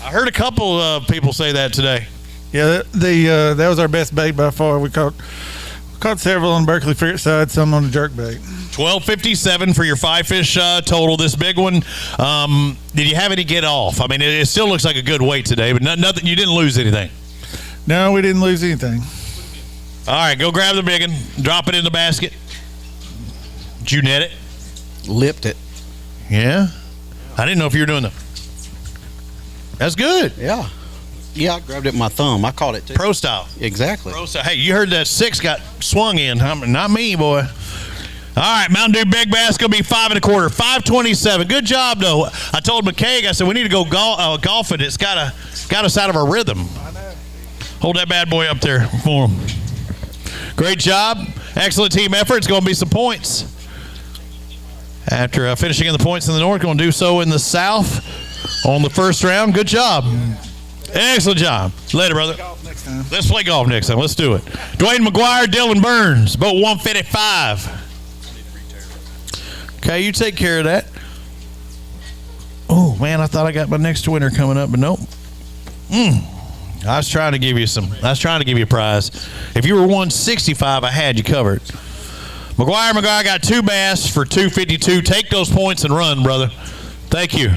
I heard a couple of people say that today.
Yeah, that was our best bait by far. We caught Caught several on Berkeley Frigate side, some on the jerkbait.
1257 for your 5 fish total. This big one, did you have any get off? I mean, it still looks like a good weight today, but nothing. You didn't lose anything.
No, we didn't lose anything.
All right, go grab the big one. Drop it in the basket. Did you net it?
Lipped it.
Yeah? I didn't know if you were doing the... That's good.
Yeah. Yeah, I grabbed it with my thumb. I caught it too.
Pro style.
Exactly.
Pro style. Hey, you heard that 6 got swung in. Not me, boy. All right, Mountain Dew Big Bass going to be 5 1/4. 527. Good job, though. I told McCaig, I said, we need to go golfing. It's got us out of our rhythm. Hold that bad boy up there for him. Great job. Excellent team effort. It's going to be some points. After finishing in the points in the north, going to do so in the south on the first round. Good job. Excellent job. Later, brother. Let's play golf next time. Let's do it. Dwayne McGuire, Dylan Burns, boat 155. Okay, you take care of that. Oh, man, I thought I got my next winner coming up, but nope. I was trying to give you a prize. If you were 165, I had you covered. McGuire got 2 bass for 252. Take those points and run, brother. Thank you.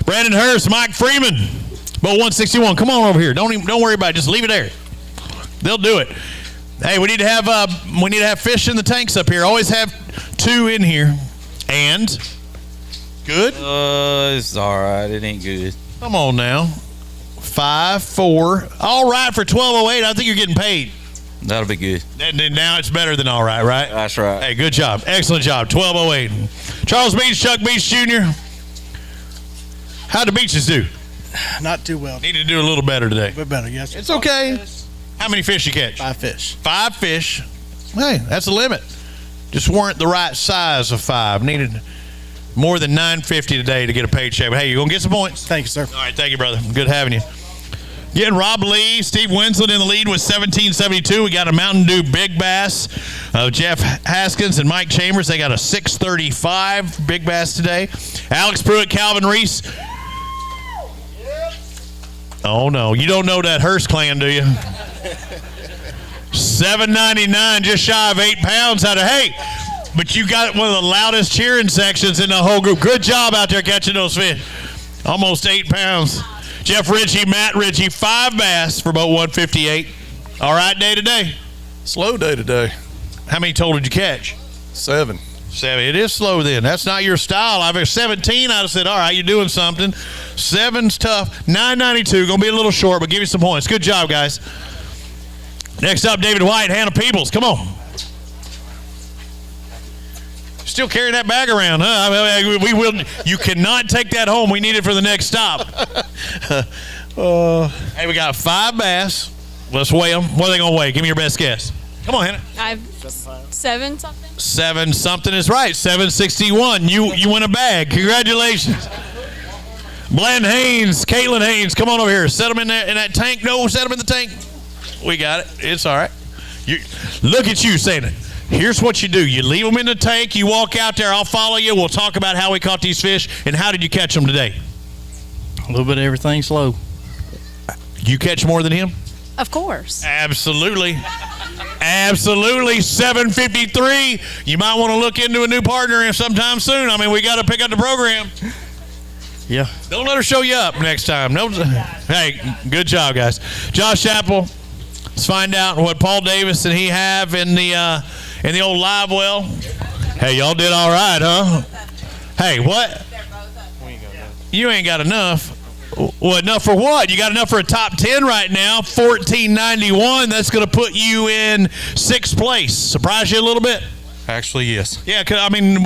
Brandon Hurst, Mike Freeman, boat 161. Come on over here. Don't worry about it. Just leave it there. They'll do it. Hey, we need to have fish in the tanks up here. Always have 2 in here. And good.
It's all right. It ain't good.
Come on now. 5 4. All right for 1208. I think you're getting paid.
That'll be good.
And now it's better than all right, right?
That's right.
Hey, good job. Excellent job. 1208. Charles Beach, Chuck Beach Jr. How'd the Beaches do?
Not too well.
Need to do a little better today.
A bit better, yes.
It's okay. How many fish you catch?
5 fish.
5 fish. Hey, that's the limit. Just weren't the right size of 5. Needed more than $9.50 today to get a paycheck. But hey, you gonna get some points?
Thank you, sir.
All right, thank you, brother. Good having you. Getting Rob Lee, Steve Winslet in the lead with 1772. We got a Mountain Dew Big Bass. Jeff Haskins and Mike Chambers, they got a 635 Big Bass today. Alex Pruitt, Calvin Reese. Oh, no. You don't know that Hearst clan, do you? 799, just shy of 8 pounds out of, hey, but you got one of the loudest cheering sections in the whole group. Good job out there catching those fish. Almost 8 pounds. Jeff Ritchie, Matt Ritchie, 5 bass for boat 158. All right, day today.
Slow day today.
How many total did you catch?
7.
7. It is slow then. That's not your style. I've 17. I'd have said, all right, you're doing something. 7's tough. 992. Going to be a little short, but give you some points. Good job, guys. Next up, David White, Hannah Peebles. Come on. Still carrying that bag around, huh? We will. You cannot take that home. We need it for the next stop. Hey, we got 5 bass. Let's weigh them. What are they going to weigh? Give me your best guess. Come on, Hannah.
I've 7 something.
7 something is right. 761. You win a bag. Congratulations. Bland Haynes, Caitlin Haynes, come on over here. Set them in that tank. No, set them in the tank. We got it. It's all right. Look at you saying it. Here's what you do. You leave them in the tank. You walk out there. I'll follow you. We'll talk about how we caught these fish and how did you catch them today.
A little bit of everything slow.
You catch more than him?
Of course.
Absolutely. Absolutely. 753. You might want to look into a new partner sometime soon. I mean, we got to pick up the program.
Yeah.
Don't let her show you up next time. No. Hey, good job, guys. Josh Apple. Let's find out what Paul Davis and he have in the old live well. Hey, y'all did all right, huh? Hey, what? You ain't got enough. Well, enough for what? You got enough for a top 10 right now, 1491. That's going to put you in 6th place. Surprise you a little bit?
Actually, yes.
Yeah, cause, I mean,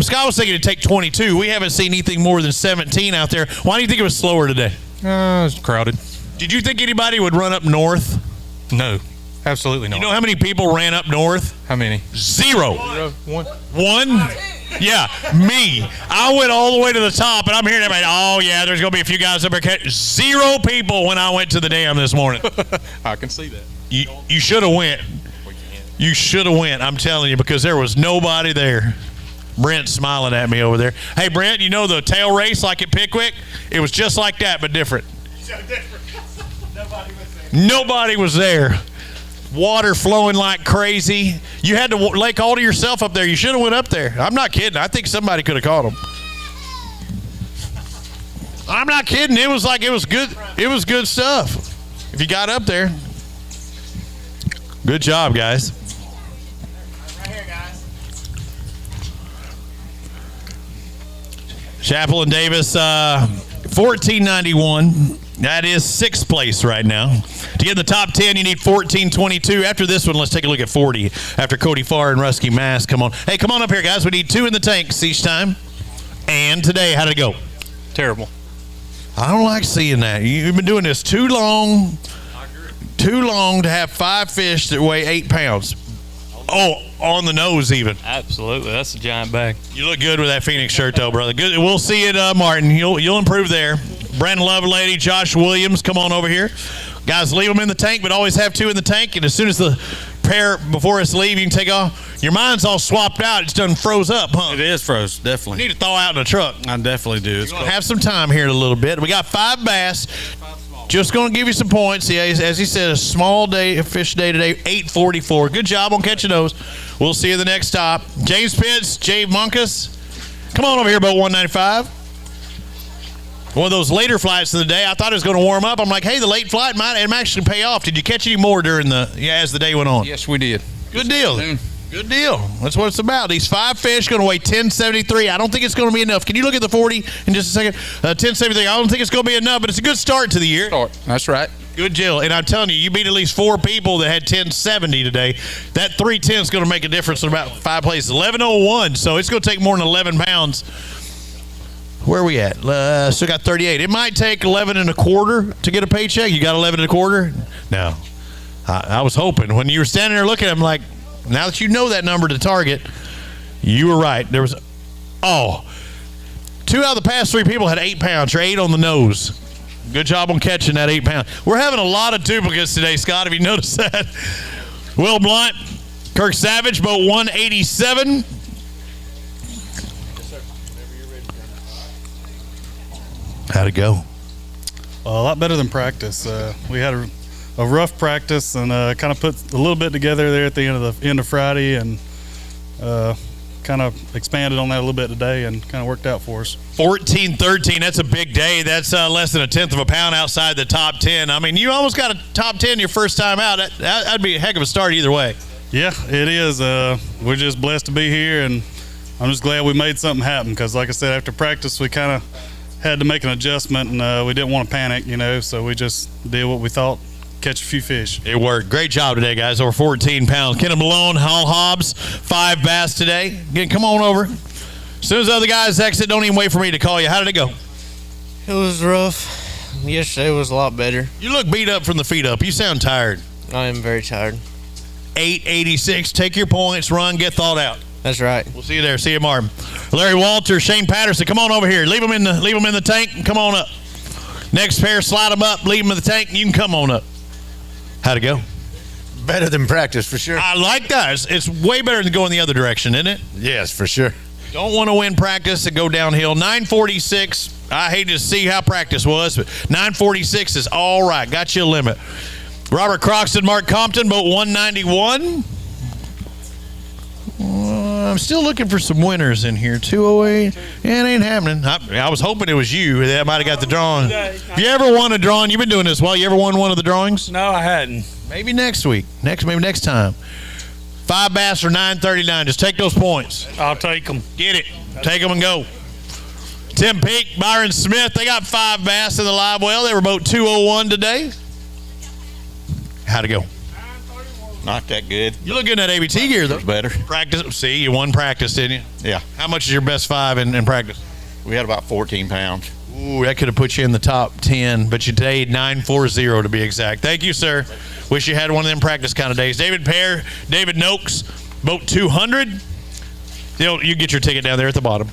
Scott was thinking to take 22. We haven't seen anything more than 17 out there. Why do you think it was slower today?
It's crowded.
Did you think anybody would run up north?
No, absolutely not.
You know how many people ran up north?
How many?
0.
1.
1? Yeah, me. I went all the way to the top, and I'm hearing everybody, oh, yeah, there's going to be a few guys up there. 0 people when I went to the dam this morning.
I can see that.
You should have went. You should have went, I'm telling you, because there was nobody there. Brent's smiling at me over there. Hey, Brent, you know the tail race like at Pickwick? It was just like that, but different. Nobody was there. Water flowing like crazy. You had to lake all to yourself up there. You should have went up there. I'm not kidding. I think somebody could have caught him. I'm not kidding. It was good. It was good stuff. If you got up there. Good job, guys. Right here, guys. Chappell and Davis, 1491. That is 6th place right now. To get in the top 10, you need 1422. After this one, let's take a look at 40. After Cody Farr and Rusky Mass, come on. Hey, come on up here, guys. We need 2 in the tanks each time. And today, how did it go?
Terrible.
I don't like seeing that. You've been doing this too long. Too long to have 5 fish that weigh 8 pounds. Oh, on the nose even.
Absolutely. That's a giant bag.
You look good with that Phoenix shirt, though, brother. Good. We'll see it, Martin. You'll improve there. Brandon Lovelady, Josh Williams, come on over here. Guys, leave them in the tank, but always have 2 in the tank. And as soon as the pair before us leave, you can take off. Your mind's all swapped out. It's done froze up, huh?
It is froze, definitely.
You need to thaw out in the truck.
I definitely do.
We're going to have some time here in a little bit. We got 5 bass. Just going to give you some points. Yeah, as he said, a small day, a fish day today, 844. Good job on catching those. We'll see you the next stop. James Pitts, Jay Munkus. Come on over here, boat 195. One of those later flights of the day. I thought it was going to warm up. I'm like, hey, the late flight might actually pay off. Did you catch any more as the day went on?
Yes, we did.
Good deal. Good deal. That's what it's about. These 5 fish going to weigh 1073. I don't think it's going to be enough. Can you look at the 40 in just a second? 1073. I don't think it's going to be enough, but it's a good start to the year.
That's right.
Good deal. And I'm telling you, you beat at least 4 people that had 1070 today. That 310 is going to make a difference in about 5 places. 1101. So it's going to take more than 11 pounds. Where are we at? Still got 38. It might take 11 and a quarter to get a paycheck. You got 11 and a quarter? No. I was hoping. When you were standing there looking, I'm like, now that you know that number to target, you were right. There was, 2 out of the past 3 people had 8 pounds or 8 on the nose. Good job on catching that 8 pounds. We're having a lot of duplicates today, Scott. Have you noticed that? Will Blunt, Kirk Savage, boat 187. How'd it go?
A lot better than practice. We had a rough practice and kind of put a little bit together there at the end of Friday, and kind of expanded on that a little bit today, and kind of worked out for us.
14-13. That's a big day. That's less than 1/10 of a pound outside the top 10. I mean, you almost got a top 10 your first time out. That'd be a heck of a start either way.
Yeah, it is. We're just blessed to be here, and I'm just glad we made something happen, because like I said, after practice we kind of had to make an adjustment, and we didn't want to panic, so we just did what we thought, catch a few fish.
It worked. Great job today, guys. Over 14 pounds. Kenneth Malone, Hal Hobbs, 5 bass today. Again, come on over. As soon as the other guys exit, don't even wait for me to call you. How did it go?
It was rough. Yesterday was a lot better.
You look beat up from the feet up. You sound tired.
I am very tired.
886. Take your points, run, get thawed out.
That's right.
We'll see you there. See you, Martin. Larry Walter, Shane Patterson, come on over here. Leave them in the tank and come on up. Next pair, slide them up, leave them in the tank, and you can come on up. How'd it go?
Better than practice, for sure.
I like that. It's way better than going the other direction, isn't it?
Yes, for sure.
Don't want to win practice and go downhill. 946. I hate to see how practice was, but 946 is all right. Got you a limit. Robert Croxton, Mark Compton, boat 191. I'm still looking for some winners in here. 208. Yeah, it ain't happening. I was hoping it was you that might have got the drawing. Have you ever won a drawing? You've been doing this well. You ever won one of the drawings?
No, I hadn't.
Maybe next week. Maybe next time. 5 bass or 939. Just take those points.
I'll take them.
Get it. Take them and go. Tim Peake, Byron Smith, they got 5 bass in the live well. They were boat 201 today. How'd it go?
Not that good.
You look good in that ABT gear, though.
Better.
Practice. See, you won practice, didn't you?
Yeah.
How much is your best 5 in practice?
We had about 14 pounds.
Ooh, that could have put you in the top 10, but you today 940 to be exact. Thank you, sir. Wish you had one of them practice kind of days. David Pear, David Noakes, boat 200. You get your ticket down there at the bottom.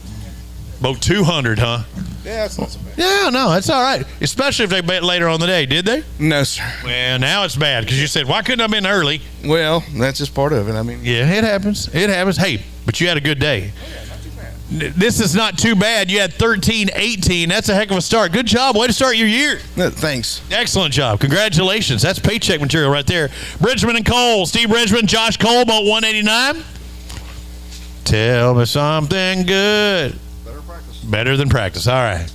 Boat 200, huh?
Yeah, that's not so bad.
Yeah, no, that's all right. Especially if they bet later on in the day, did they?
No, sir.
Well, now it's bad because you said, why couldn't I have been early?
Well, that's just part of it. I mean,
yeah, it happens. It happens. Hey, but you had a good day. this is not too bad. You had 13-18. That's a heck of a start. Good job. Way to start your year.
Thanks.
Excellent job. Congratulations. That's paycheck material right there. Bridgman and Cole. Steve Bridgman, Josh Cole, boat 189. Tell me something good. Better than practice. All right.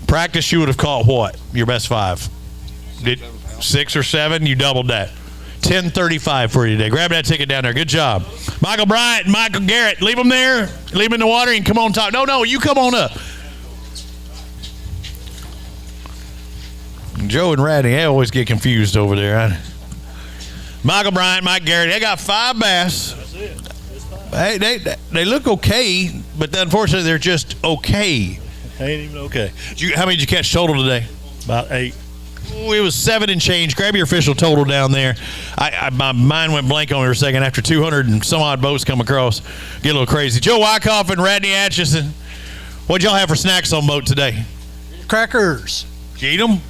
Practice, you would have caught what? Your best 5? 6 or 7? You doubled that. 10:35 for you today. Grab that ticket down there. Good job. Michael Bryant, Michael Garrett. Leave them there. Leave them in the water and come on top. No, you come on up. Joe and Radney, they always get confused over there. Michael Bryant, Mike Garrett. They got 5 bass. Hey, they look okay, but unfortunately they're just okay.
Ain't even okay.
How many did you catch total today?
About 8.
Ooh, it was 7 and change. Grab your official total down there. My mind went blank on me for a second after 200 and some odd boats come across. Get a little crazy. Joe Wyckoff and Radney Atchison. What'd y'all have for snacks on boat today?
Crackers.
Eat them?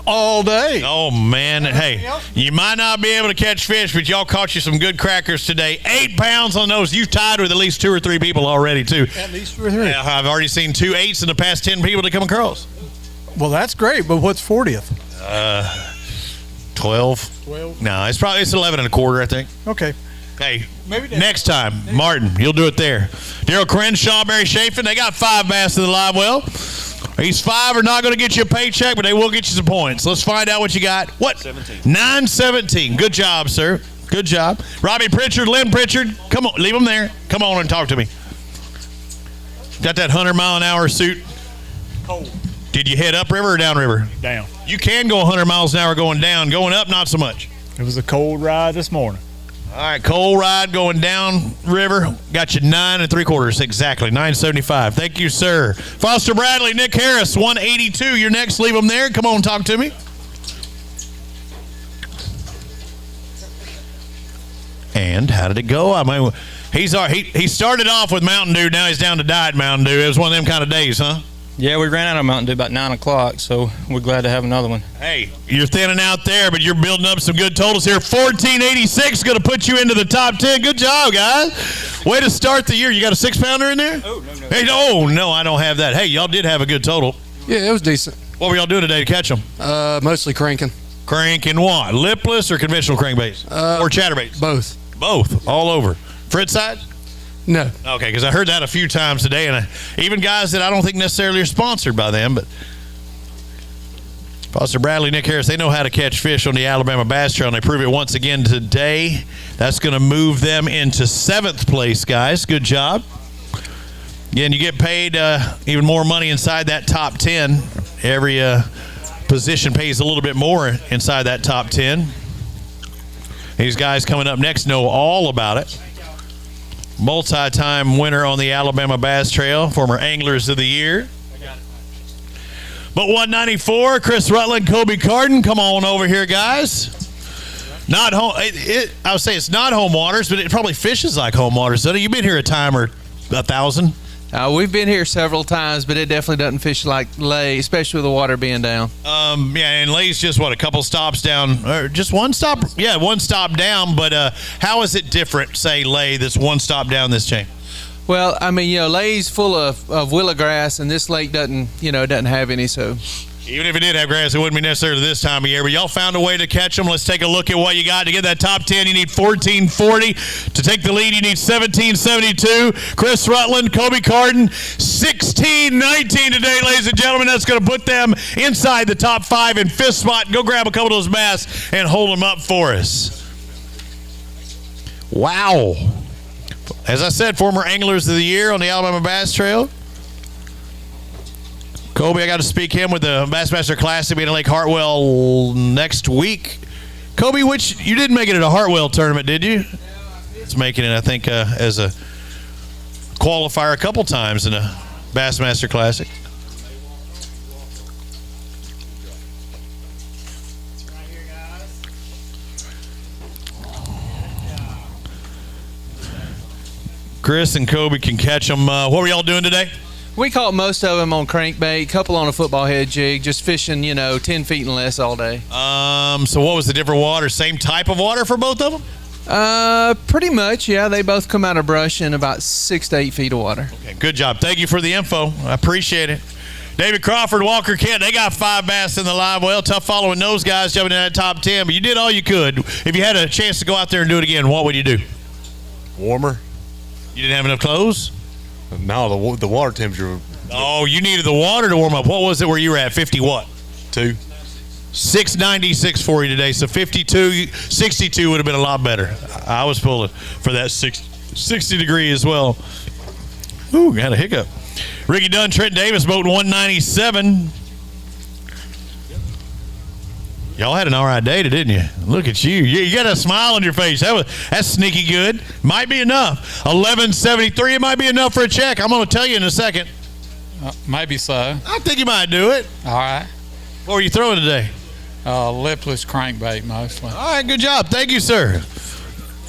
All day.
Oh, man. Hey, you might not be able to catch fish, but y'all caught you some good crackers today. 8 pounds on those. You've tied with at least 2 or 3 people already, too.
At least 2 or 3.
Yeah, I've already seen 2 8s in the past 10 people to come across.
Well, that's great, but what's 40th?
12.
12?
No, it's 11 and a quarter, I think.
Okay.
Hey, next time, Martin, you'll do it there. Daryl Crenshaw, Barry Chafin, they got 5 bass in the live well. These 5 are not going to get you a paycheck, but they will get you some points. Let's find out what you got. What? 9-17. Good job, sir. Good job. Robbie Pritchard, Lynn Pritchard, come on, leave them there. Come on and talk to me. Got that 100-mile-an-hour suit?
Cold.
Did you head upriver or downriver?
Down.
You can go 100 miles an hour going down. Going up, not so much.
It was a cold ride this morning.
All right, cold ride going down river. Got you 9 3/4. Exactly, 9.75. Thank you, sir. Foster Bradley, Nick Harris, 182. You're next. Leave them there. Come on, talk to me. And how did it go? I mean, he started off with Mountain Dew. Now he's down to Diet Mountain Dew. It was one of them kind of days, huh?
Yeah, we ran out of Mountain Dew about 9 o'clock, so we're glad to have another one.
Hey, you're thinning out there, but you're building up some good totals here. 1486 going to put you into the top 10. Good job, guys. Way to start the year. You got a 6-pounder in there?
Oh, no.
Hey, no, I don't have that. Hey, y'all did have a good total.
Yeah, it was decent.
What were y'all doing today to catch them?
Mostly cranking.
Cranking what? Lipless or conventional crankbaits? Or chatterbaits?
Both.
Both, all over. Fritz side?
No.
Okay, because I heard that a few times today, and even guys that I don't think necessarily are sponsored by them, but Foster Bradley, Nick Harris, they know how to catch fish on the Alabama Bass Trail, and they prove it once again today. That's going to move them into 7th place, guys. Good job. Again, you get paid even more money inside that top 10. Every position pays a little bit more inside that top 10. These guys coming up next know all about it. Multi-time winner on the Alabama Bass Trail, former Anglers of the Year. But 194, Chris Rutland, Kobe Carden, come on over here, guys. Not home. I would say it's not home waters, but it probably fishes like home waters. So you've been here a time or 1,000.
We've been here several times, but it definitely doesn't fish like Lay, especially with the water being down.
Yeah, and Lay's just a couple stops down, or just one stop. Yeah, one stop down. But how is it different, say Lay, this one stop down this chain?
Well, I mean, Lay's full of willow grass, and this lake doesn't have any. So
even if it did have grass, it wouldn't be necessarily this time of year. But y'all found a way to catch them. Let's take a look at what you got. To get that top 10, you need 1440. To take the lead, you need 1772. Chris Rutland, Kobe Carden, 1619 today, ladies and gentlemen. That's going to put them inside the top 5 in 5th spot. Go grab a couple of those bass and hold them up for us. Wow. As I said, former Anglers of the Year on the Alabama Bass Trail. Kobe, I got to speak him with the Bassmaster Classic being in Lake Hartwell next week. Kobe, which you didn't make it at a Hartwell tournament, did you? It's making it, I think, as a qualifier a couple times in a Bassmaster Classic. Chris and Kobe can catch them. What were y'all doing today?
we caught most of them on crankbait, couple on a football head jig, just fishing, 10 feet and less all day.
So what was the different water? Same type of water for both of them?
Pretty much, yeah. They both come out of brush in about 6 to 8 feet of water.
Okay, good job. Thank you for the info. I appreciate it. David Crawford, Walker Kent, they got 5 bass in the live well. Tough following those guys jumping in that top 10, but you did all you could. If you had a chance to go out there and do it again, what would you do?
Warmer.
You didn't have enough clothes?
No, the water temperature.
Oh, you needed the water to warm up. What was it where you were at? 50 what?
2.
696 for you today. So 52, 62 would have been a lot better. I was pulling for that 60 degree as well. Ooh, got a hiccup. Ricky Dunn, Trent Davis, boat 197. Y'all had an all right day, didn't you? Look at you. You got a smile on your face. That's sneaky good. Might be enough. 1173, it might be enough for a check. I'm going to tell you in a second.
Maybe so.
I think you might do it.
All right.
What were you throwing today?
Lipless crankbait mostly.
All right, good job. Thank you, sir.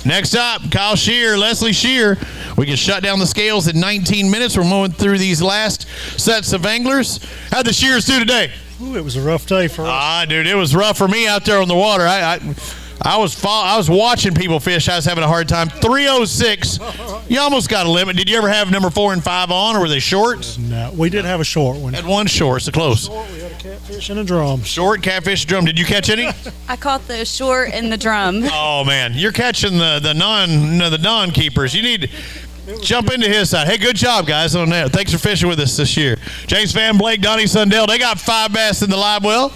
Next up, Kyle Shear, Leslie Shear. We can shut down the scales in 19 minutes. We're moving through these last sets of anglers. How'd the Shears do today?
Ooh, it was a rough day for us.
Dude, it was rough for me out there on the water. I was watching people fish. I was having a hard time. 306. You almost got a limit. Did you ever have number 4 and 5 on, or were they shorts?
No, we did have a short one.
Had one short, so close.
We had a catfish and a drum.
Short, catfish, drum. Did you catch any?
I caught the short and the drum.
Oh man, you're catching the non-keepers. You need to jump into his side. Hey, good job, guys, on that. Thanks for fishing with us this year. James Van Blake, Donnie Sundell, they got 5 bass in the live well.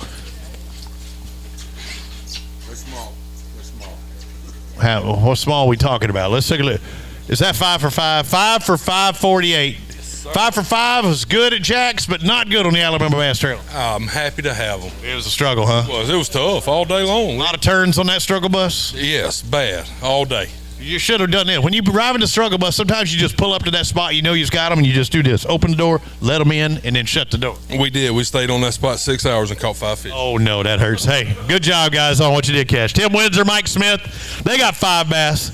What small are we talking about? Let's take a look. Is that 5 for 5? 5 for 548. 5 for 5 was good at Jack's, but not good on the Alabama Bass Trail.
I'm happy to have them.
It was a struggle, huh?
It was tough all day long.
A lot of turns on that struggle bus?
Yes, bad, all day.
You should have done it. When you arrive in the struggle bus, sometimes you just pull up to that spot, you know you've got them, and you just do this. Open the door, let them in, and then shut the door.
We did. We stayed on that spot 6 hours and caught 5 fish.
Oh, no, that hurts. Hey, good job, guys, on what you did catch. Tim Windsor, Mike Smith, they got 5 bass.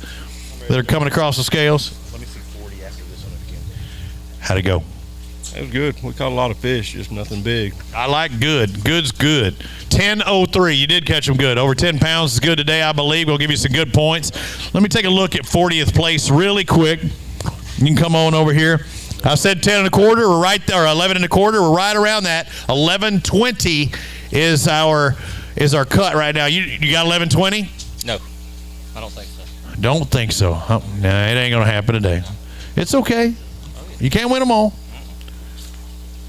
They're coming across the scales.
Let me see 40 after this one again.
How'd it go?
It was good. We caught a lot of fish, just nothing big.
I like good. Good's good. 10.03. You did catch them good. Over 10 pounds is good today, I believe. We'll give you some good points. Let me take a look at 40th place really quick. You can come on over here. I said 10 and a quarter. We're right there. 11 and a quarter. We're right around that. 11.20 is our cut right now. You got 11.20?
No, I don't think so.
Don't think so. Oh, nah, it ain't going to happen today. It's okay. You can't win them all.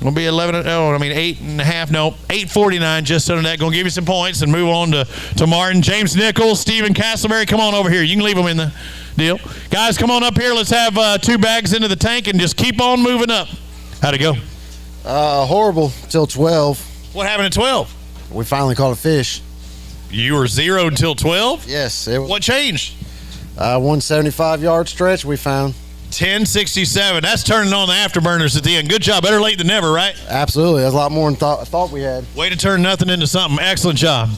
We'll be 8 and a half. No, 8:49 just under that. Going to give you some points and move on to Martin. James Nichols, Stephen Castleberry, come on over here. You can leave them in the deal. Guys, come on up here. Let's have 2 bags into the tank and just keep on moving up. How'd it go?
Horrible till 12.
What happened at 12?
We finally caught a fish.
You were 0 until 12?
Yes.
What changed?
175-yard stretch we found.
1067. That's turning on the afterburners at the end. Good job. Better late than never, right?
Absolutely. That's a lot more than thought we had.
Way to turn nothing into something. Excellent job.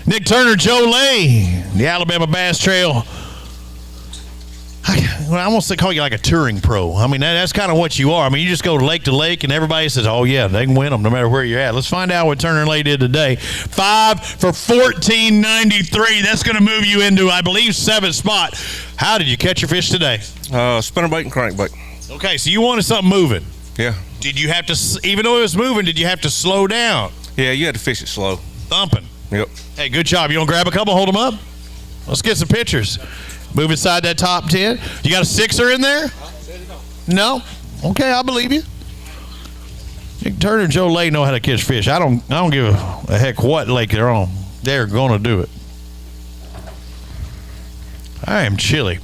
Nick Turner, Joe Lay, the Alabama Bass Trail. I almost call you like a touring pro. I mean, that's kind of what you are. I mean, you just go lake to lake, and everybody says, oh, yeah, they can win them no matter where you're at. Let's find out what Turner and Lay did today. 5 for 1493. That's going to move you into, I believe, 7th spot. How did you catch your fish today?
Spinnerbait and crankbait.
Okay, so you wanted something moving.
Yeah.
Did you have to, even though it was moving, did you have to slow down?
Yeah, you had to fish it slow.
Thumping.
Yep.
Hey, good job. You want to grab a couple, hold them up? Let's get some pictures. Move inside that top 10. You got a 6er in there? No? Okay, I believe you. Nick Turner and Joe Lay know how to catch fish. I don't give a heck what lake they're on. They're going to do it. I am chilly.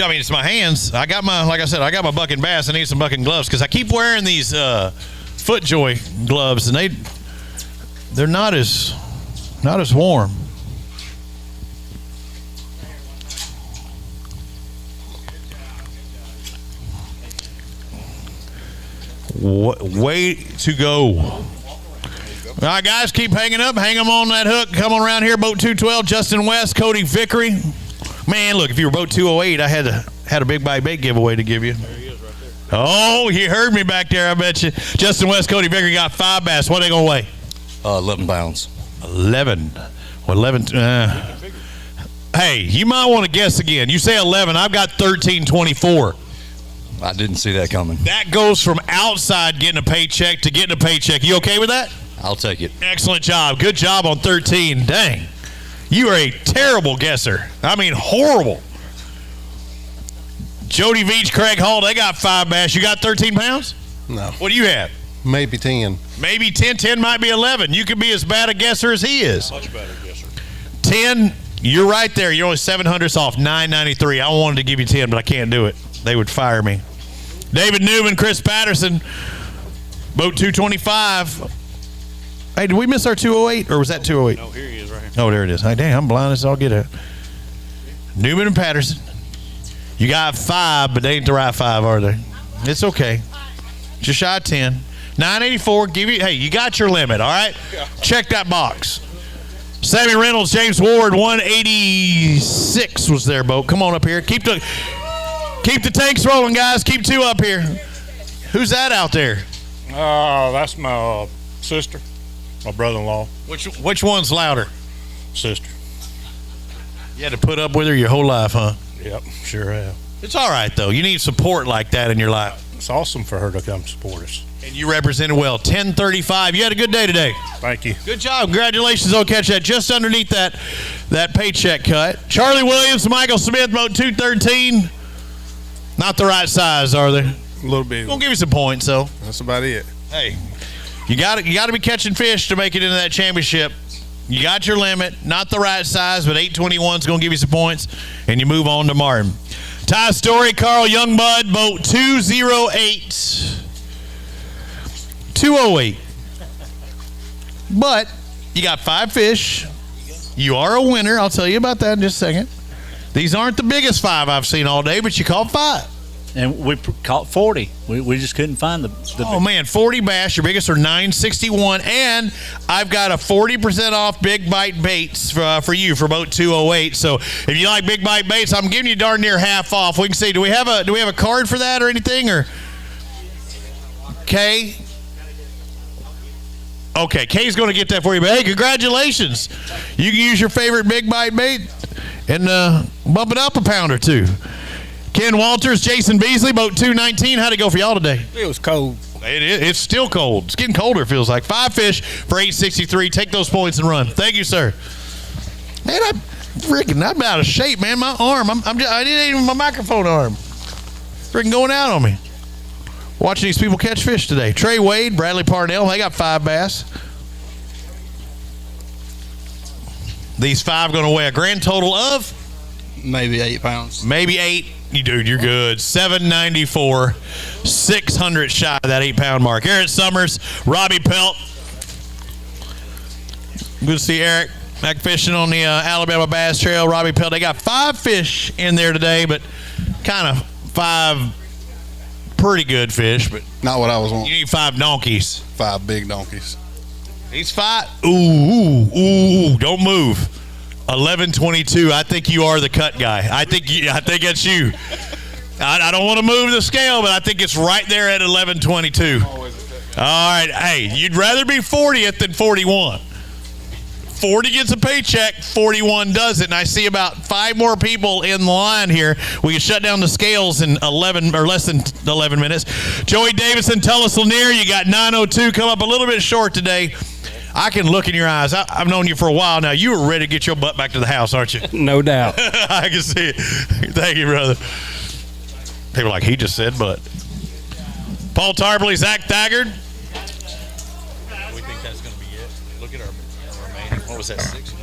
I mean, it's my hands. Like I said, I got my bucking bass. I need some bucking gloves because I keep wearing these FootJoy gloves, and they're not as warm. Way to go. All right, guys, keep hanging up. Hang them on that hook. Come on around here. Boat 212, Justin West, Cody Vickery. Man, look, if you were boat 208, I had a big bite bait giveaway to give you. There he is right there. Oh, you heard me back there, I bet you. Justin West, Cody Vickery got 5 bass. What are they going to weigh?
11 pounds.
11. Well, 11. Hey, you might want to guess again. You say 11. I've got 13.24.
I didn't see that coming.
That goes from outside getting a paycheck to getting a paycheck. You okay with that?
I'll take it.
Excellent job. Good job on 13. Dang. You are a terrible guesser. I mean, horrible. Jody Veach, Craig Hall, they got 5 bass. You got 13 pounds?
No.
What do you have?
Maybe 10.
Maybe 10. 10 might be 11. You could be as bad a guesser as he is.
Much better guesser.
10, you're right there. You're only 700ths off, 993. I wanted to give you 10, but I can't do it. They would fire me. David Newman, Chris Patterson, boat 225. Hey, did we miss our 208, or was that 208?
No, here he is right here.
Oh, there it is. Hey, dang, I'm blind as I'll get it. Newman and Patterson. You got 5, but they ain't the right 5, are they? It's okay. Just shy of 10. 984, give you, hey, you got your limit, all right? Yeah. Check that box. Sammy Reynolds, James Ward, 186 was their boat. Come on up here. Keep the tanks rolling, guys. Keep 2 up here. Who's that out there?
That's my sister, my brother-in-law.
Which one's louder?
Sister.
You had to put up with her your whole life, huh?
Yep, sure have.
It's all right, though. You need support like that in your life.
It's awesome for her to come support us.
And you represented well. 1035. You had a good day today.
Thank you.
Good job. Congratulations. I'll catch that just underneath that paycheck cut. Charlie Williams, Michael Smith, boat 213. Not the right size, are they?
A little bit.
We'll give you some points, though.
That's about it.
Hey, you got to be catching fish to make it into that championship. You got your limit. Not the right size, but 821 is going to give you some points, and you move on to Martin. Ty Story, Carl Youngbud, boat 208. 208. But you got 5 fish. You are a winner. I'll tell you about that in just a second. These aren't the biggest 5 I've seen all day, but you caught 5.
And we caught 40. We just couldn't find the
oh, man, 40 bass. Your biggest are 961. And I've got a 40% off Big Bite Baits for you for boat 208. So if you like Big Bite Baits, I'm giving you darn near half off. We can see, do we have a card for that or anything? Or Kay? Okay, Kay's going to get that for you. But, hey, congratulations. You can use your favorite Big Bite Bait and bump it up a pound or 2. Ken Walters, Jason Beasley, boat 219. How'd it go for y'all today?
It was cold.
It's still cold. It's getting colder, it feels like. 5 fish for 863. Take those points and run. Thank you, sir. Man, I'm out of shape, man. My arm, I didn't even my microphone arm. Freaking going out on me. Watching these people catch fish today. Trey Wade, Bradley Parnell, they got 5 bass. These 5 going to weigh a grand total of?
Maybe 8 pounds.
Maybe 8. Dude, you're good. 794, 600 shy of that 8-pound mark. Eric Summers, Robbie Pelt. Good to see Eric back fishing on the Alabama Bass Trail. Robbie Pelt. They got 5 fish in there today, but kind of 5 pretty good fish. But
not what I was wanting.
You need 5 donkeys.
5 big donkeys.
He's 5. Ooh, don't move. 11:22. I think you are the cut guy. I think it's you. I don't want to move the scale, but I think it's right there at 11:22. All right. Hey, you'd rather be 40th than 41. 40 gets a paycheck, 41 doesn't. And I see about 5 more people in the line here. We can shut down the scales in 11 or less than 11 minutes. Joey Davidson, Tullis Lanier, you got 9:02. Come up a little bit short today. I can look in your eyes. I've known you for a while now. You were ready to get your butt back to the house, aren't you?
No doubt.
I can see it. Thank you, brother. People are like, he just said but. Paul Tarpley, Zach Thaggard.
We think that's going to be it. Look at our remaining. What was that, 6?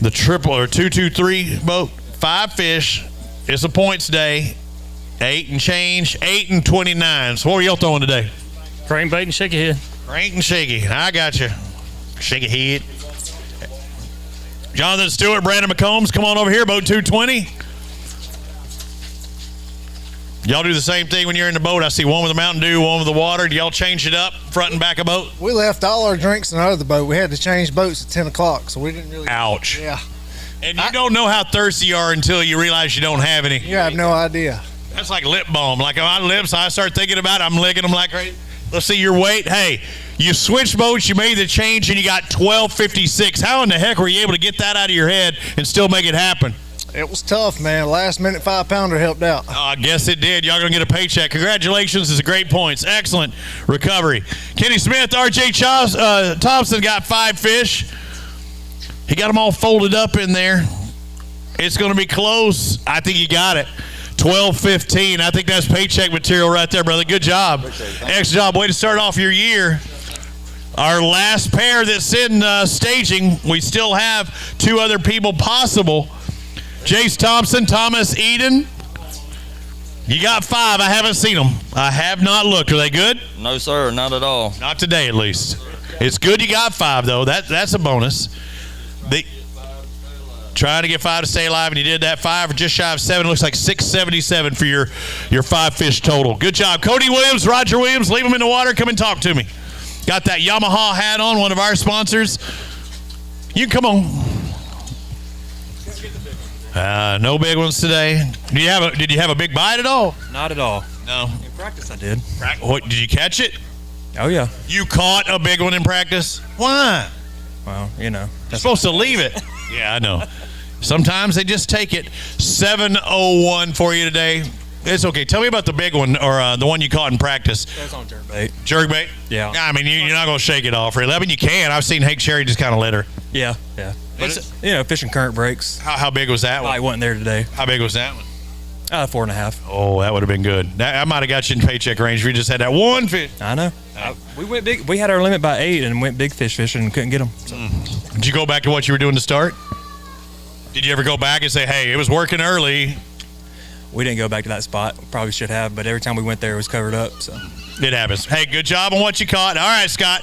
The triple or 223 boat. 5 fish. It's a points day. 8 and change. 8 and 29. So what are y'all throwing today?
Crankbait and shaky head.
Crank and shaky. I got you. Shaky head. Jonathan Stewart, Brandon McCombs, come on over here, boat 220. Y'all do the same thing when you're in the boat. I see one with the Mountain Dew, one with the water. Do y'all change it up, front and back of boat?
We left all our drinks in the other boat. We had to change boats at 10 o'clock, so we didn't really.
Ouch.
Yeah.
And you don't know how thirsty you are until you realize you don't have any.
You have no idea.
That's like lip balm. Like on my lips, I start thinking about it, I'm licking them like crazy. Let's see your weight. Hey, you switched boats, you made the change, and you got 1256. How in the heck were you able to get that out of your head and still make it happen?
It was tough, man. Last minute 5-pounder helped out.
I guess it did. Y'all going to get a paycheck. Congratulations. This is great points. Excellent recovery. Kenny Smith, R.J. Thompson got 5 fish. He got them all folded up in there. It's going to be close. I think you got it. 12-15. I think that's paycheck material right there, brother. Good job. Excellent job. Way to start off your year. Our last pair that's in staging, we still have 2 other people possible. Jace Thompson, Thomas Eden. You got 5. I haven't seen them. I have not looked. Are they good?
No, sir, not at all.
Not today, at least. It's good you got 5, though. That's a bonus. Trying to get 5 to stay alive, and you did that. 5 or just shy of 7. Looks like 677 for your 5 fish total. Good job. Cody Williams, Roger Williams, leave them in the water. Come and talk to me. Got that Yamaha hat on, one of our sponsors. You come on. No big ones today. Did you have a big bite at all?
Not at all.
No.
In practice, I did.
What, did you catch it?
Oh, yeah.
You caught a big one in practice? Why?
Well, you know.
You're supposed to leave it. Yeah, I know. Sometimes they just take it. 701 for you today. It's okay. Tell me about the big one, or the one you caught in practice.
That's on jerkbait.
Jerkbait?
Yeah.
I mean, you're not going to shake it off, really. I mean, you can. I've seen Hank Sherry just kind of let her.
Yeah. But fishing current breaks.
How big was that one?
I wasn't there today.
How big was that one?
4.5.
Oh, that would have been good. I might have got you in paycheck range if you just had that one fish.
I know. We went big. We had our limit by 8 and went big fish fishing and couldn't get them. So.
Did you go back to what you were doing to start? Did you ever go back and say, hey, it was working early?
We didn't go back to that spot. Probably should have, but every time we went there, it was covered up. So
it happens. Hey, good job on what you caught. All right, Scott.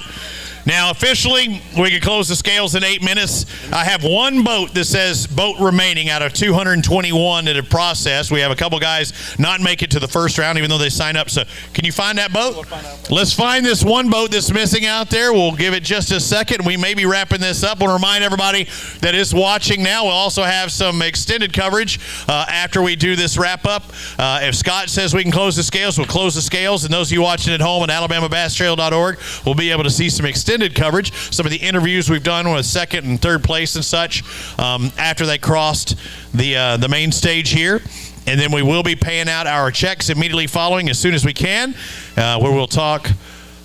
Now, officially, we can close the scales in 8 minutes. I have one boat that says boat remaining out of 221 that have processed. We have a couple guys not make it to the first round, even though they signed up. So can you find that boat? We'll find out. Let's find this one boat that's missing out there. We'll give it just a second. We may be wrapping this up. We'll remind everybody that is watching now. We'll also have some extended coverage after we do this wrap-up. If Scott says we can close the scales, we'll close the scales. And those of you watching at home at AlabamaBassTrail.org will be able to see some extended coverage, some of the interviews we've done with second and third place and such after they crossed the main stage here. And then we will be paying out our checks immediately following as soon as we can, where we'll talk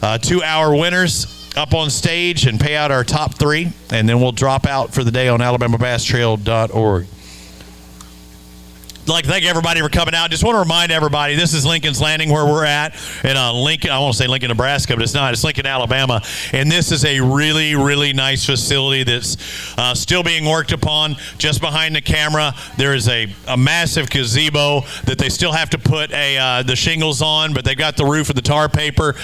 to our winners up on stage and pay out our top 3, and then we'll drop out for the day on AlabamaBassTrail.org. I'd like to thank everybody for coming out. Just want to remind everybody, this is Lincoln's Landing where we're at in Lincoln. I won't say Lincoln, Nebraska, but it's not. It's Lincoln, Alabama. And this is a really, really nice facility that's still being worked upon. Just behind the camera, there is a massive gazebo that they still have to put the shingles on, but they've got the roof of the tar paper.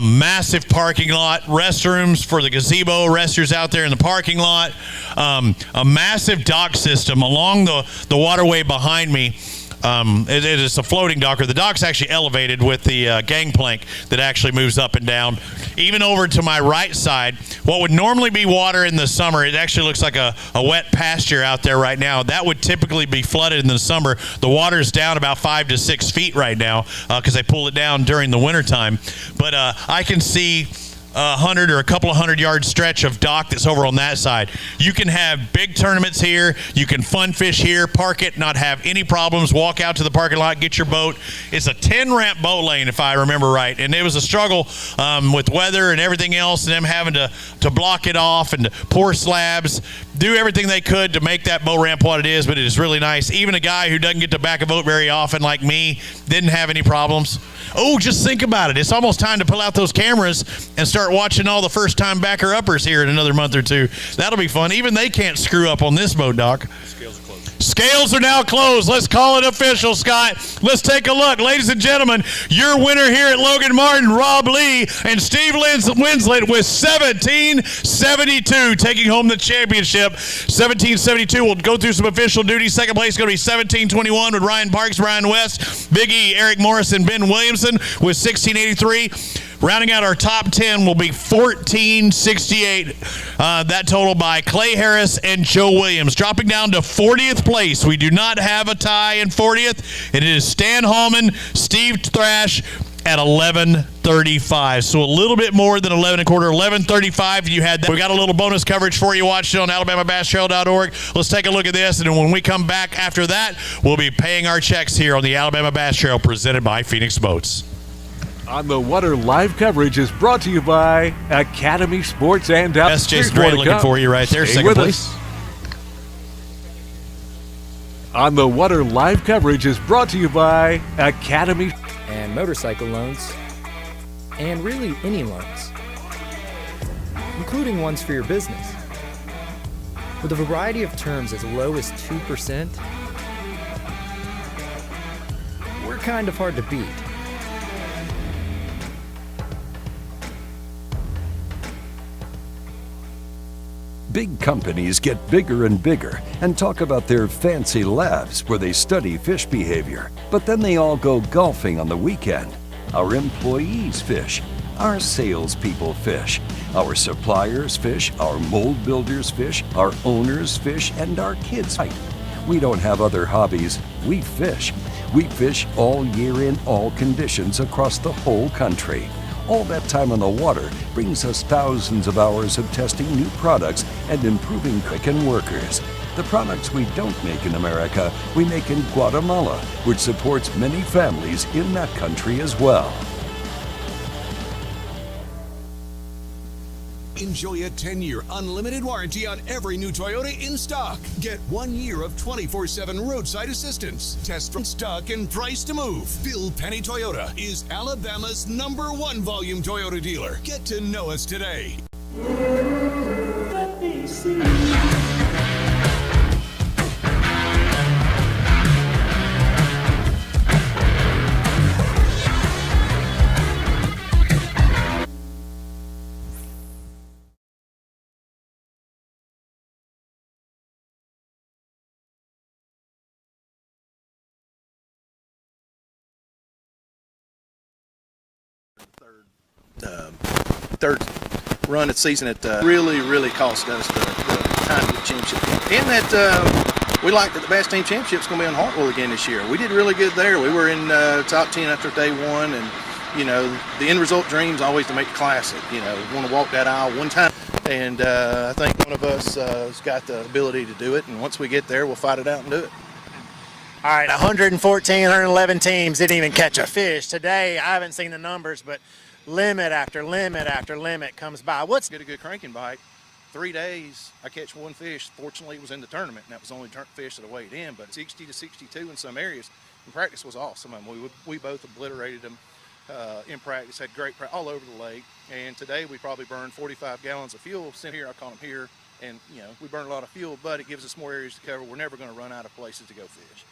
Massive parking lot, restrooms for the gazebo, resters out there in the parking lot. A massive dock system along the waterway behind me. It is a floating dock. The dock's actually elevated with the gangplank that actually moves up and down. Even over to my right side, what would normally be water in the summer, it actually looks like a wet pasture out there right now. That would typically be flooded in the summer. The water is down about 5 to 6 feet right now because they pull it down during the wintertime. But I can see 100 or a couple of 100-yard stretch of dock that's over on that side. You can have big tournaments here. You can fun fish here, park it, not have any problems, walk out to the parking lot, get your boat. It's a 10-ramp boat lane, if I remember right. And it was a struggle with weather and everything else, and them having to block it off and to pour slabs, do everything they could to make that boat ramp what it is, but it is really nice. Even a guy who doesn't get to back a boat very often like me didn't have any problems. Oh, just think about it. It's almost time to pull out those cameras and start watching all the first-time backer-uppers here in another month or two. That'll be fun. Even they can't screw up on this boat dock. Scales are now closed. Let's call it official, Scott. Let's take a look. Ladies and gentlemen, your winner here at Logan Martin, Rob Lee, and Steve Winslet with 1772, taking home the championship. 1772 will go through some official duties. Second place is going to be 1721 with Ryan Parks, Brian West, Big E, Eric Morris, and Ben Williamson with 1683. Rounding out our top 10 will be 1468. That total by Clay Harris and Joe Williams. Dropping down to 40th place. We do not have a tie in 40th. It is Stan Hallman, Steve Thrash, at 11:35. So a little bit more than 11 and a quarter. 11:35. You had that. We got a little bonus coverage for you. Watch it on AlabamaBassTrail.org. Let's take a look at this, and then when we come back after that, we'll be paying our checks here on the Alabama Bass Trail, presented by Phoenix Boats.
On the Water, live coverage is brought to you by Academy Sports and
That's Jason Gray looking for you right there.
Stay
Second
with
place.
us. On the Water, live coverage is brought to you by Academy
and motorcycle loans, and really any loans, including ones for your business. With a variety of terms as low as 2%, we're kind of hard to beat.
Big companies get bigger and bigger and talk about their fancy labs where they study fish behavior. But then they all go golfing on the weekend. Our employees fish. Our salespeople fish. Our suppliers fish. Our mold builders fish. Our owners fish. And our kids fight. We don't have other hobbies. We fish. We fish all year in all conditions across the whole country. All that time on the water brings us thousands of hours of testing new products and improving Kraken workers. The products we don't make in America, we make in Guatemala, which supports many families in that country as well.
Enjoy a 10-year unlimited warranty on every new Toyota in stock. Get 1 year of 24/7 roadside assistance. Test from stock and price to move. Bill Penny Toyota is Alabama's #1 volume Toyota dealer. Get to know us today.
Let me see.
Third run of the season, it really cost us the time to get championship. And that we like that the Bass Team Championship's going to be on Hartwell again this year. We did really good there. We were in top 10 after day one, and the end result dream's always to make the classic. We want to walk that aisle one time, and I think one of us has got the ability to do it. And once we get there, we'll fight it out and do it.
All right, 114, 111 teams didn't even catch a fish. Today, I haven't seen the numbers, but limit after limit after limit comes by.
Get a good cranking bite. 3 days, I catch one fish. Fortunately, it was in the tournament, and that was the only fish that I weighed in. But 60 to 62 in some areas. In practice was awesome. We both obliterated them in practice. Had great practice all over the lake. And today, we probably burned 45 gallons of fuel. Sitting here, I caught them here, and we burned a lot of fuel, but it gives us more areas to cover. We're never going to run out of places to go fish.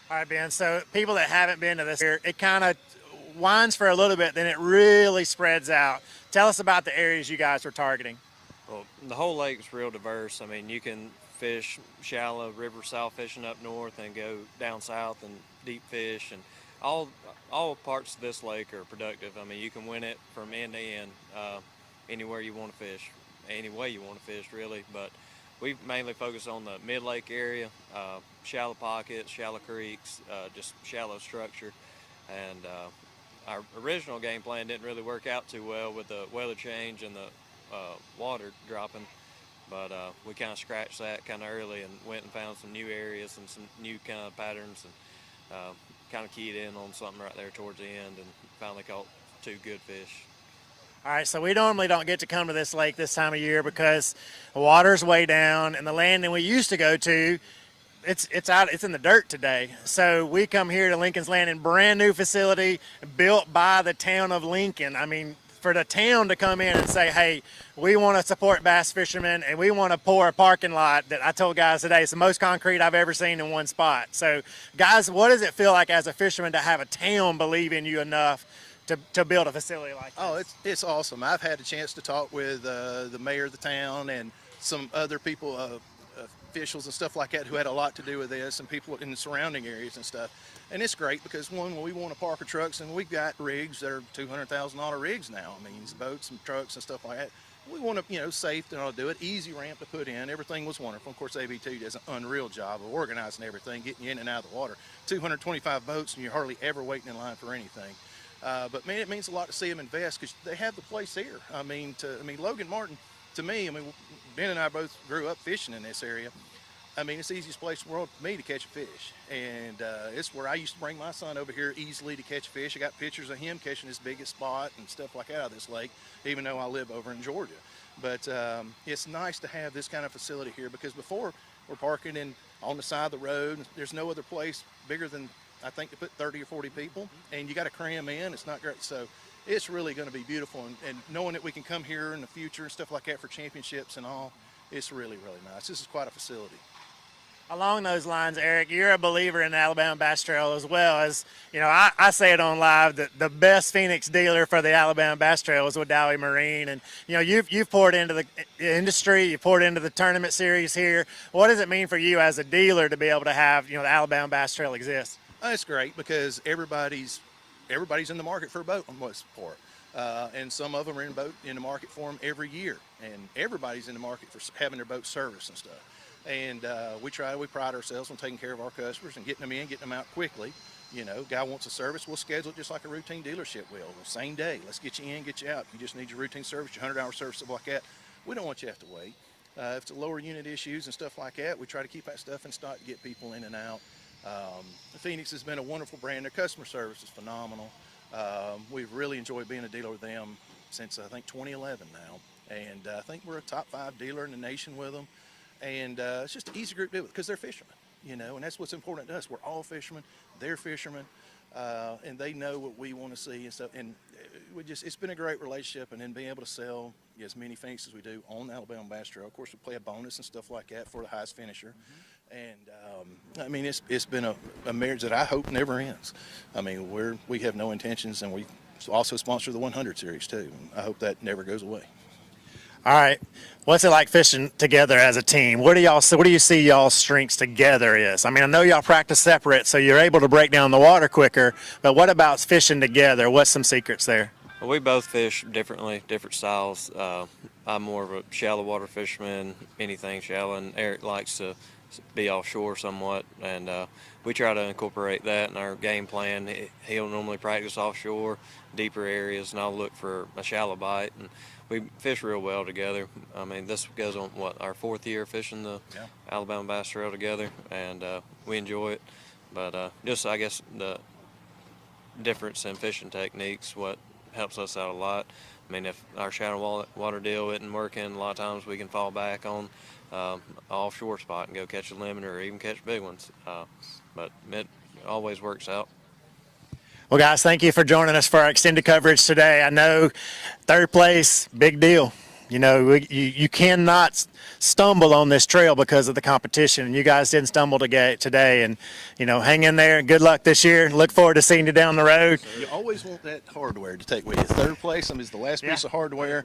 All right, Ben. So people that haven't been to this here, it kind of winds for a little bit, then it really spreads out. Tell us about the areas you guys were targeting.
Well, the whole lake's real diverse. I mean, you can fish shallow river style fishing up north and go down south and deep fish, and all parts of this lake are productive. I mean, you can win it from end to end, anywhere you want to fish, any way you want to fish really. But we mainly focus on the mid-lake area, shallow pockets, shallow creeks, just shallow structure. And our original game plan didn't really work out too well with the weather change and the water dropping. But we kind of scratched that kind of early and went and found some new areas and some new kind of patterns, and kind of keyed in on something right there towards the end and finally caught 2 good fish.
All right, so we normally don't get to come to this lake this time of year because the water's way down, and the landing we used to go to, it's in the dirt today. So we come here to Lincoln's Landing, brand new facility built by the town of Lincoln. I mean, for the town to come in and say, hey, we want to support bass fishermen and we want to pour a parking lot, that I told guys today, it's the most concrete I've ever seen in one spot. So guys, what does it feel like as a fisherman to have a town believe in you enough to build a facility like this?
Oh, it's awesome. I've had a chance to talk with the mayor of the town and some other people, officials and stuff like that, who had a lot to do with this, and people in the surrounding areas and stuff. And it's great because, one, we want to park our trucks, and we've got rigs that are $200,000 rigs now. I mean, boats and trucks and stuff like that. We want to, safe to do it, easy ramp to put in. Everything was wonderful. Of course, ABT does an unreal job of organizing everything, getting you in and out of the water. 225 boats, and you're hardly ever waiting in line for anything. But man, it means a lot to see them invest because they have the place here. Logan Martin, to me, Ben and I both grew up fishing in this area. It's the easiest place in the world for me to catch a fish. And it's where I used to bring my son over here easily to catch fish. I got pictures of him catching his biggest spot and stuff like that out of this lake, even though I live over in Georgia. But it's nice to have this kind of facility here because before we're parking on the side of the road. There's no other place bigger than, I think, to put 30 or 40 people, and you got to cram in. It's not great. So it's really going to be beautiful. And knowing that we can come here in the future and stuff like that for championships and all, it's really, really nice. This is quite a facility.
Along those lines, Eric, you're a believer in the Alabama Bass Trail as well. As you know, I say it on live that the best Phoenix dealer for the Alabama Bass Trail is with Dowie Marine, and you've poured into the industry, you poured into the tournament series here. What does it mean for you as a dealer to be able to have the Alabama Bass Trail exist?
It's great because everybody's in the market for a boat on most part. And some of them are in the market for them every year, and everybody's in the market for having their boat serviced and stuff. And we pride ourselves on taking care of our customers and getting them out quickly. Guy wants a service, we'll schedule it just like a routine dealership will. Same day, let's get you in, get you out. You just need your routine service, your 100-hour service, stuff like that. We don't want you to have to wait. If it's lower unit issues and stuff like that, we try to keep that stuff in stock to get people in and out. Phoenix has been a wonderful brand. Their customer service is phenomenal. We've really enjoyed being a dealer with them since, I think, 2011 now. And I think we're a top 5 dealer in the nation with them. And it's just an easy group to do it because they're fishermen, and that's what's important to us. We're all fishermen, they're fishermen, and they know what we want to see and stuff. And it's been a great relationship, and then being able to sell as many Phoenix as we do on the Alabama Bass Trail. Of course, we play a bonus and stuff like that for the highest finisher. And it's been a marriage that I hope never ends. We have no intentions, and we also sponsor the 100 series too. I hope that never goes away.
All right, what's it like fishing together as a team? What do you see y'all's strengths together is? I know y'all practice separate, so you're able to break down the water quicker, but what about fishing together? What's some secrets there?
Well, we both fish differently, different styles. I'm more of a shallow water fisherman, anything shallow, and Eric likes to be offshore somewhat, and we try to incorporate that in our game plan. He'll normally practice offshore, deeper areas, and I'll look for a shallow bite. And we fish real well together. This goes on, our 4th year fishing the Alabama Bass Trail together, and we enjoy it. But just, I guess, the difference in fishing techniques, what helps us out a lot. If our shallow water deal isn't working, a lot of times we can fall back on an offshore spot and go catch a limit or even catch big ones. But it always works out.
Well, guys, thank you for joining us for our extended coverage today. I know 3rd place, big deal. You cannot stumble on this trail because of the competition, and you guys didn't stumble today. And, hang in there. Good luck this year. Look forward to seeing you down the road.
You always want that hardware to take with you. 3rd place is the last piece of hardware.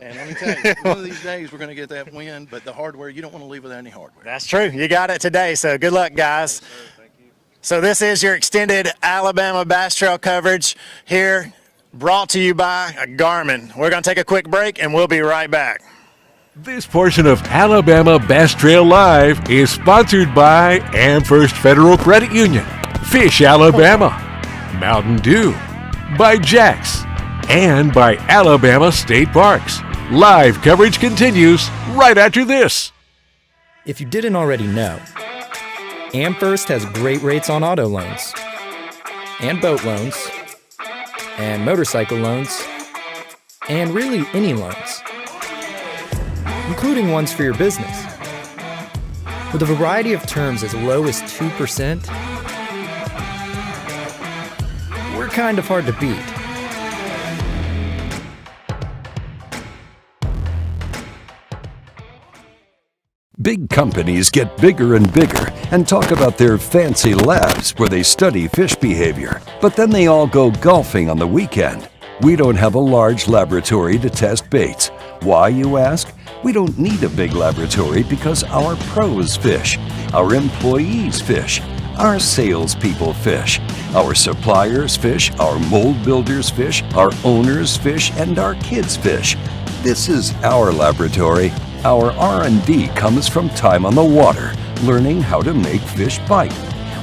And let me tell you, one of these days we're going to get that win, but the hardware, you don't want to leave without any hardware.
That's true. You got it today, so good luck, guys. So this is your extended Alabama Bass Trail coverage here, brought to you by Garmin. We're going to take a quick break, and we'll be right back.
This portion of Alabama Bass Trail Live is sponsored by AmFirst Federal Credit Union, Fish Alabama, Mountain Dew, by Jax, and by Alabama State Parks. Live coverage continues right after this.
If you didn't already know, AmFirst has great rates on auto loans, and boat loans, and motorcycle loans, and really any loans, including ones for your business. With a variety of terms as low as 2%, we're kind of hard to beat.
Big companies get bigger and bigger and talk about their fancy labs where they study fish behavior. But then they all go golfing on the weekend. We don't have a large laboratory to test baits. Why, you ask? We don't need a big laboratory because our pros fish, our employees fish, our salespeople fish, our suppliers fish, our mold builders fish, our owners fish, and our kids fish. This is our laboratory. Our R&D comes from time on the water, learning how to make fish bite.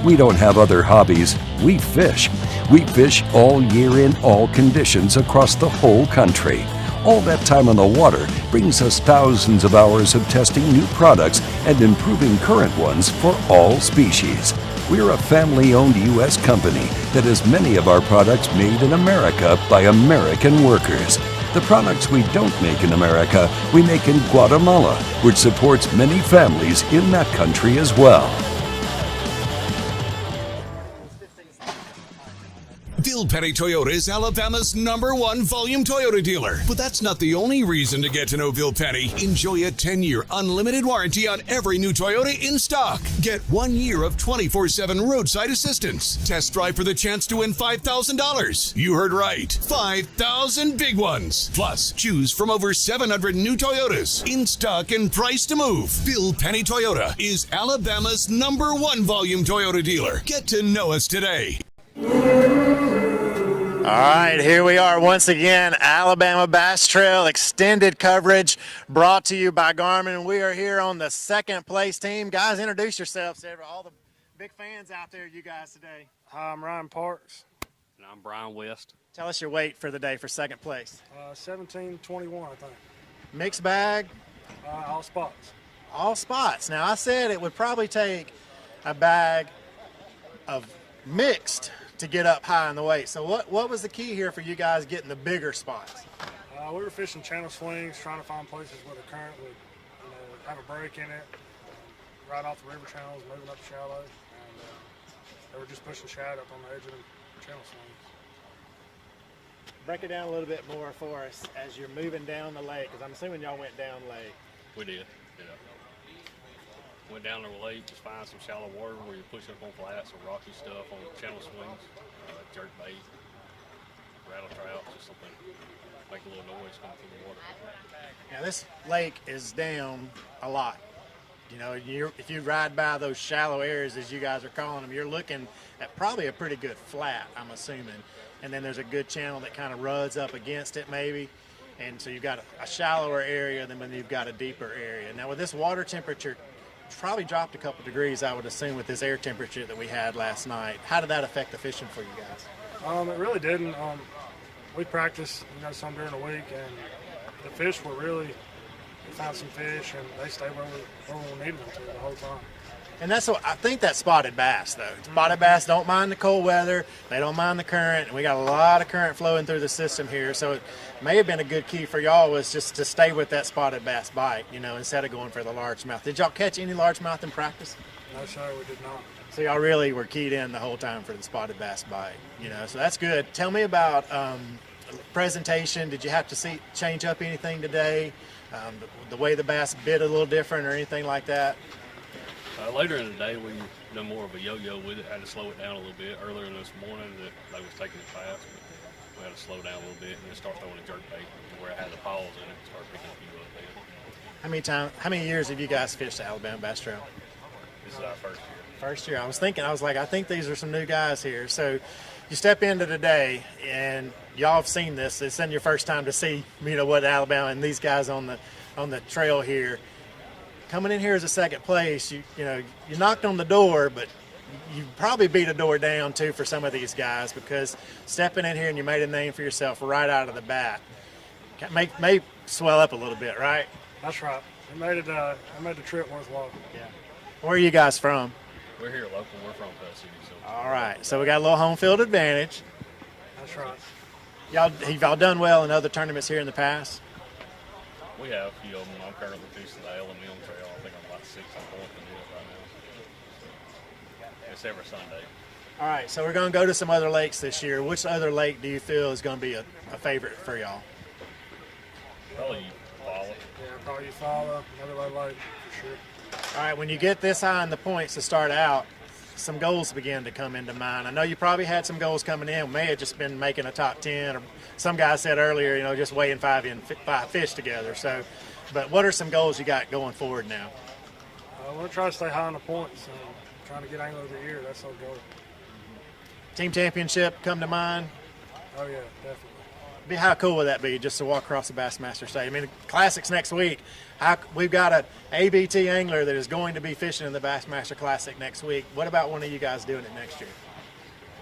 We don't have other hobbies, we fish. We fish all year in all conditions across the whole country. All that time on the water brings us thousands of hours of testing new products and improving current ones for all species. We're a family-owned U.S. company that has many of our products made in America by American workers. The products we don't make in America, we make in Guatemala, which supports many families in that country as well.
Bill Petty Toyota is Alabama's #1 volume Toyota dealer. But that's not the only reason to get to know Bill Petty. Enjoy a 10-year unlimited warranty on every new Toyota in stock. Get 1 year of 24/7 roadside assistance. Test drive for the chance to win $5,000. You heard right. 5,000 big ones. Plus, choose from over 700 new Toyotas in stock and price to move. Bill Petty Toyota is Alabama's #1 volume Toyota dealer. Get to know us today.
All right, here we are once again, Alabama Bass Trail extended coverage brought to you by Garmin. We are here on the second place team. Guys, introduce yourselves to all the big fans out there, you guys today.
Hi, I'm Ryan Parks. And I'm Brian West.
Tell us your weight for the day for second place.
1721, I think.
Mixed bag?
All spots.
All spots. Now, I said it would probably take a bag of mixed to get up high in the weight. So what was the key here for you guys getting the bigger spots?
We were fishing channel swings, trying to find places where the current would have a break in it, right off the river channels, moving up shallow, and they were just pushing shad up on the edge of the channel swings.
Break it down a little bit more for us as you're moving down the lake, because I'm assuming y'all went down lake.
We did, yeah. Went down the lake, just find some shallow water where you're pushing up on flats or rocky stuff on channel swings, jerk bait, rattle trout, just something make a little noise coming through the water.
Now this lake is down a lot. You know, if you ride by those shallow areas, as you guys are calling them, you're looking at probably a pretty good flat, I'm assuming. And then there's a good channel that kind of runs up against it maybe. And so you've got a shallower area, then you've got a deeper area. Now with this water temperature, probably dropped a couple degrees, I would assume, with this air temperature that we had last night. How did that affect the fishing for you guys?
It really didn't. We practiced, some during the week, and the fish were really, we found some fish, and they stayed where we needed them to the whole time.
And that's what I think that's spotted bass, though. Spotted bass don't mind the cold weather. They don't mind the current. And we got a lot of current flowing through the system here. So it may have been a good key for y'all was just to stay with that spotted bass bite, instead of going for the largemouth. Did y'all catch any largemouth in practice?
No, sir, we did not.
So y'all really were keyed in the whole time for the spotted bass bite, So that's good. Tell me about presentation. Did you have to change up anything today? The way the bass bit a little different or anything like that?
Later in the day, we done more of a yo-yo with it. Had to slow it down a little bit. Earlier this morning, they was taking it fast, but we had to slow down a little bit and then start throwing a jerk bait where it had the paws in it and start picking a few up there.
How many years have you guys fished the Alabama Bass Trail?
This is our first year.
First year. I think these are some new guys here. So you step into today, and y'all have seen this. It's in your first time to see, what Alabama and these guys on the trail here. Coming in here as a second place, you knocked on the door, but you probably beat a door down too for some of these guys because stepping in here and you made a name for yourself right out of the bat. May swell up a little bit, right?
That's right. It made the trip worthwhile.
Yeah. Where are you guys from?
We're here local. We're from Pell City. So.
All right. So we got a little home field advantage.
That's right.
Y'all done well in other tournaments here in the past?
We have a few of them. I'm currently fishing the L&M Trail. I think I'm about 6 and 4th in it right now. It's every Sunday.
All right, so we're going to go to some other lakes this year. Which other lake do you feel is going to be a favorite for y'all?
Probably Eufaula. Yeah, probably Eufaula. Another lake for sure.
All right, when you get this high in the points to start out, some goals begin to come into mind. I know you probably had some goals coming in. May have just been making a top 10, or some guy said earlier, just weighing five fish together. So, but what are some goals you got going forward now?
We're going to try to stay high on the points. Trying to get angler of the year. That's our goal.
Team championship come to mind?
Oh yeah, definitely.
How cool would that be just to walk across the Bassmaster Stadium? I mean, Classic's next week. We've got an ABT angler that is going to be fishing in the Bassmaster Classic next week. What about one of you guys doing it next year?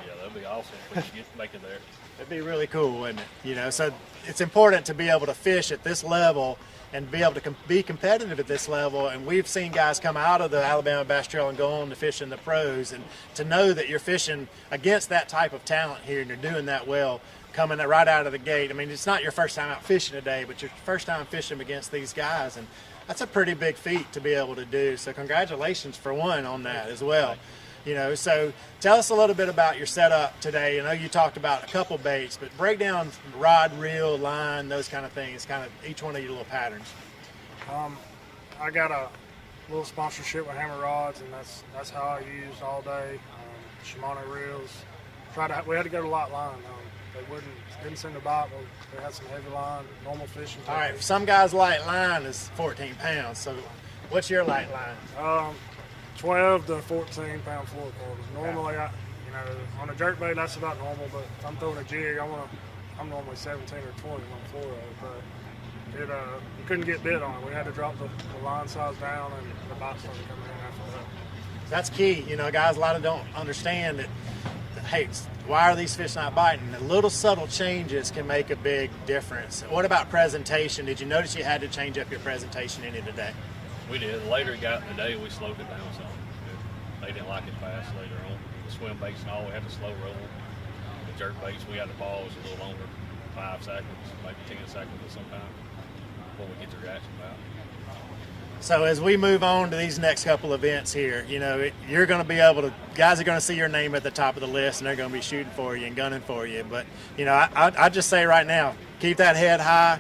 Yeah, that'll that'd be awesome if we could make it there.
It'd be really cool, wouldn't it? You know, so it's important to be able to fish at this level and be able to be competitive at this level. And we've seen guys come out of the Alabama Bass Trail and go on to fish in the pros, and to know that you're fishing against that type of talent here and you're doing that well, coming right out of the gate. I mean, it's not your first time out fishing today, but your first time fishing against these guys, and that's a pretty big feat to be able to do. So congratulations for one on that as well. You know, so tell us a little bit about your setup today. I know you talked about a couple baits, but break down rod, reel, line, those kind of things, kind of each one of your little patterns.
I got a little sponsorship with Hammer Rods, and that's how I used all day. Shimano reels. We had to go to light line. They didn't seem to bite, but they had some heavy line, normal fishing.
All right, for some guys, light line is 14 pounds. So what's your light line?
12 to 14 pound floor quarters. Normally, on a jerkbait that's about normal, but if I'm throwing a jig, I'm normally 17 or 20 on the floor of it. But we couldn't get bit on it. We had to drop the line size down, and the bite started coming in after that.
That's key. You know, guys, a lot of don't understand that. Hey, why are these fish not biting? The little subtle changes can make a big difference. What about presentation? Did you notice you had to change up your presentation any today?
We did. Later it got in the day, we slowed it down some. They didn't like it fast later on. The swim baits and all, we had to slow roll. The jerk baits, we had to pause a little longer, 5 seconds, maybe 10 seconds at some time, before we get the reaction out.
So as we move on to these next couple events here, you know, you're going to be able to, guys are going to see your name at the top of the list, and they're going to be shooting for you and gunning for you. But, you know, I just say right now, keep that head high,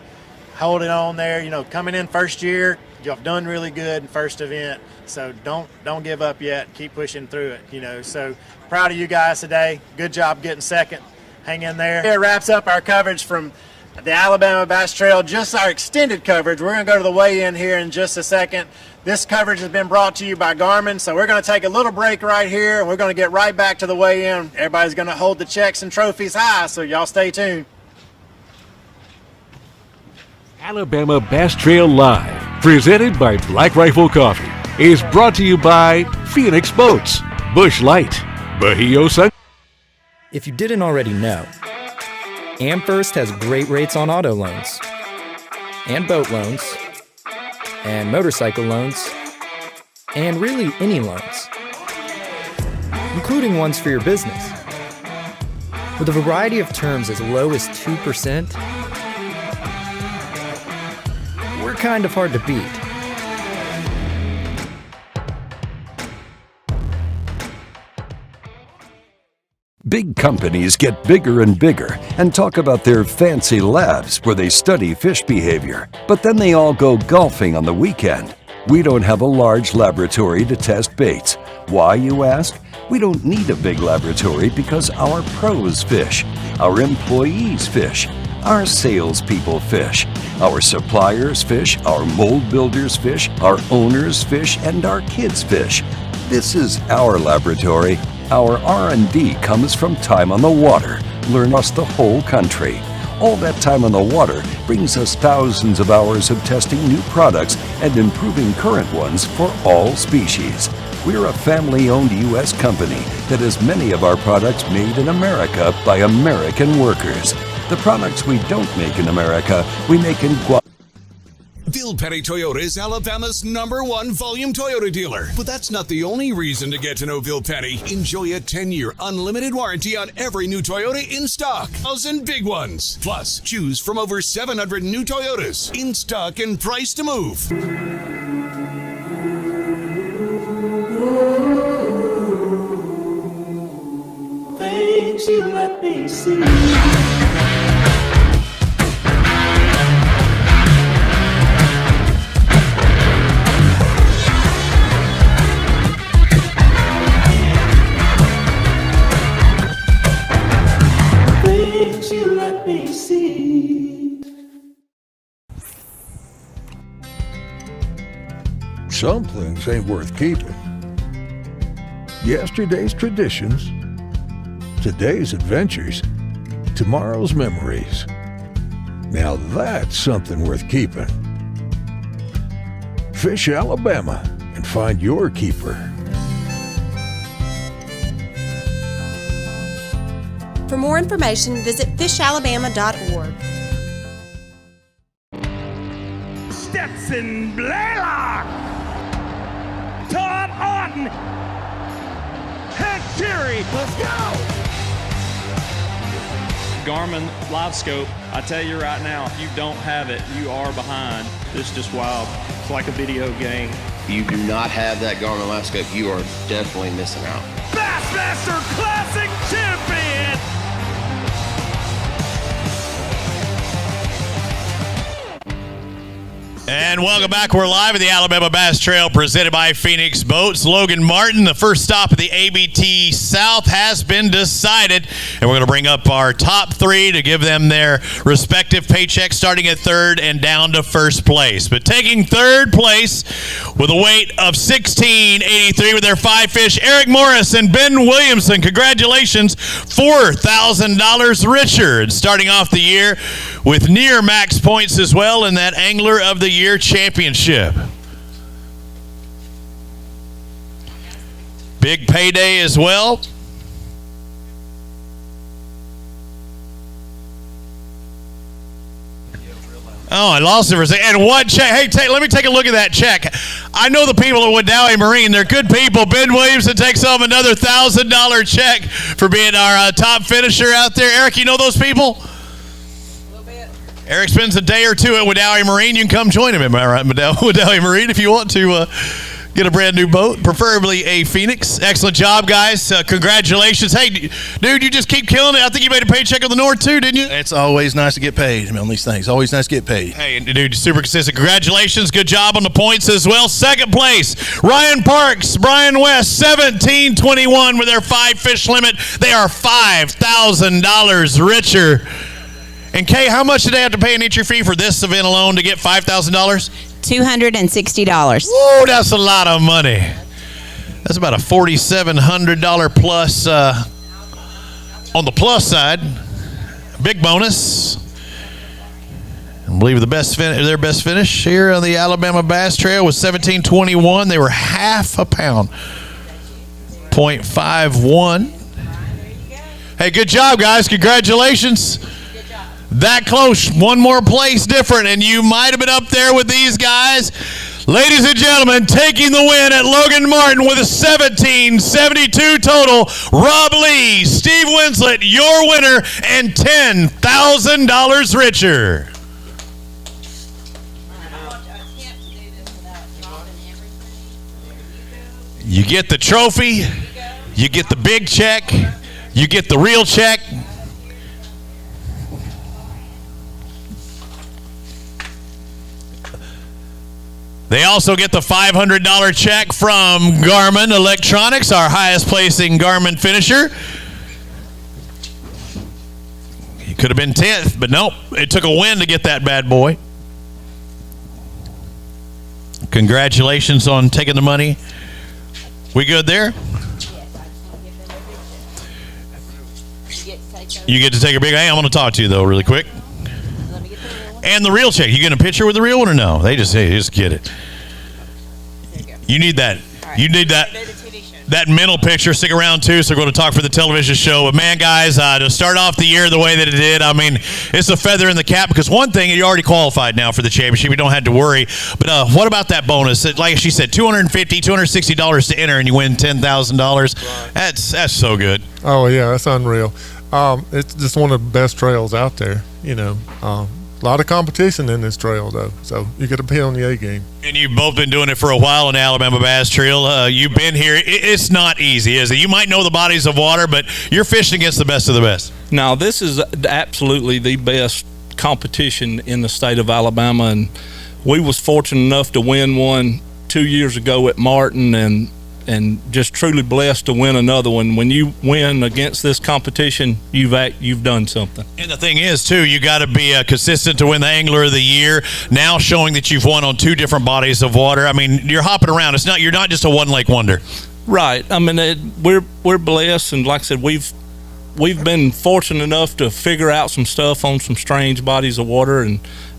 hold it on there. You know, coming in first year, you've done really good in first event, so don't give up yet. Keep pushing through it, you know. So proud of you guys today. Good job getting second. Hang in there. It wraps up our coverage from the Alabama Bass Trail, just our extended coverage. We're going to go to the weigh-in here in just a second. This coverage has been brought to you by Garmin, so we're going to take a little break right here, and we're going to get right back to the weigh-in. Everybody's going to hold the checks and trophies high, so y'all stay tuned.
Alabama Bass Trail Live, presented by Black Rifle Coffee, is brought to you by Phoenix Boats, Busch Light, Bajio Sun.
If you didn't already know, AmFirst has great rates on auto loans, and boat loans, and motorcycle loans, and really any loans, including ones for your business. With a variety of terms as low as 2%, we're kind of hard to beat.
Big companies get bigger and bigger and talk about their fancy labs where they study fish behavior, but then they all go golfing on the weekend. We don't have a large laboratory to test baits. Why, you ask? We don't need a big laboratory because our pros fish, our employees fish, our salespeople fish, our suppliers fish, our mold builders fish, our owners fish, and our kids fish. This is our laboratory. Our R&D comes from time on the water, learn across the whole country. All that time on the water brings us thousands of hours of testing new products and improving current ones for all species. We're a family-owned U.S. company that has many of our products made in America by American workers. The products we don't make in America, we make in Guatemala.
Bill Petty Toyota is Alabama's #1 volume Toyota dealer. But that's not the only reason to get to know Bill Petty. Enjoy a 10-year unlimited warranty on every new Toyota in stock. 1,000 big ones. Plus, choose from over 700 new Toyotas in stock and price to move.
Things you let me see. You let me see.
Some things ain't worth keeping. Yesterday's traditions, today's adventures, tomorrow's memories. Now that's something worth keeping. Fish Alabama and find your keeper.
For more information, visit fishalabama.org.
Stetson Blaylock, Todd Orton, Head Fury, let's go!
Garmin Live Scope, I tell you right now, if you don't have it, you are behind. It's just wild. It's like a video game.
If you do not have that Garmin Live Scope, you are definitely missing out.
Bassmaster Classic Champion!
And welcome back. We're live at the Alabama Bass Trail presented by Phoenix Boats. Logan Martin, the first stop of the ABT South has been decided. And we're going to bring up our top three to give them their respective paychecks, starting at third and down to first place. But taking third place with a weight of 1683 with their 5 fish, Eric Morris and Ben Williamson. Congratulations, $4,000 richer. And starting off the year with near max points as well in that Angler of the Year championship. Big payday as well. Oh, I lost it for a second. And what check? Hey, let me take a look at that check. I know the people at Wadowee Marine. They're good people. Ben Williamson takes home another $1,000 check for being our top finisher out there. Eric, you know those people? Eric spends a day or two at Wadowee Marine. You can come join him, am I right, Wadowee Marine, if you want to get a brand new boat, preferably a Phoenix. Excellent job, guys. Congratulations. Hey, dude, you just keep killing it. I think you made a paycheck on the North, too, didn't you?
It's always nice to get paid on these things. Always nice to get paid.
Hey, dude, super consistent. Congratulations. Good job on the points as well. Second place, Ryan Parks, Brian West, 1721 with their 5 fish limit. They are $5,000 richer. And Kay, how much did they have to pay an entry fee for this event alone to get $5,000?
$260.
Whoa, that's a lot of money. That's about a $4,700 plus on the plus side. Big bonus. I believe their best finish here on the Alabama Bass Trail was 1721. They were half a pound, 0.51. Hey, good job, guys. Congratulations. That close, one more place different, and you might have been up there with these guys. Ladies and gentlemen, taking the win at Logan Martin with a 1772 total, Rob Lee, Steve Winslet, your winner, and $10,000 richer. You get the trophy, you get the big check, you get the real check. They also get the $500 check from Garmin Electronics, our highest placing Garmin finisher. He could have been 10th, but nope. It took a win to get that bad boy. Congratulations on taking the money. We good there? You get to take a big, hey, I'm going to talk to you though really quick. And the real check. You get a picture with the real one or no? They just get it. You need that. You need that mental picture. Stick around too. So we're going to talk for the television show. But man, guys, to start off the year the way that it did, I mean, it's a feather in the cap because one thing, you already qualified now for the championship. You don't have to worry. But what about that bonus? Like she said, $250, $260 to enter, and you win $10,000. That's so good.
Oh yeah, that's unreal. It's just one of the best trails out there. You know. A lot of competition in this trail, though, so you got to be on the A game.
And you've both been doing it for a while on the Alabama Bass Trail. You've been here. It's not easy, is it? You might know the bodies of water, but you're fishing against the best of the best.
Now, this is absolutely the best competition in the state of Alabama, and we was fortunate enough to win one 2 years ago at Martin, and just truly blessed to win another one. When you win against this competition, you've done something.
And the thing is, too, you got to be consistent to win the Angler of the Year. Now showing that you've won on 2 different bodies of water. I mean, you're hopping around. You're not just a one lake wonder.
Right. I mean, we're blessed, and like I said, we've been fortunate enough to figure out some stuff on some strange bodies of water,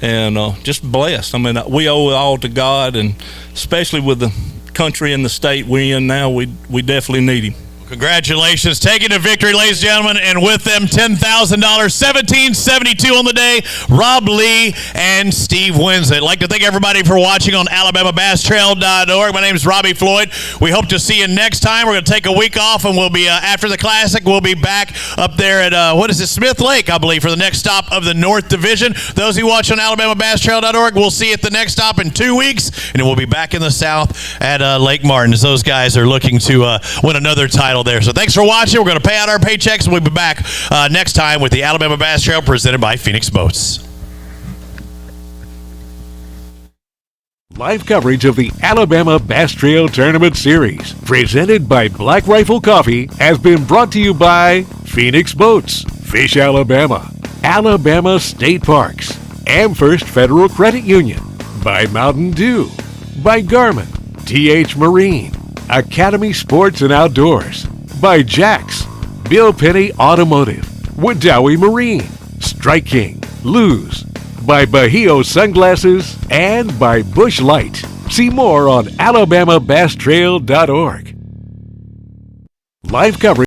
and just blessed. I mean, we owe it all to God, and especially with the country and the state we're in now, we definitely need him.
Congratulations. Taking the victory, ladies and gentlemen, and with them $10,000, $1,772 on the day, Rob Lee and Steve Winslet. I'd like to thank everybody for watching on AlabamaBassTrail.org. My name is Robbie Floyd. We hope to see you next time. We're going to take a week off, and we'll be, after the Classic, we'll be back up there at, Smith Lake, I believe, for the next stop of the North Division. Those who watch on AlabamaBassTrail.org, we'll see you at the next stop in 2 weeks, and then we'll be back in the South at Lake Martin as those guys are looking to win another title there. So thanks for watching. We're going to pay out our paychecks, and we'll be back next time with the Alabama Bass Trail presented by Phoenix Boats.
Live coverage of the Alabama Bass Trail Tournament Series, presented by Black Rifle Coffee, has been brought to you by Phoenix Boats, Fish Alabama, Alabama State Parks, Amherst Federal Credit Union, by Mountain Dew, by Garmin, TH Marine, Academy Sports and Outdoors, by Jax, Bill Penny Automotive, Wooddowie Marine, Strike King, Luz, by Bahio Sunglasses, and by Bush Light. See more on AlabamaBassTrail.org. Live coverage